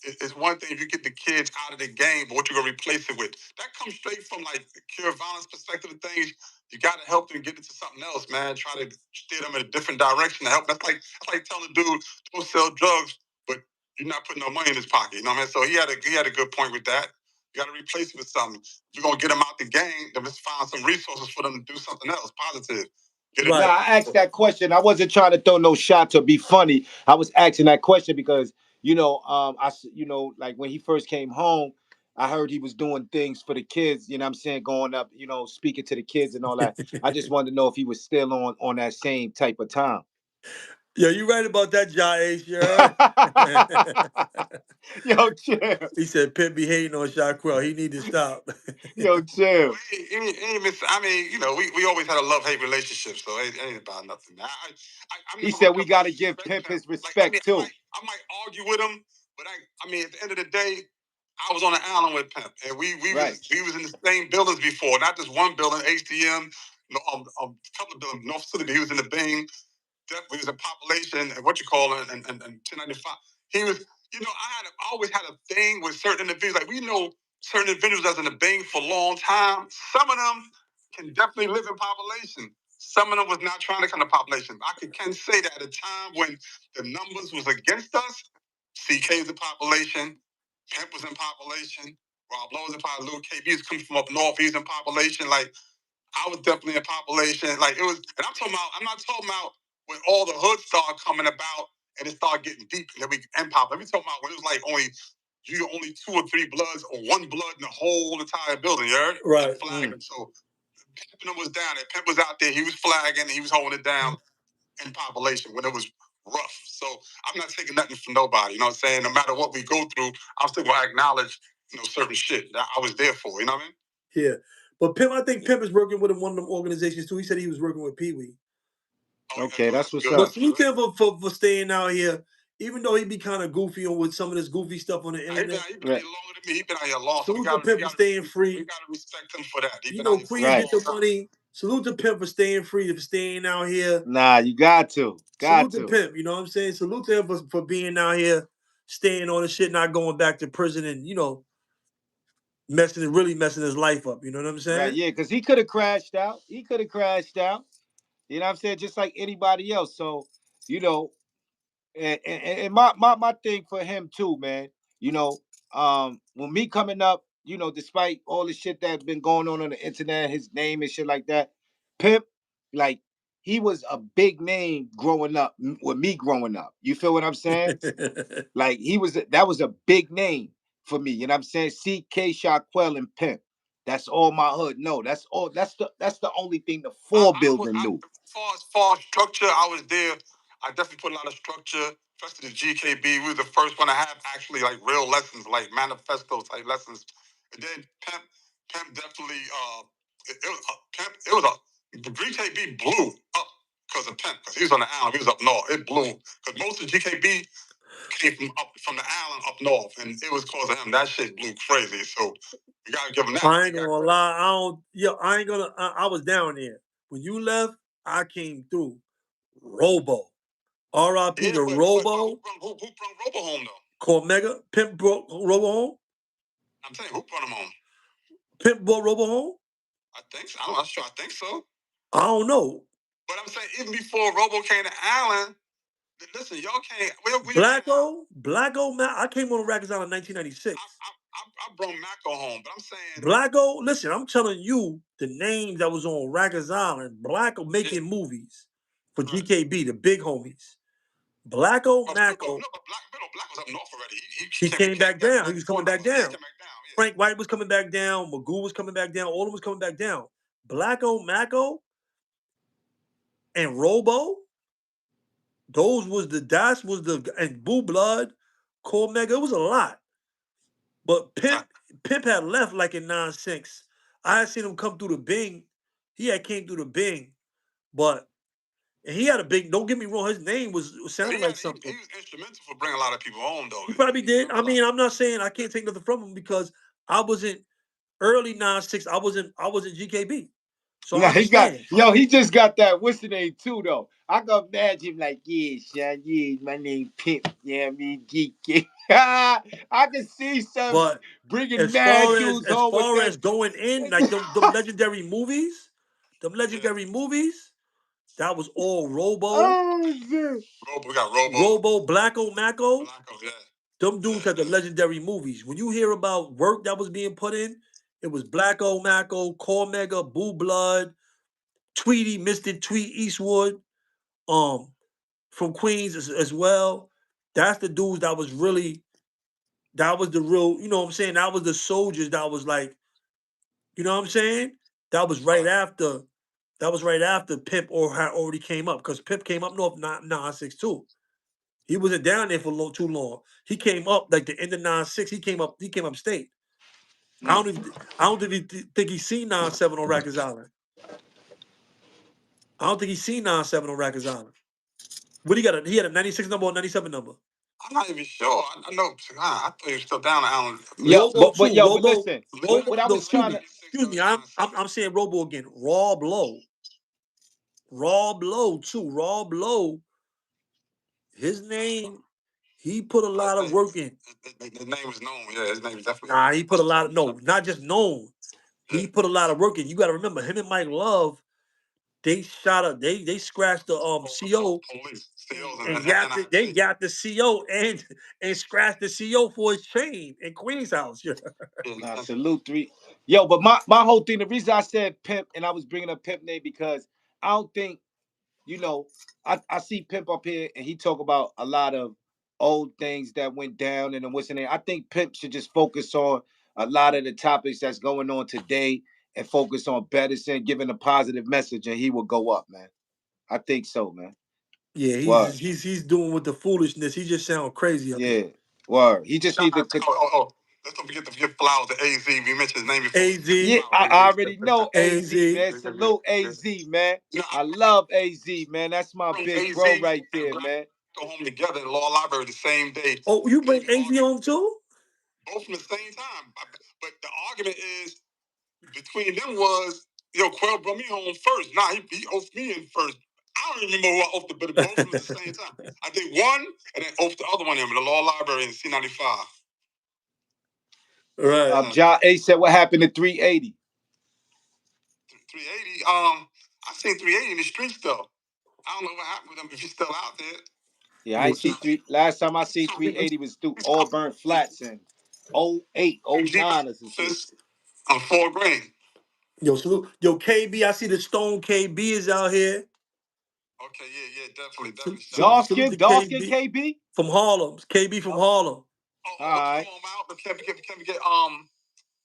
it's one thing if you get the kids out of the game, but what you're gonna replace it with. That comes straight from like the cure violence perspective of things. You gotta help them get into something else, man. Try to steer them in a different direction to help. That's like telling a dude don't sell drugs, but you're not putting no money in his pocket. You know what I mean? So he had a good point with that. You gotta replace it with something. If you're gonna get them out the game, then let's find some resources for them to do something else positive. Right. Now, I asked that question. I wasn't trying to throw no shot to be funny. I was asking that question because like when he first came home, I heard he was doing things for the kids. You know what I'm saying? Going up, speaking to the kids and all that. I just wanted to know if he was still on that same type of time. Yo, you right about that, Jace, Yo, chill. He said Pimp be hating on Shaquille. He need to stop. Yo, chill. I mean, we always had a love-hate relationship, so it ain't about nothing. He said we got to give Pimp his respect, too. I might argue with him, but I mean, at the end of the day, I was on an island with Pimp, and we was in the same buildings before, not just one building, HDM, a couple of buildings, North City. He was in the Bing. Definitely was a population and 1095. He was, I always had a thing with certain individuals. Like we know certain individuals that's in the Bing for a long time. Some of them can definitely live in population. Some of them was not trying to come to population. Can say that at a time when the numbers was against us, CK was in population, Pimp was in population, Rob Lowe was in population, Lil KB was coming from up north, he's in population. Like I was definitely in population. Like it was, and I'm not talking about when all the hoods started coming about and it started getting deep and then we end pop. Let me talk about when it was like only 2 or 3 bloods or 1 blood in the whole entire building, you heard? Right. Flagging. So Pimp was down there. Pimp was out there. He was flagging. He was holding it down in population when it was rough. So I'm not taking nothing from nobody. You know what I'm saying? No matter what we go through, I'm still gonna acknowledge, certain shit that I was there for. You know what I mean? Yeah. But Pimp, I think Pimp is working with one of them organizations too. He said he was working with Pee Wee. Okay, that's what's up. up. But salute him for staying out here, even though he be kind of goofy on with some of this goofy stuff on the internet. He been longer than me. He been out here long. Salute to Pimp for staying free. We gotta respect him for that. Queens get the money. Salute to Pimp for staying free, for staying out here. Nah, you got to. Salute to Pimp, you know what I'm saying? Salute to him for being out here, staying on the shit, not going back to prison and, really messing his life up. You know what I'm saying? Right, yeah, because he could have crashed out. You know what I'm saying? Just like anybody else. So, and my thing for him too, man, when me coming up, despite all the shit that's been going on the internet, his name and shit like that, Pimp, like, he was a big name growing up, with me growing up. You feel what I'm saying? Like, that was a big name for me. You know what I'm saying? CK, Shaquille, and Pimp. That's all my hood. No, that's all. That's the only thing the building knew. As far as structure, I was there. I definitely put a lot of structure, especially the GKB. We were the first one to have actually like real lessons, like manifesto type lessons. And then Pimp definitely it was a GKB blew up because of Pimp, because he was on the island, he was up north. It blew because most of GKB came from the island up north, and it was because of him. That shit blew crazy. So you gotta give him that. I ain't gonna lie. I was down there when you left. I came through. Robo, R.I.P. to Robo. Who brought Robo home though? Called Mega. Pimp brought Robo home. I'm saying, who brought him home? Pimp brought Robo home. I think so. I'm not sure. I think so. I don't know. But I'm saying, even before Robo came to Allen, listen, y'all can't. Blacko, I came on Rackers Island in 1996. I brought Macko home, but I'm saying Blacko. Listen, I'm telling you the names that was on Rackers Island. Blacko making movies for GKB, the big homies. Blacko, Macko. No, but Black was up north already. He came back down. He was coming back down. Frank White was coming back down. Magoo was coming back down. All of them was coming back down. Blacko, Macko, and Robo. Those was and Boo Blood, Core Mega. It was a lot. But Pimp had left like in 9-6. I had seen him come through the Bing. He had came through the Bing, but and he had a big. Don't get me wrong. His name sounded like something. He was instrumental for bringing a lot of people home, though. He probably did. I mean, I'm not saying I can't take nothing from him because I wasn't early 9-6. I wasn't GKB. So he just got that. What's the name too, though? I can imagine like, yeah, son, yeah, my name Pimp. Yeah, I mean GK. I can see some But bringing mad dudes as home with far them. as going in, like them legendary movies, that was all Robo. Oh shit. We got Robo. Robo, Blacko, Macko. Yeah. Them dudes had the legendary movies. When you hear about work that was being put in, it was Blacko, Macko, Cormega, Boo Blood, Tweety, Mr. Tweet Eastwood, from Queens as well. That's the dudes that was really, that was the real, you know what I'm saying? That was the soldiers that was like, you know what I'm saying? That was right after, Pip or had already came up, because Pip came up north 962. He wasn't down there for too long. He came up like the end of 96. He came up state. I don't think he's seen 9-7 on Rikers Island. I don't think he's seen 9-7 on Rikers Island. What he got? He had a 96 number or 97 number. I'm not even sure. I know. I thought he was still down at Allen. Yeah, Robo but too. but listen, what I was trying to excuse me. I'm saying Robo again. Rob Lowe too. Rob Lowe. His name. He put a lot of work in. His name was known. Yeah, his name is definitely. Nah, he put a lot of not just known. He put a lot of work in. You got to remember him and Mike Love. They shot up. They scratched the CO. And they got the CO and scratched the CO for his chain in Queen's house. Nah, salute 3. Yo, but my whole thing, the reason I said Pimp and I was bringing up Pimp name because I don't think, you know, I see Pimp up here and he talk about a lot of old things that went down and what's in there. I think Pimp should just focus on a lot of the topics that's going on today and focus on Bedison, giving a positive message, and he will go up, man. I think so, man. Yeah, he's doing with the foolishness. He just sound crazy up here. Word. He just need to. Let's don't forget to give flowers to AZ. We mentioned his name before. AZ. Yeah, I already know AZ, man. Salute AZ, man. I love AZ, man. That's my big bro right there, man. Go home together in the law library the same day. Oh, you bring AZ home too? Both from the same time. But the argument is between them was, Quell brought me home first. Nah, he oafed me in first. I don't even remember who I oafed, but both of them at the same time. I did one and then oafed the other one in the law library in C95. Right. John A said, what happened to 380? 380? I seen 380 in the streets though. I don't know what happened with him if he's still out there. Yeah, I see last time I see 380 was through Auburn Flats in 08, 09 or some shit. On 4 grain. Yo, salute. Yo, KB, I see the Stone KB is out here. Okay, yeah, definitely. Dark skin KB? From Harlem. KB from Harlem. All right. Can we get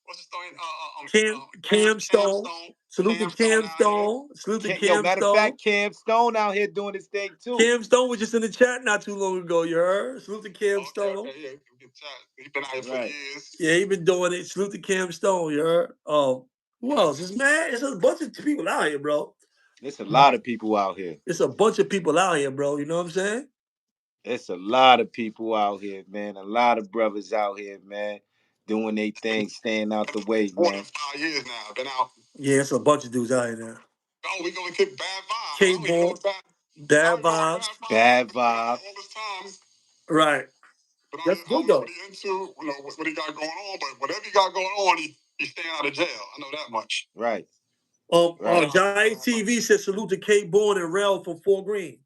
what's his name? Cam Stone. Salute to Cam Stone. Salute to Cam Stone. Matter of fact, Cam Stone out here doing his thing too. Cam Stone was just in the chat not too long ago, you heard? Salute to Cam Stone. Okay, yeah, he's been out here for years. Yeah, he been doing it. Salute to Cam Stone, you heard? Who else? It's a bunch of people out here, bro. There's a lot of people out here. It's a bunch of people out here, bro. You know what I'm saying? It's a lot of people out here, man. A lot of brothers out here, man, doing their thing, staying out the way, man. 5 years now. I've been out. Yeah, it's a bunch of dudes out here now. Oh, we gonna kick Bad Vibes. K-Ball, Bad Vibes. Bad Vibes. Right. That's good though. What he into, what he got going on, but whatever he got going on, he's staying out of jail. I know that much. Right. Giant TV says salute to K Born and Rel from Fort Green.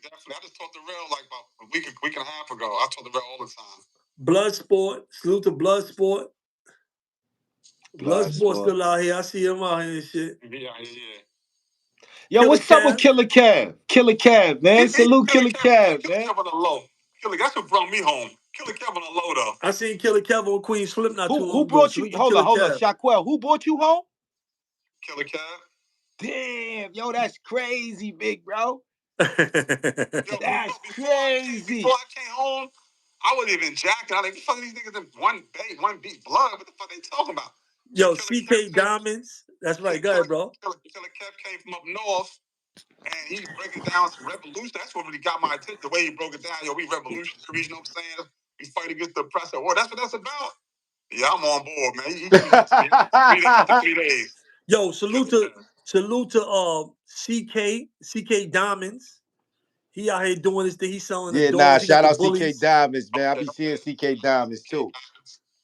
Definitely. I just talked to Rel like about a week and a half ago. I talk to Rel all the time. Bloodsport. Salute to Bloodsport. Bloodsport's still out here. I see him out here and shit. Yeah. Yo, Killer what's up with Killer Cav? Killer Cav, man. Salute Killer Cav, man. Kev on the low. That's what brought me home. Killer Kev on the low, though. I seen Killer Kev on Queen's Flip not too long ago. Who brought you? Hold on, Shaquille. Who brought you home? Killer Kev. Damn, yo, that's crazy, big bro. That's crazy. Before I came home, I wasn't even jacking. I was like, fuck these niggas in one beat blood. What the fuck they talking about? Yo, CK Diamonds. That's right. Go ahead, bro. Killer Kev came from up north, and he breaking down some revolution. That's what really got my attention. The way he broke it down. Yo, we revolutionaries, you know what I'm saying? We fight against the oppressor. Well, that's what that's about. Yeah, I'm on board, man. He 3 days. Yo, salute to CK Diamonds. He out here doing his thing. He's selling the Yeah, nah. dogs. He got Shout the out CK bullies. Diamonds, man. I be seeing CK Diamonds too.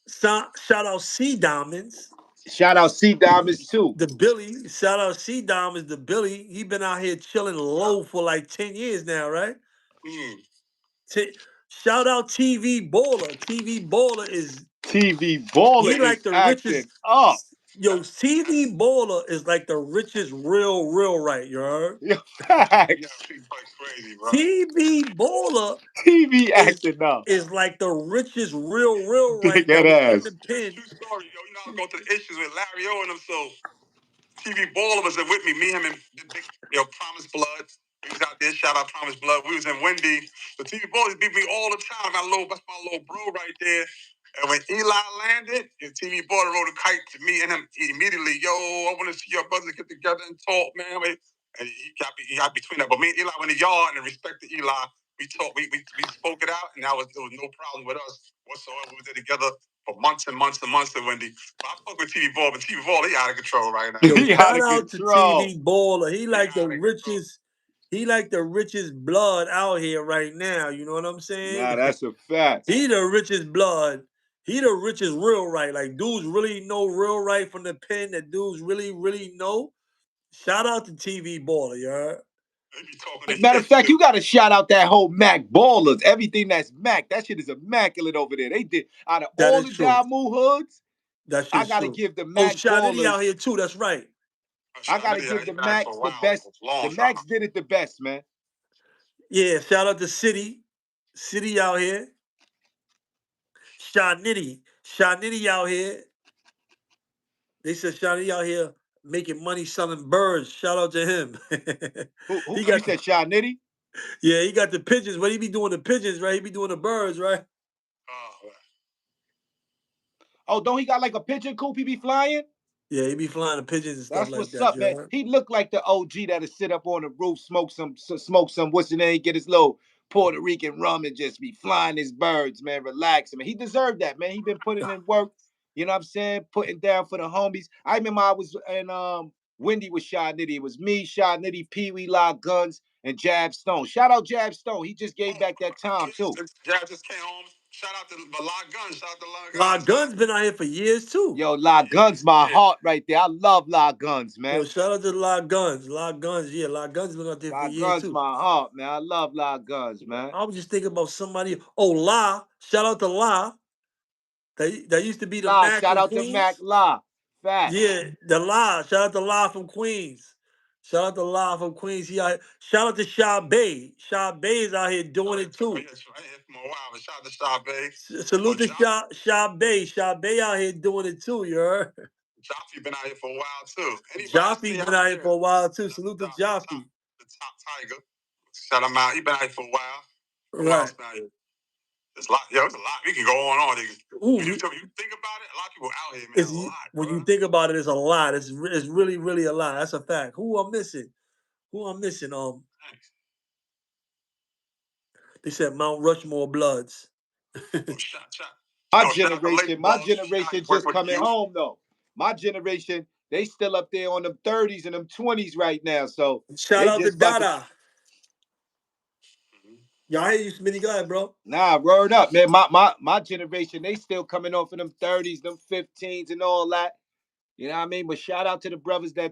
Shout out C Diamonds. Shout out C Diamonds too. The Billy. Shout out C Diamonds, the Billy. He been out here chilling low for like 10 years now, right? Shout out TV Baller. TV Baller is TV Baller he like is the acting richest. up. Yo, TV Baller is like the richest real right, you heard? Yo, facts. Crazy, bro. TV Baller TV acting up. is like the richest real right Big that head was in ass. the pen. True story, yo. You know, I was going through the issues with Larry O and them, so TV Baller was with me. Me, him, and Big, Promise Blood. We was out there. Shout out Promise Blood. We was in Wendy. The TV Baller beat me all the time. That's my little bro right there. And when Eli landed, his TV Baller rode a kite to me and him immediately. Yo, I want to see your brothers get together and talk, man. And he got between that. But me and Eli went in the yard and respected Eli. We talked. We spoke it out, and there was no problem with us whatsoever. We were there together for months and months and months at Wendy. But I fuck with TV Ball, but TV Ball, he out of control right now. Yo, He out shout of out to control. TV Baller. He like the richest. He like the richest blood out here right now. You know what I'm saying? Nah, that's a fact. He the richest blood. He the richest real right. Like dudes really know real right from the pen. That dudes really know. Shout out to TV Baller, you heard? Matter of fact, you got to shout out that whole Mac Ballers. Everything that's Mac, that shit is immaculate over there. They did out of That all is the true. Damu hoods. That shit's I got to true. give the Mac Shoutity Ballers. out here too. That's right. I got to give the Macs the best. The Macs did it the best, man. Yeah, shout out to City. City out here. Shanitty out here. They said Shanitty out here making money selling birds. Shout out to him. Who you said Shanitty? Yeah, he got the pigeons. But he be doing the pigeons, right? He be doing the birds, right? Oh, don't he got like a pigeon coop he be flying? Yeah, he be flying the pigeons and stuff That's like what's that. up, man. Heard? He looked like the OG that'll sit up on the roof, smoke some, what's the name, get his little Puerto Rican rum and just be flying his birds, man, relaxing. Man, he deserved that, man. He been putting in work, you know what I'm saying, putting down for the homies. I remember I was in Wendy with Shy Nitty. It was me, Shy Nitty, Pee Wee, Lock Guns, and Jab Stone. Shout out Jab Stone. He just gave back that time too. Jab just came home. Shout out to Lock Guns. Shout out to Lock Guns. Lock Guns been out here for years too. Yo, Lock Guns, my heart right there. I love Lock Guns, man. Yo, shout out to Lock Guns. Lock Guns, yeah. Lock Guns been out there for years too. My heart, man. I love Lock Guns, man. I was just thinking about somebody. Oh, La. Shout out to La. That used to be the La, Mac shout from out Queens. to Mac La. Fact. Yeah, the La. Shout out to La from Queens. Shout out to La from Queens. Shout out to Sha Bay. Sha Bay is out here doing it too. Shout out to Sha Bay. Salute to Sha Bay. Sha Bay out here doing it too, you heard? Joffy been out here for a while too. Joffy been out here for a while too. Salute to Joffy. The top tiger. Shout him out. He been out here for a while. Right. There's a lot. Yo, there's a lot. We can go on. When you think about it, a lot of people out here, man. It's a lot, when you think about it, it's a lot. It's really a lot. That's a fact. Who I'm missing? They said Mount Rushmore Bloods. My generation just coming home though. My generation, they still up there on them 30s and them 20s right now. So shout out to Dada. Y'all hear you, Smitty? Go ahead, bro. Nah, word up, man. My generation, they still coming off of them 30s, them 15s, and all that. You know what I mean? But shout out to the brothers that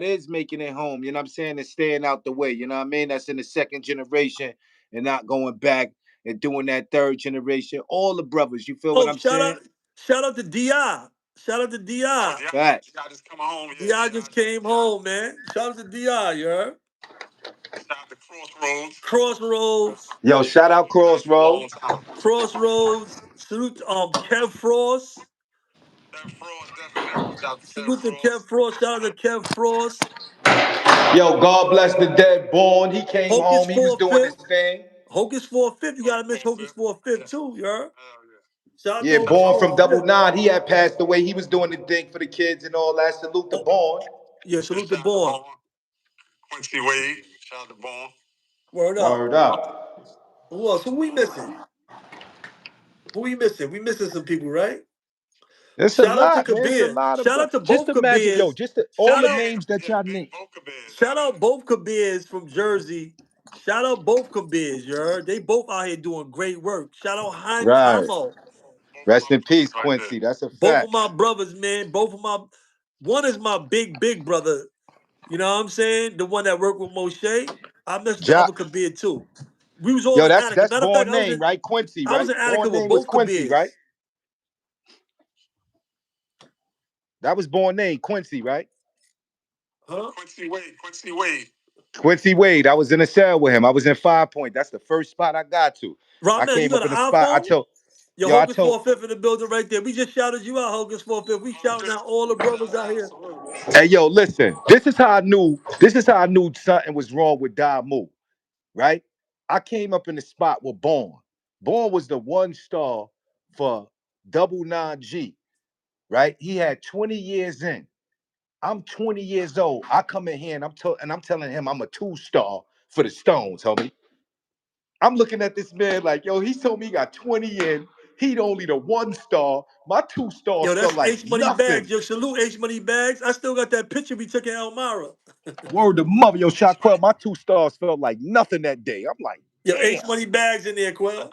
is making it home. You know what I'm saying? And staying out the way. You know what I mean? That's in the second generation and not going back and doing that third generation. All the brothers. You feel what I'm saying? Shout out to D.I. Shout out to D.I. Right. D.I. just come home. D.I. just came home, man. Shout out to D.I., you heard? Shout out to Crossroads. Crossroads. Yo, shout out Crossroads. Crossroads. Salute Kev Frost. Salute to Kev Frost. Shout out to Kev Frost. Yo, God bless the dead born. He came home. He was doing his thing. Hocus 4/5. You gotta miss Hocus 4/5 too, you heard? Yeah, Born from Double Nine. He had passed away. He was doing the thing for the kids and all that. Salute to Born. Yeah, salute to Born. Quincy Wade. Shout out to Born. Word up. Word up. Who else? Who we missing? We missing some people, right? It's shout a out lot, to man. Kabir. It's a lot of shout out to both just imagine, Kabirs. yo, just all the names that y'all name. Shout out both Kabirs from Jersey Shout out both Kabir's, you heard? They both out here doing great work. Shout out Right. Hamo. Rest in peace, Quincy. That's a Both fact. of my brothers, man. Both of my one is my big brother. You know what I'm saying? The one that worked with Moshe. I missed the Ja, other Kabir too. We was all yo, in that's Attica. that's Matter of fact, born name, right? Quincy, I was right? in Attica Born with name was both Quincy, right? Kabirs. That was born name, Quincy, right? Huh? Quincy Wade. Quincy Wade. I was in a cell with him. I was in 5 Point. That's the first spot I got to. I Ramel, you came got up an in the spot. iPhone? Yo, I Hocus told, 4/5 in the building right there. We just shouted you out, Hocus 4/5. We shouting out all the brothers out here. hey, yo, listen. This is how I knew. This is how I knew something was wrong with Damu, right? I came up in the spot with Born. Born was the 1 star for double 9G, right? He had 20 years in. I'm 20 years old. I come in here and I'm telling him I'm a 2 star for the Stones, homie. I'm looking at this man like, yo, he told me he got 20 in. He'd only the 1 star. My 2 stars Yo, felt that's like H Money Bags. nothing. Yo, salute H Money Bags. I still got that picture we took in Elmira. Word to mother, yo, Shaquille, my 2 stars felt like nothing that day. I'm like, Yo, damn. H Money Bags in there, Quill.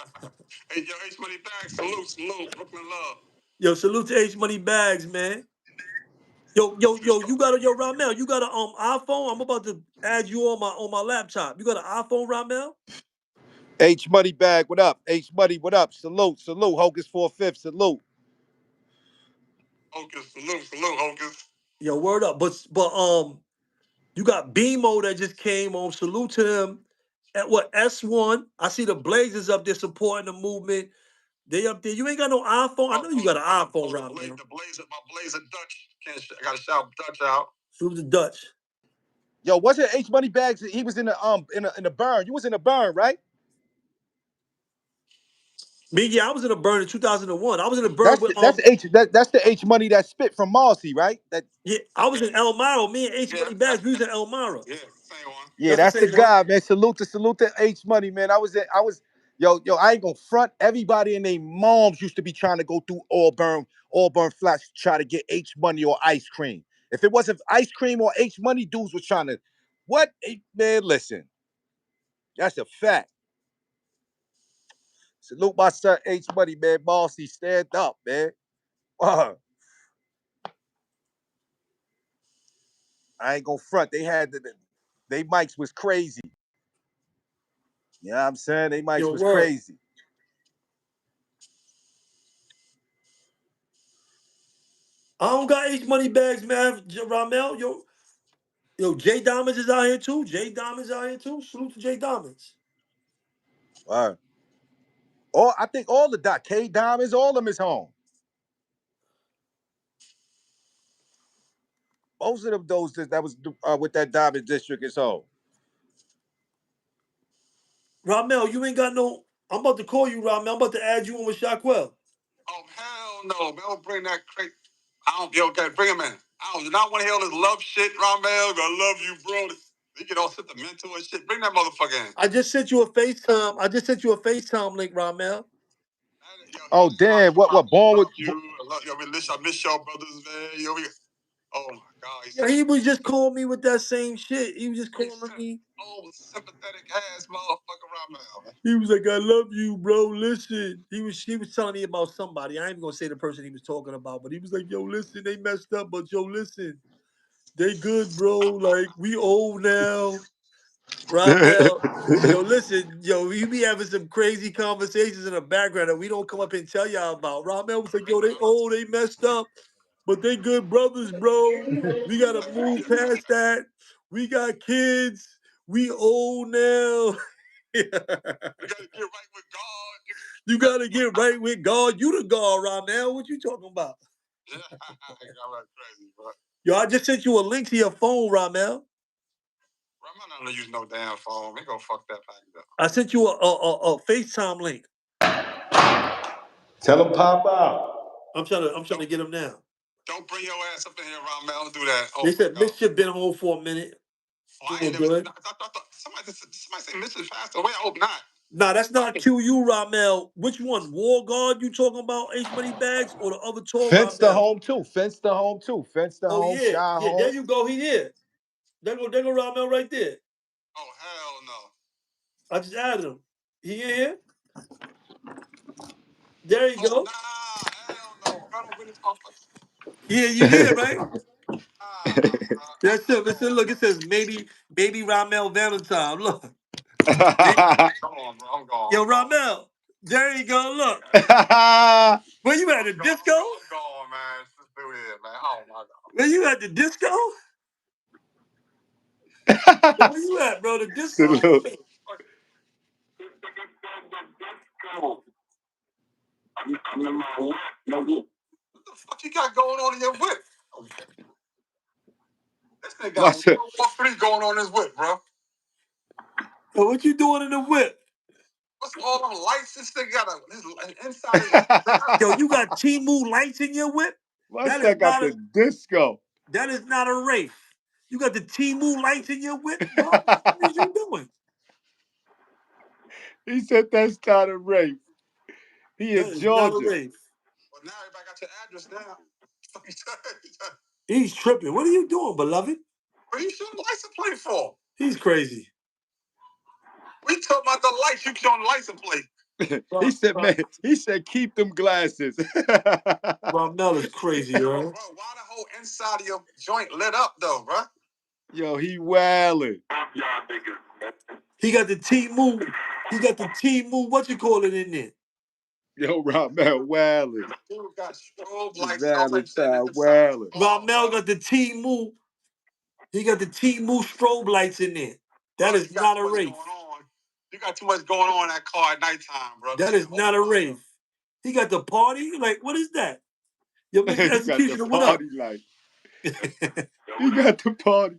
Hey, yo, H Money Bags, salute, Brooklyn love. Yo, salute to H Money Bags, man. Yo, you got yo Ramel, you got a iPhone? I'm about to add you on my laptop. You got an iPhone, Ramel? H Money Bag, what up? H Money, what up? Salute. Hocus 4/5, salute. Hocus, salute, Hocus. Yo, word up. But you got BMO that just came on. Salute to them. At what S1? I see the Blazers up there supporting the movement. They up there. You ain't got no iPhone. I know you got an iPhone, Ramel. The Blazer Dutch. I gotta shout Dutch out. Salute the Dutch. Yo, wasn't H Money Bags? He was in the burn. You was in the burn, right? Me, yeah, I was in a burn in 2001. I was in a burn with That's the H Money that spit from Marcy, right? yeah, I was in Elmira. Me and H Money Bags, we was in Elmira. Yeah, same one. Yeah, That's that's the the same one. guy, man. Salute to H Money, man. Yo, I ain't gonna front. Everybody and their moms used to be trying to go through Auburn Flats to try to get H Money or ice cream. If it wasn't ice cream or H Money, dudes was trying to what? Man, listen, that's a fact. Salute my son H Money, man. Marcy, stand up, man. I ain't gonna front. They mics was crazy. You know what I'm saying? They mics Yo, was word. crazy. I don't got H Money Bags, man. Ramel, yo, J Diamonds is out here too. J Diamonds out here too. Salute to J Diamonds. I think all the K Diamonds, all of them is home. Most of them those that was with that Diamond District is home. Ramel, you ain't got no. I'm about to call you, Ramel. I'm about to add you on with Shaquell. Oh hell no, man! Don't bring that crate. I don't. Okay, bring him in. I do not want to hear all this love shit, Ramel. I love you, bro. You get all sentimental and shit. Bring that motherfucker in. I just sent you a FaceTime. I just sent you a FaceTime link, Ramel. Oh damn! What born with you? I miss y'all brothers, man. Yo, oh my God. Yeah, he was just calling me with that same shit. He was just calling me. Oh, sympathetic ass motherfucker, Ramel. He was like, "I love you, bro. Listen." He was telling me about somebody. I ain't even gonna say the person he was talking about, but he was like, "Yo, listen, they messed up, but yo, listen, they good, bro. Like we old now." Ramel, yo, listen, yo, we be having some crazy conversations in the background that we don't come up and tell y'all about. Ramel was like, yo, they old, they messed up, but they good brothers, bro. We gotta move past that. We got kids. We old now. You gotta get right with God. You gotta get right with God. You the God, Ramel. What you talking about? Yeah, crazy, bro. Yo, I just sent you a link to your phone, Ramel. I'm not gonna use no damn phone. We gonna fuck that package up. I sent you a FaceTime link. Tell him pop out. I'm trying to get him now. Don't bring your ass up in here, Ramel. Don't do that. Oh, they said Mischief been home for a minute. Oh, I ain't never, good. I thought somebody said Mischief passed away. I hope not. Nah, that's not QU, Ramel. Which one? War Guard you talking about? H Money Bags or the other tall Fence the Ramel? home too. Fence the home too. Fence the home. Yeah. Shy Yeah, home. there you go. He is. There go Ramel right there. Oh, hell no. I just added him. He in here? There you go. Nah, hell no. I don't really talk like Yeah, you here, right? that. That's it. Listen, look, it says maybe Ramel Valentine. Look. Come on, bro. I'm gone. Yo, Ramel. There you go. Look. Where you at, the disco? I'm gone, man. It's still here, man. Oh my God. Where you at, the disco? Where you at, bro? The disco? Salute. What the fuck you got going on in your whip? This nigga got What's it? what free going on in his whip, bro? Yo, what you doing in the whip? What's all them lights? This nigga got an inside. Yo, you got Timu lights in your whip? What's that got the disco? That is not a Wraith. You got the Timu lights in your whip, bro? What are you doing? He said that's not a rape. He That in is not a Georgia. Wraith. Well, now everybody got your address now. He's tripping. What are you doing, beloved? What are you showing the license plate for? He's crazy. We talking about the lights. You showing the license plate. He said, man, he said, keep them glasses. Ramel is crazy, yo. Bro, why the whole inside of your joint lit up, though, bro? Yo, he wildin'. He got the Timu. He got the Timu, what you call it in there? Yo, Ramel wildin'. Dude got strobe lights. Valentine wildin'. Ramel got the Timu. He got the Timu strobe lights in there. That is not a Wraith. You got too much going on in that car at nighttime, bro. That is not a Wraith. He got the party? Like, what is that? Yo, Mr. Executioner, what up? Light. He got the party.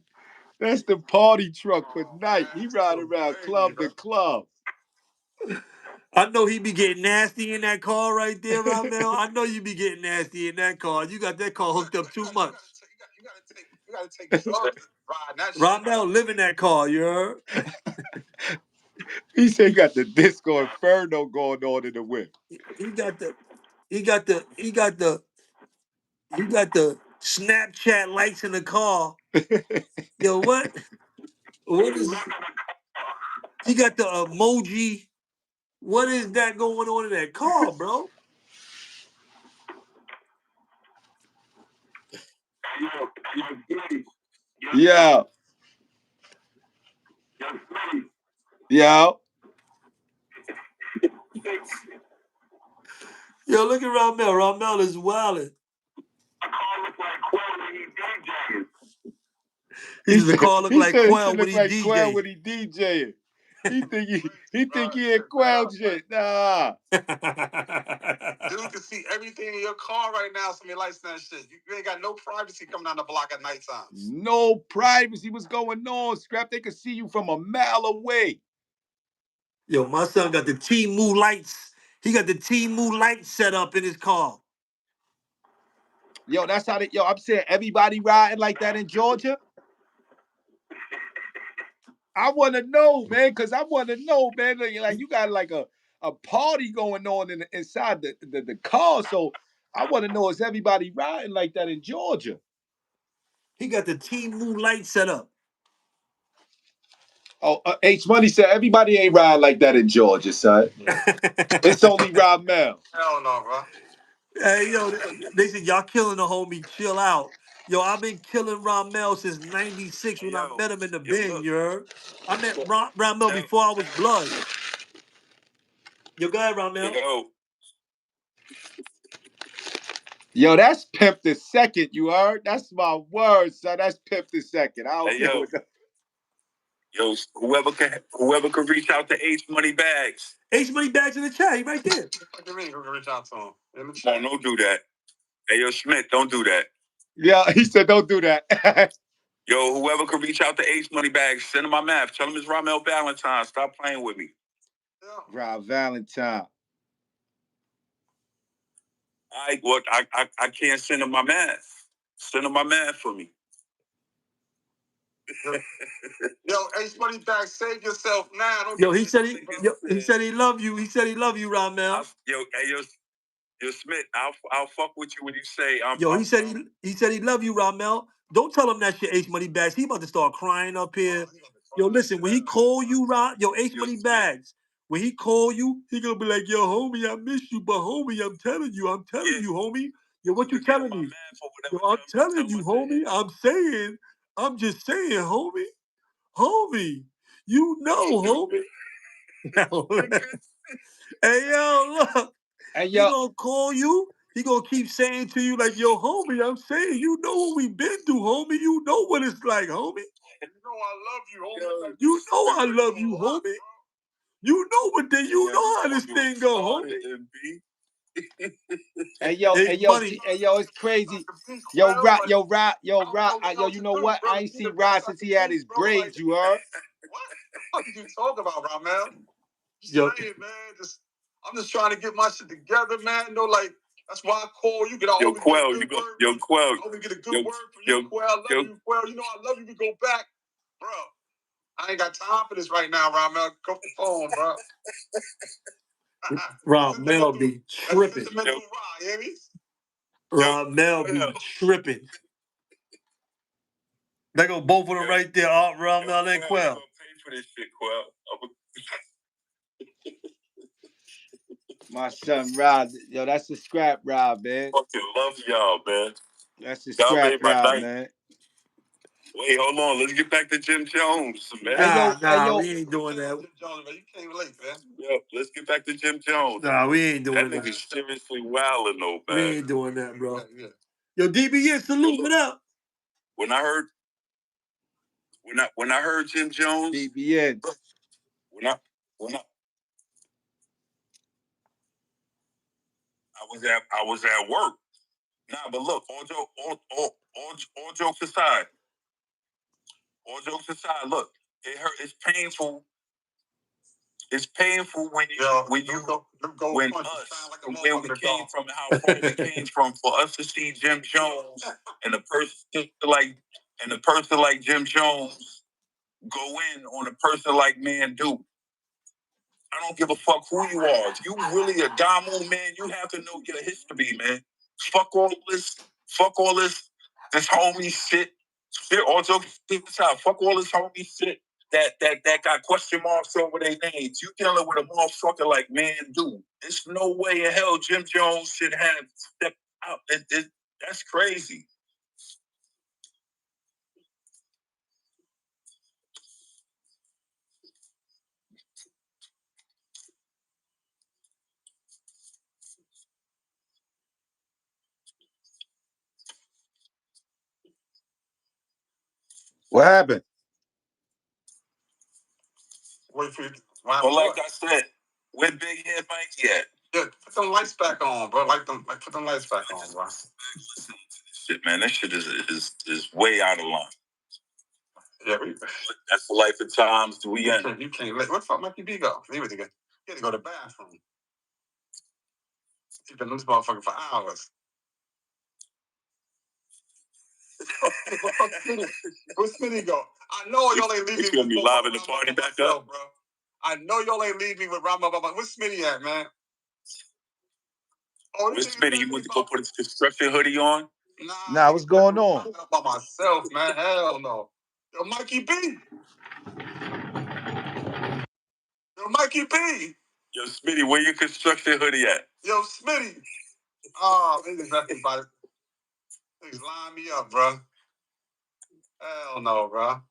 That's the party truck for night. He ride around club to club. I know he be getting nasty in that car right there, Ramel. I know you be getting nasty in that car. You got that car hooked up too much. You gotta take drugs to ride that shit. Ramel live in that car, you heard? He said he got the disco inferno going on in the whip. He got the Snapchat lights in the car. Yo, what? What is? He got the emoji. What is that going on in that car, bro? Yeah. Yeah. Yo, look at Ramel. Ramel is wildin'. He said the car look like Quell when he DJing. When he DJing. He think he in Quell shit. Nah. Dude can see everything in your car right now. Some of your lights and that shit. You ain't got no privacy coming down the block at nighttime. No privacy. What's going on, Scrap? They can see you from a mile away. Yo, my son got the Timu lights. He got the Timu lights set up in his car. Yo, that's how they. Yo, I'm saying everybody riding like that in Georgia. I want to know, man, because I want to know, man. Like you got like a party going on inside the car. So I want to know, is everybody riding like that in Georgia? He got the Timu light set up. Oh, H Money said everybody ain't riding like that in Georgia, son. It's only Ramel. Hell no, bro. Hey, yo, they said y'all killing the homie. Chill out. Yo, I've been killing Ramel since '96 when I met him in the bin, you heard? I met Ramel before I was blood. Yo, go ahead, Ramel. Yo, that's Pimp the Second, you heard? That's my word, son. That's Pimp the Second. I don't care what Yo, whoever can reach out to H Money Bags. H Money Bags in the chat, he right there. What do you mean? Who can reach out to him? In the chat. No, don't do that. Hey, yo, Schmidt, don't do that. Yeah, he said don't do that. Yo, whoever can reach out to H Money Bags, send him my math. Tell him it's Ramel Valentine. Stop playing with me. Ramel Valentine. I can't send him my math. Send him my math for me. Yo, H Money Bags, save yourself now. Yo, he said he love you. He said he love you, Ramel. Yo, Smith, I'll fuck with you when you say he said he love you, Ramel. Don't tell him that shit, H Money Bags. He about to start crying up here. Yo, listen, when he call you, Rob, yo, Ace Money Bags, when he call you, he gonna be like, yo, homie, I miss you, but homie, I'm telling you, homie. Yo, what you telling me? Yo, I'm telling you, homie. I'm just saying, homie. Homie, you know, homie. Hey, yo, look. Hey, He yo. gonna call you. He gonna keep saying to you, like, yo, homie, I'm saying, you know what we've been through, homie. You know what it's like, homie. You know I love you, homie. You know I love you, homie. You know what they, you know how this thing go, homie. Hey yo, it's crazy. Yo, Rock, you know what? I ain't seen Rod since he had his braids, you heard? What did you talk about, Ramel? Yo, saying, man, I'm just trying to get my shit together, man. You know, like, that's why I call you. Yo, Quell, you go. Yo, Quell. I always get a good word from you, Quell. I love you, Quell. You know I love you. We go back. Bro, I ain't got time for this right now, Ramel. Go for the phone, bro. Ramel be tripping. Ramel be tripping. They go both of them right there. Ramel and Quell. Pay for this shit, Quell. My son Rob, yo, that's the scrap Rob, man. Fucking love y'all, man. That's the scrap Rob, man. Wait, hold on. Let's get back to Jim Jones, man. We ain't doing that. Jim Jones, man. You came late, man. Yo, let's get back to Jim Jones. Nah, we ain't doing that. That nigga's seriously wilding, though, man. We ain't doing that, bro. Yeah. Yo, DBS, salute it up. When I heard Jim Jones, DBN. When I was at work. Nah, but look, all jokes aside. All jokes aside, look, it hurt. It's painful. It's painful when we came from and how far we came from for us to see Jim Jones and a person like Jim Jones go in on a person like Man Do. I don't give a fuck who you are. If you really a Damo, man, you have to know your history, man. Fuck all this, this homie shit. All jokes aside, fuck all this homie shit that got question marks over their names. You dealing with a motherfucker like Man Do. There's no way in hell Jim Jones should have stepped out. That's crazy. What happened? Wait for you. Well, like I said, where Big Head Mikey at? Yeah, put them lights back on, bro. Put them lights back on, bro. Shit, man, that shit is way out of line. Yeah, that's the life of times. You can't let. What the fuck, Mikey B go? He had to go to the bathroom. He's been in this motherfucker for hours. Where's Smitty go? I know y'all ain't leaving me. He's gonna be live in the party back up, bro. I know y'all ain't leaving me with Ramel. Where's Smitty at, man? Oh, where's Smitty? He went to go put his construction hoodie on. Nah, what's going on? By myself, man. Hell no. Yo, Mikey B. Yo, Smitty, where your construction hoodie at? Yo, Smitty. Oh, niggas nothing about it. Niggas line me up, bro. Hell no, bro.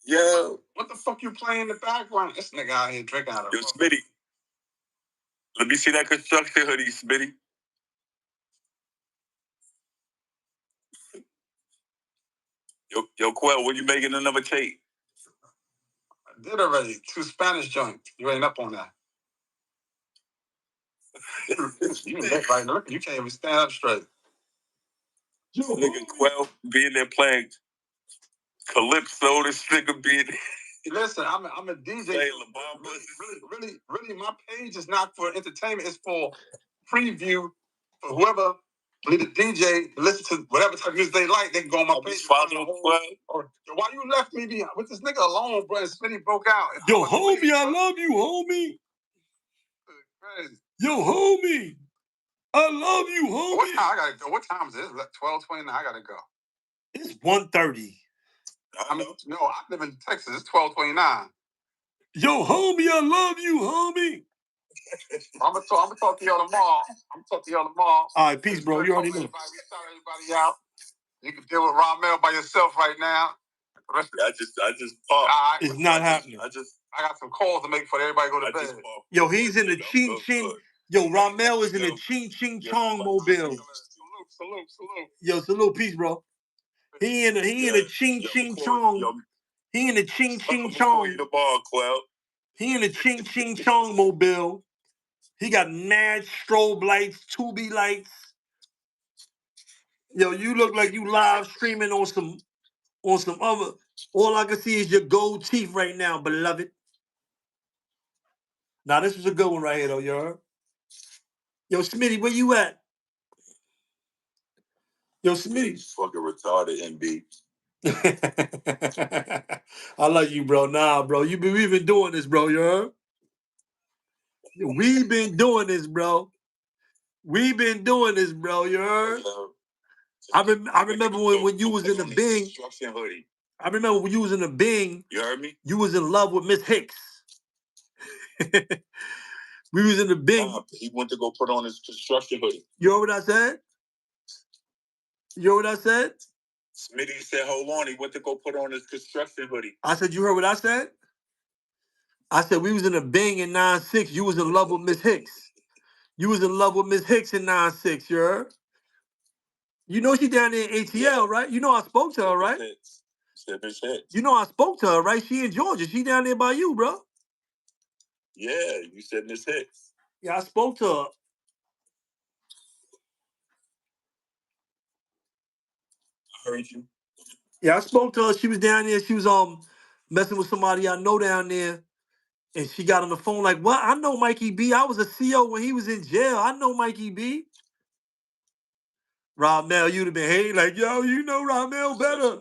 Yo. What the fuck you playing in the background? This nigga out here drinking out of it. Yo, Smitty. Let me see that construction hoodie, Smitty. Yo, Quell, when you making another cake? I did already. 2 Spanish joints. You ain't up on that. You lit right now. You can't even stand up straight. Nigga Quell being there playing Calypso, this nigga being Listen, I'm a DJ. Really, my page is not for entertainment. It's for preview for whoever need a DJ to listen to whatever type of music they like. They can go on my page. Why you left me behind with this nigga alone, bro? And Smitty broke out. Yo, homie, I love you, homie. Crazy. Yo, homie, I love you, homie. What time I gotta go? What time is it? 12:29. I gotta go. It's 1:30. No, I live in Texas. It's 12:29. Yo, homie, I love you, homie. I'm gonna talk to y'all tomorrow. All right, peace, bro. You already know. We shout everybody out. You can deal with Ramel by yourself right now. I just popped. Right. It's not happening. I got some calls to make for everybody go to bed. Yo, he's in the ching ching. Yo, Ramel is in the ching ching chong mobile. Salute. Yo, salute, peace, bro. He in the ching ching chong. He in the ching ching chong. He in the ching ching chong mobile. He got mad strobe lights, Tubi lights. Yo, you look like you live streaming on some other. All I can see is your gold teeth right now, beloved. Now this is a good one right here, though, you heard? Yo, Smitty, where you at? Yo, Smitty. Fucking retarded, MB. I love you, bro. Nah, bro. We've been doing this, bro, you heard? We've been doing this, bro. We've been doing this, bro, you heard? I remember when you was in the Bing. I remember when you was in the Bing. You heard me? You was in love with Miss Hicks. We was in the Bing. He went to go put on his construction hoodie. You heard what I said? Smitty said, hold on, he went to go put on his construction hoodie. I said, you heard what I said? I said, we was in a Bing in 9-6. You was in love with Miss Hicks. You was in love with Miss Hicks in 9-6, you heard? You know she down there in ATL, right? You know I spoke to her, right? Miss Hicks. You know I spoke to her, right? She in Georgia. She down there by you, bro. Yeah, you said Miss Hicks. Yeah, I spoke to her. I heard you. Yeah, I spoke to her. She was down there. She was messing with somebody I know down there. And she got on the phone like, what? I know Mikey B. I was a CO when he was in jail. I know Mikey B. Ramel, you'd have been hating like, yo, you know Ramel better.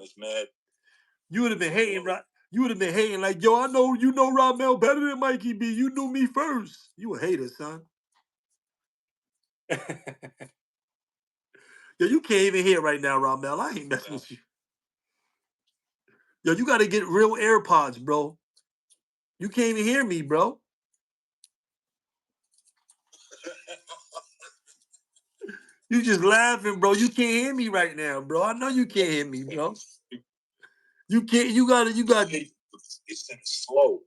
You would have been hating, right? You would have been hating like, yo, I know you know Ramel better than Mikey B. You knew me first. You a hater, son. Yo, you can't even hear right now, Ramel. I ain't messing with you. Yo, you got to get real AirPods, bro. You can't even hear me, bro. You just laughing, bro. You can't hear me right now, bro. I know you can't hear me, bro. You can't. You got. It's slow.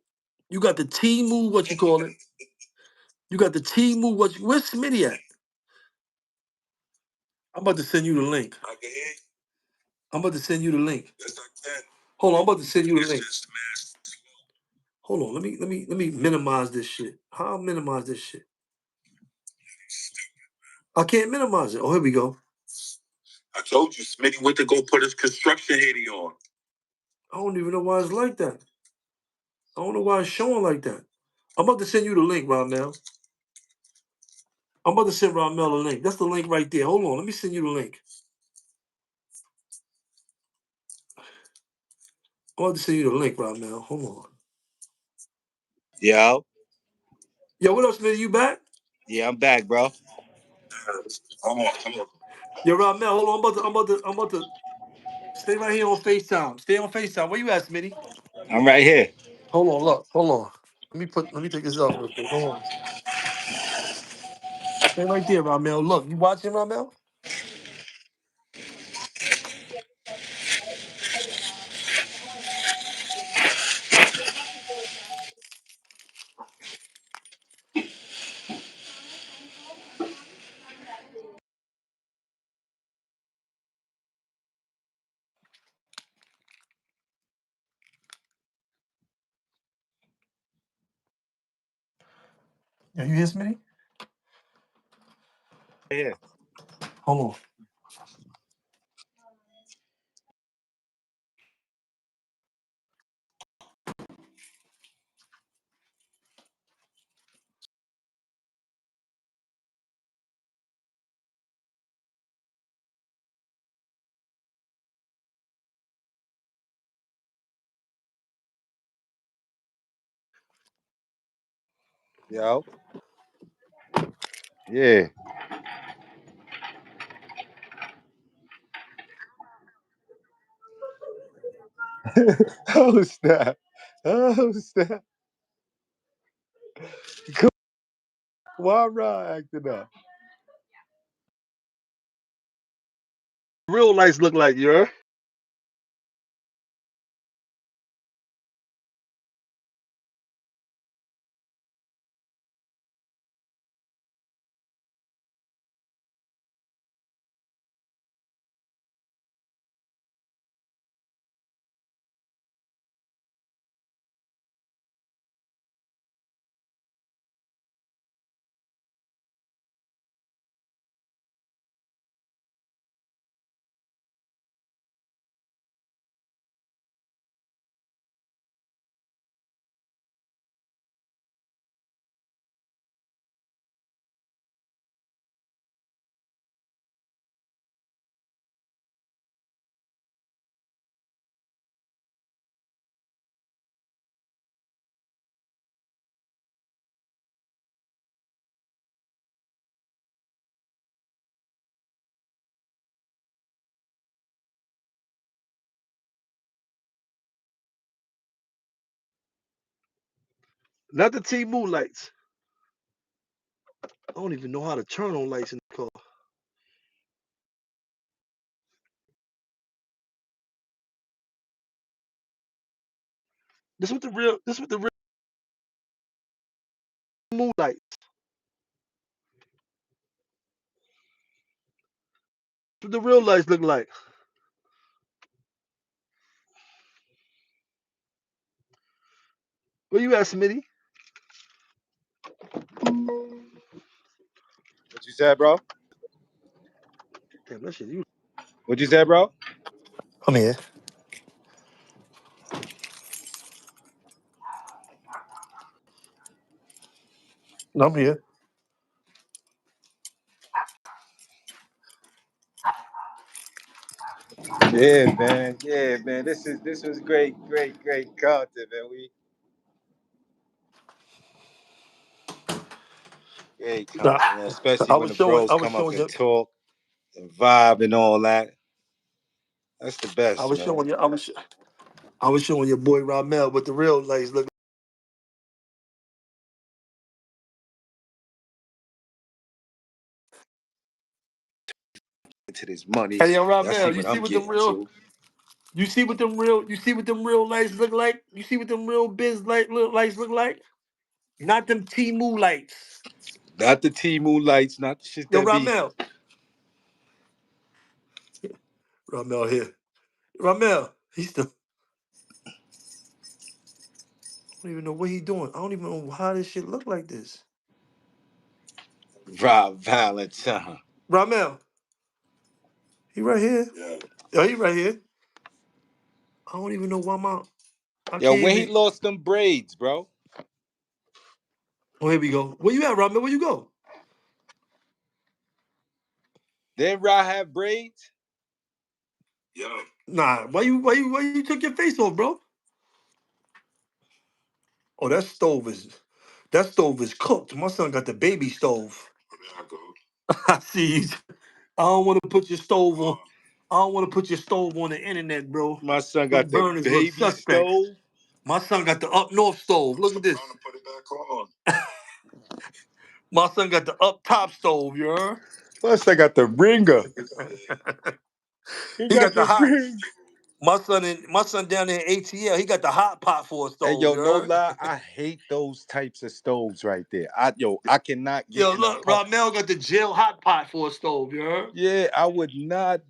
You got the T move. What you call it? You got the T move. Where's Smitty at? I'm about to send you the link. I can hear you. I'm about to send you the link. Yes, I can. Hold on. I'm about to send you the link. Hold on. Let me minimize this shit. How I minimize this shit? I can't minimize it. Oh, here we go. I told you, Smitty went to go put his construction hoodie on. I don't even know why it's like that. I don't know why it's showing like that. I'm about to send you the link, Ramel. I'm about to send Ramel a link. That's the link right there. Hold on. Let me send you the link. I'm about to send you the link, Ramel. Hold on. Yo, what up, Smitty? You back? yeah, I'm back, bro. Come on. Yo, Ramel, hold on. I'm about to stay right here on FaceTime. Stay on FaceTime. Where you at, Smitty? I'm right here. Hold on, look. Hold on. Let me take this off real quick. Hold on. Stay right there, Ramel. Look, you watching, Ramel? Yeah, you hear Smitty? Yeah. Hold on. Yo. Yeah. Oh snap! Oh snap! Why Rod acting up? Real lights look like, you heard? Not the T-Move lights. I don't even know how to turn on lights in the car. This what the real moon lights. What the real lights look like. Where you at, Smitty? What you said, bro? Damn, that shit you. What you said, bro? I'm here. I'm here. Yeah, man. Yeah, man. This was great content, man. We great Nah, content, man. Especially I when was the showing. bros I was come up showing and you. talk and vibe and all that. That's the I best, was man. showing you. I was showing your boy Ramel what the real lights look. Into this money. Hey, yo, Y'all see Ramel, you what see I'm what them getting real? to. You see what them real lights look like? You see what them real lights look like? Not them T-Move lights. Not the T-Moon lights, not the shit Yo, that be. Ramel. Ramel here. Ramel, he's the. I don't even know what he doing. I don't even know how this shit look like this. Rob Valentine. Ramel, he right here. Yeah. Yo, he right here. I don't even know why I Yo, can't when he even. lost them braids, bro. Oh, here we go. Where you at, Ramel? Where you go? Did Rob have braids? Yo. Nah, why you took your face off, bro? Oh, that stove is cooked. My son got the baby stove. I see. I don't want to put your stove on. I don't want to put your stove on the internet, bro. My son Them got the burners look baby suspect. stove. My son got the up north stove. Look at this. My son got the up top stove, you heard? Plus, I got the ringer. He He got got the the hot. ring. My son down there in ATL, he got the hot pot for a Hey, stove, yo, you no heard? lie, I hate those types of stoves right there. I cannot get Yo, in a look, Ramel got the jail hot pot for a stove, you heard? Yeah, I would not.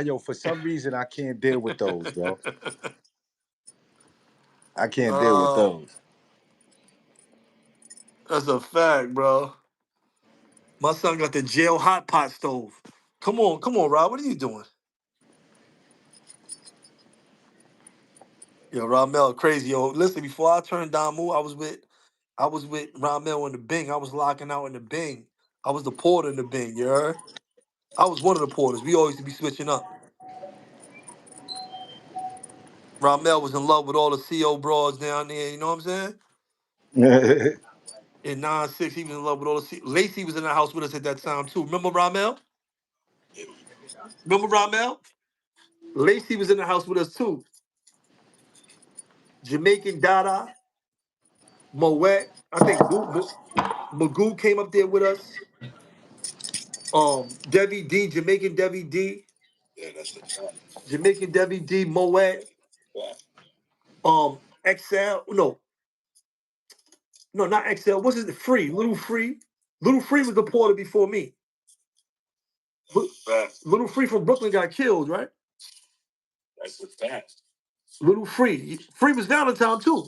Yo, for some reason, I can't deal with those, bro. I can't deal with uh, those. that's a fact, bro. My son got the jail hot pot stove. Come on, Rob. What are you doing? Yo, Ramel, crazy. Yo, listen, before I turned down Moo, I was with Ramel in the Bing. I was locking out in the Bing. I was the porter in the Bing, you heard? I was one of the porters. We always used to be switching up. Ramel was in love with all the CO broads down there, you know what I'm saying? In 9-6, he was in love with all the Lacey was in the house with us at that time too. Remember Ramel? Remember Ramel? Lacey was in the house with us too. Jamaican Dada, Moet. I think Magoo came up there with us. Debbie D, Jamaican Debbie D. Yeah, that's the fact. Jamaican Debbie D, Moet. XL, no, not XL. What's it? Free, Little Free. Little Free was deported before me. Little Free from Brooklyn got killed, right? That's the fact. Little Free. Free was down in town too.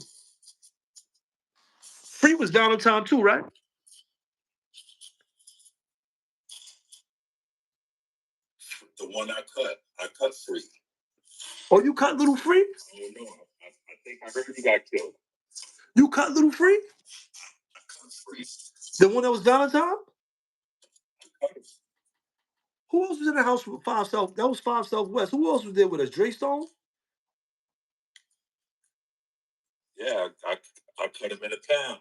Free was down in town too, right? The one I cut Free. Oh, you cut Little Free? Oh no, I think I heard he got killed. You cut Little Free? I cut Free. The one that was down in town? I cut him. Who else was in the house with 5 South? That was 5 Southwest. Who else was there with us? Dre Stone? Yeah, I cut him in a pound.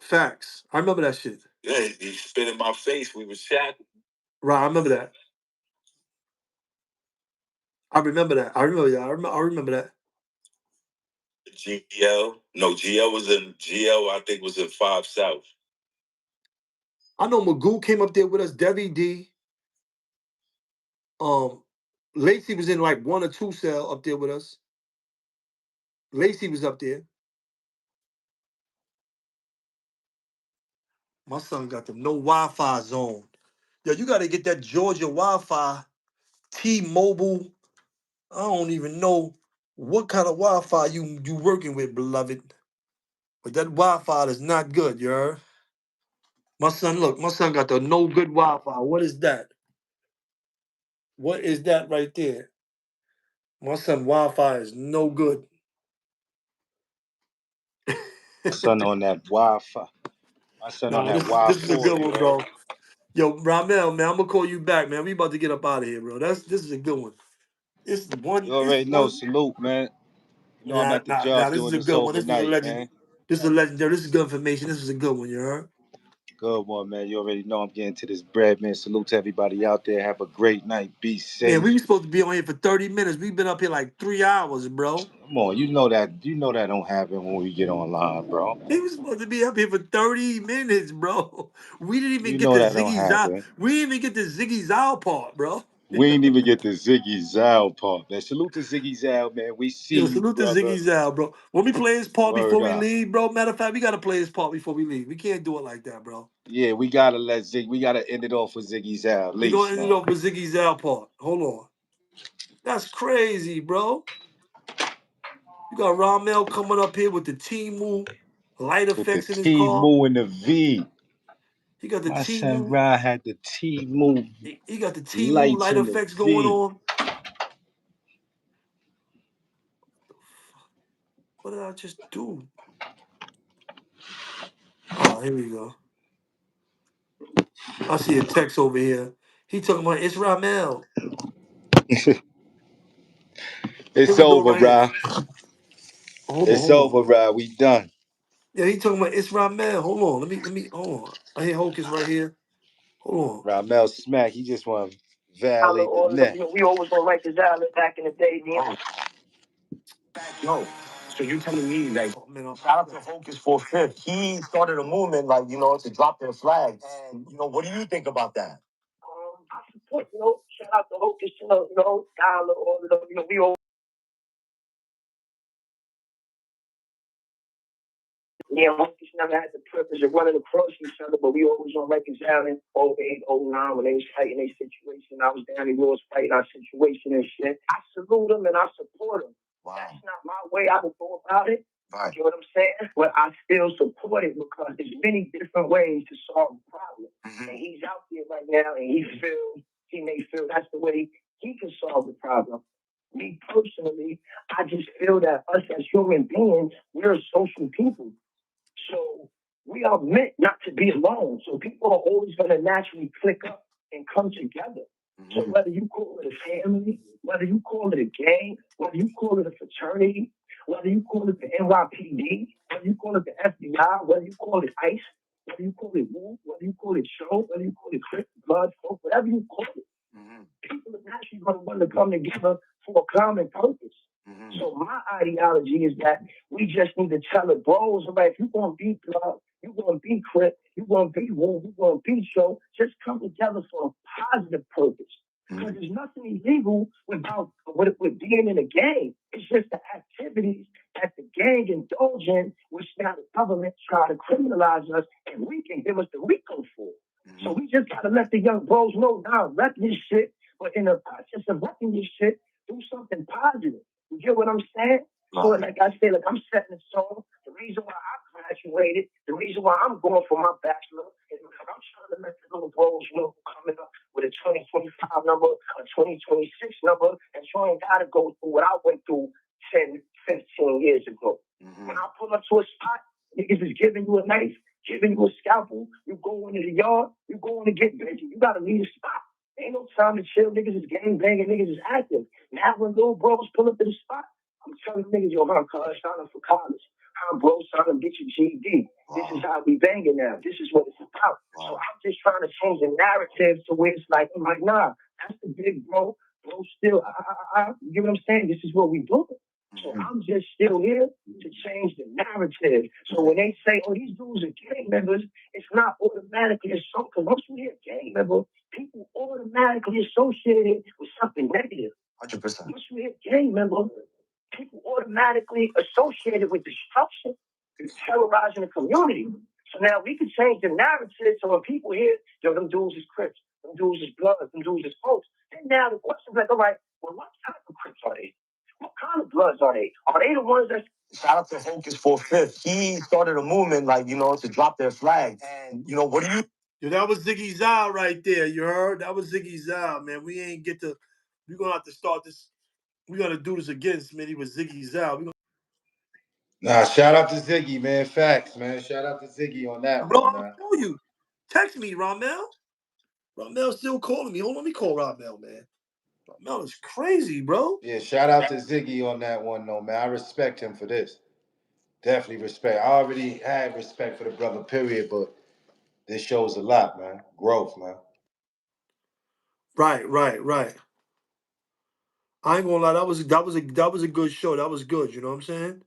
Facts. I remember that shit. Yeah, he spit in my face. We was shackled. Right, I remember that. I remember that. I remember that. GL? No, GL was in GL. I think was in 5 South. I know Magoo came up there with us. Debbie D. Lacey was in like 1 or 2 cell up there with us. Lacey was up there. My son got the no Wi-Fi zone. Yo, you got to get that Georgia Wi-Fi, T-Mobile. I don't even know what kind of Wi-Fi you working with, beloved. But that Wi-Fi is not good, you heard? My son got the no good Wi-Fi. What is that? What is that right there? My son Wi-Fi is no good. My son on that Wi-Fi. My son on that Wi-Fi. This is a good one, bro. Yo, Ramel, man, I'm gonna call you back, man. We about to get up out of here, bro. This is a good one. It's the one. You already know. Salute, man. You know I'm at the job This is doing a this good one. This is a overnight, legend. man. This is a legendary. This is good information. This is a good one, you heard? Good one, man. You already know I'm getting to this bread, man. Salute to everybody out there. Have a great night. Be safe. Man, we were supposed to be on here for 30 minutes. We've been up here like 3 hours, bro. Come on, you know that don't happen when we get online, bro. We were supposed to be up here for 30 minutes, bro. We didn't even You get know the that don't Ziggy Zo. happen. We didn't even get the Ziggy Zo part, bro. We ain't even get the Ziggy Zo part, man. Salute to Ziggy Zo, man. We see Yo, you, salute to brother. Ziggy Zo, bro. When we play his part Word before we up. leave, bro. Matter of fact, we gotta play his part before we leave. We can't do it like that, bro. Yeah, we gotta end it off with Ziggy Zo. We gonna end it off with Ziggy Zo part. Hold on. That's crazy, bro. You got Ramel coming up here with the T-Moo light With the effects in his car. T-Moo and the V. He got the My son T-Moo. Rod had the T-Moo He got the T-Moo lights light in the effects going V. on. What did I just do? Oh, here we go. I see a text over here. He talking about it's Ramel. It's over, Right bro. It's hold over, on. bro. We done. Yeah, he talking about it's Ramel. Hold on. Let me hold on. I hear Hocus right here. Hold on. Ramel Smack, he just want to violate the net. We always gonna write this out back in the day, man. Yo, so you telling me that shout out to Hocus for Fifth. He started a movement like, to drop their flags. And what do you think about that? I support, shout out to Hocus, Tyler, all of them, we all. Yeah, Hocus never had the privilege of running across each other, but we always on reconciling in 08, 09 when they was fighting their situation. I was down in Lord's fighting our situation and shit. I salute them and I support them. Wow. That's not my way I would go about it. Right. You know what I'm saying? But I still support it because there's many different ways to solve a problem. Mm-hmm. And he's out there right now and he may feel that's the way he can solve the problem. Me personally, I just feel that us as human beings, we're social people. So we are meant not to be alone. So people are always going to naturally click up and come together. Mm-hmm. So whether you call it a family, whether you call it a gang, whether you call it a fraternity, whether you call it the NYPD, whether you call it the FBI, whether you call it ICE, whether you call it Woo, whether you call it Show, whether you call it Crip, Blood, Folk, whatever you call it, people are naturally going to want to come together for a common purpose. Mm-hmm. So my ideology is that We just need to tell the bros, right? If you gonna be Blood, you gonna be Crip, you gonna be Wolf, you gonna be Show, just come together for a positive purpose. Because there's nothing illegal about with being in a gang. It's just the activities that the gang indulge in, which now the government try to criminalize us and we can give us the RICO for. So we just gotta let the young bros know now, rep this shit, but in the process of repping this shit, do something positive. You get what I'm saying? So like I said, like I'm setting the tone. The reason why I graduated, the reason why I'm going for my bachelor is because I'm trying to let the little bros know coming up with a 2025 number, a 2026 number, and you ain't gotta go through what I went through 10, 15 years ago. When I pull up to a spot, niggas is giving you a knife, giving you a scalpel, you go into the yard, you going to get busy. You gotta leave the spot. Ain't no time to chill. Niggas is gang banging, niggas is active. Now when little bros pull up to the spot, I'm telling niggas, yo, I'm sign up for college. I'm bro, sign up, get your GED. This is how we banging now. This is what it's about. So I'm just trying to change the narrative to where it's like, I'm like, nah, that's the big bro. Bro, still, you get what I'm saying? This is what we doing. So I'm just still here to change the narrative. So when they say, oh, these dudes are gang members, it's not automatically associated. Because once you hear gang member, people automatically associate it with something negative. 100%. Once you hear gang member, people automatically associate it with destruction and terrorizing the community. So now we can change the narrative so when people hear, yo, them dudes is Crips, them dudes is Bloods, them dudes is folks. And now the question's like, all right, well, what type of Crips are they? What kind of Bloods are they? Are they the ones that... Shout out to Hocus for Fifth. He started a movement, like, to drop their flag. And, what do you... Yo, that was Ziggy Zo right there. You heard? That was Ziggy Zo, man. We ain't get to... We're going to have to start this... We're going to do this again, Smitty, with Ziggy Zo. Nah, shout out to Ziggy, man. Facts, man. Shout out to Ziggy on that Bro, one, I'll man. tell you. Text me, Ramel. Ramel's still calling me. Hold on, let me call Ramel, man. Ramel is crazy, bro. Yeah, shout out to Ziggy on that one, though, man. I respect him for this. Definitely respect. I already had respect for the brother, period, but this shows a lot, man. Growth, man. Right. I ain't gonna lie, that was a good show. That was good, you know what I'm saying?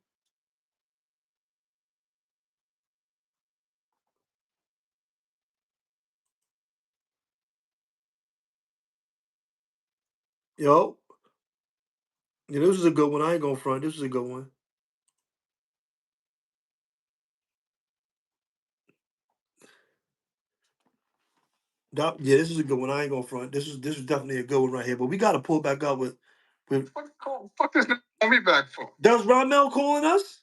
Yo. Yeah, this was a good one. I ain't gonna front. This was a good one. This is a good one. I ain't gonna front. This was definitely a good one right here. But we gotta pull back up with Fuck this nigga call me back for? That was Ramel calling us?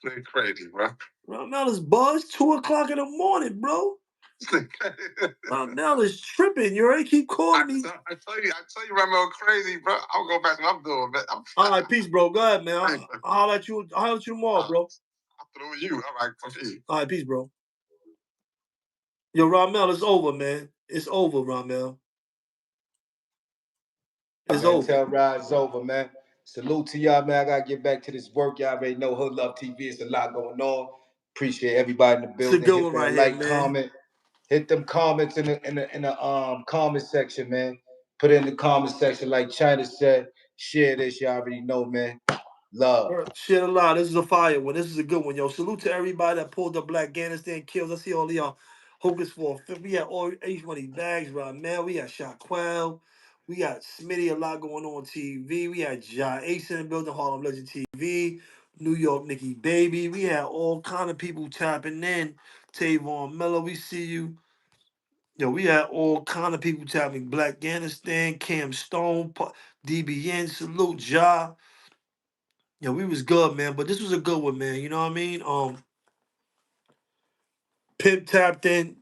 Nigga crazy, bro. Ramel is buzzed 2:00 in the morning, bro. Ramel is tripping. You already keep calling me. I tell you, Ramel crazy, bro. I'll go back to what I'm doing, man. All right, peace, bro. Go ahead, man. I'll holler at you tomorrow, bro. I'm through with you. All right, peace. All right, peace, bro. Yo, Ramel, it's over, man. It's over, Ramel. It's over. Tell Rod it's over, man. Salute to y'all, man. I gotta get back to this work. Y'all already know Hood Love TV. It's a lot going on. Appreciate everybody in the building. It's a good Hit one that right like, here, man. comment. Hit them comments in the comment section, man. Put it in the comment section, like China said. Share this. Y'all already know, man. Love. Share a lot. This is a fire one. This is a good one, yo. Salute to everybody that pulled up Black Afghanistan kills. I see all of y'all. Hocus for a Fifth. We had all each one of these bags, right, man. We got Shaquille. We got Smitty, a lot going on TV. We had Ja Ace in the building, Harlem Legend TV, New York Nikki Baby. We had all kind of people tapping in. Tavon Miller, we see you. Yo, we had all kind of people tapping. Black Afghanistan, Cam Stone, DBN, salute Ja. Yeah, we was good, man. But this was a good one, man. You know what I mean? Pimp tapped in.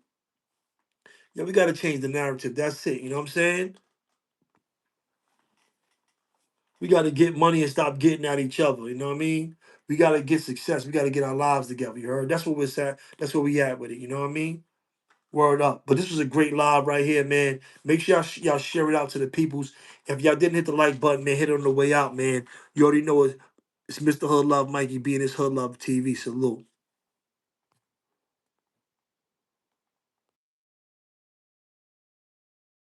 Yeah, we gotta change the narrative. That's it. You know what I'm saying? We gotta get money and stop getting at each other. You know what I mean? We gotta get success. We gotta get our lives together. You heard? That's what we're saying. That's where we at with it. You know what I mean? Word up. But this was a great live right here, man. Make sure y'all share it out to the peoples. If y'all didn't hit the like button, man, hit it on the way out, man. You already know it. It's Mr. Hood Love Mikey B and his Hood Love TV. Salute.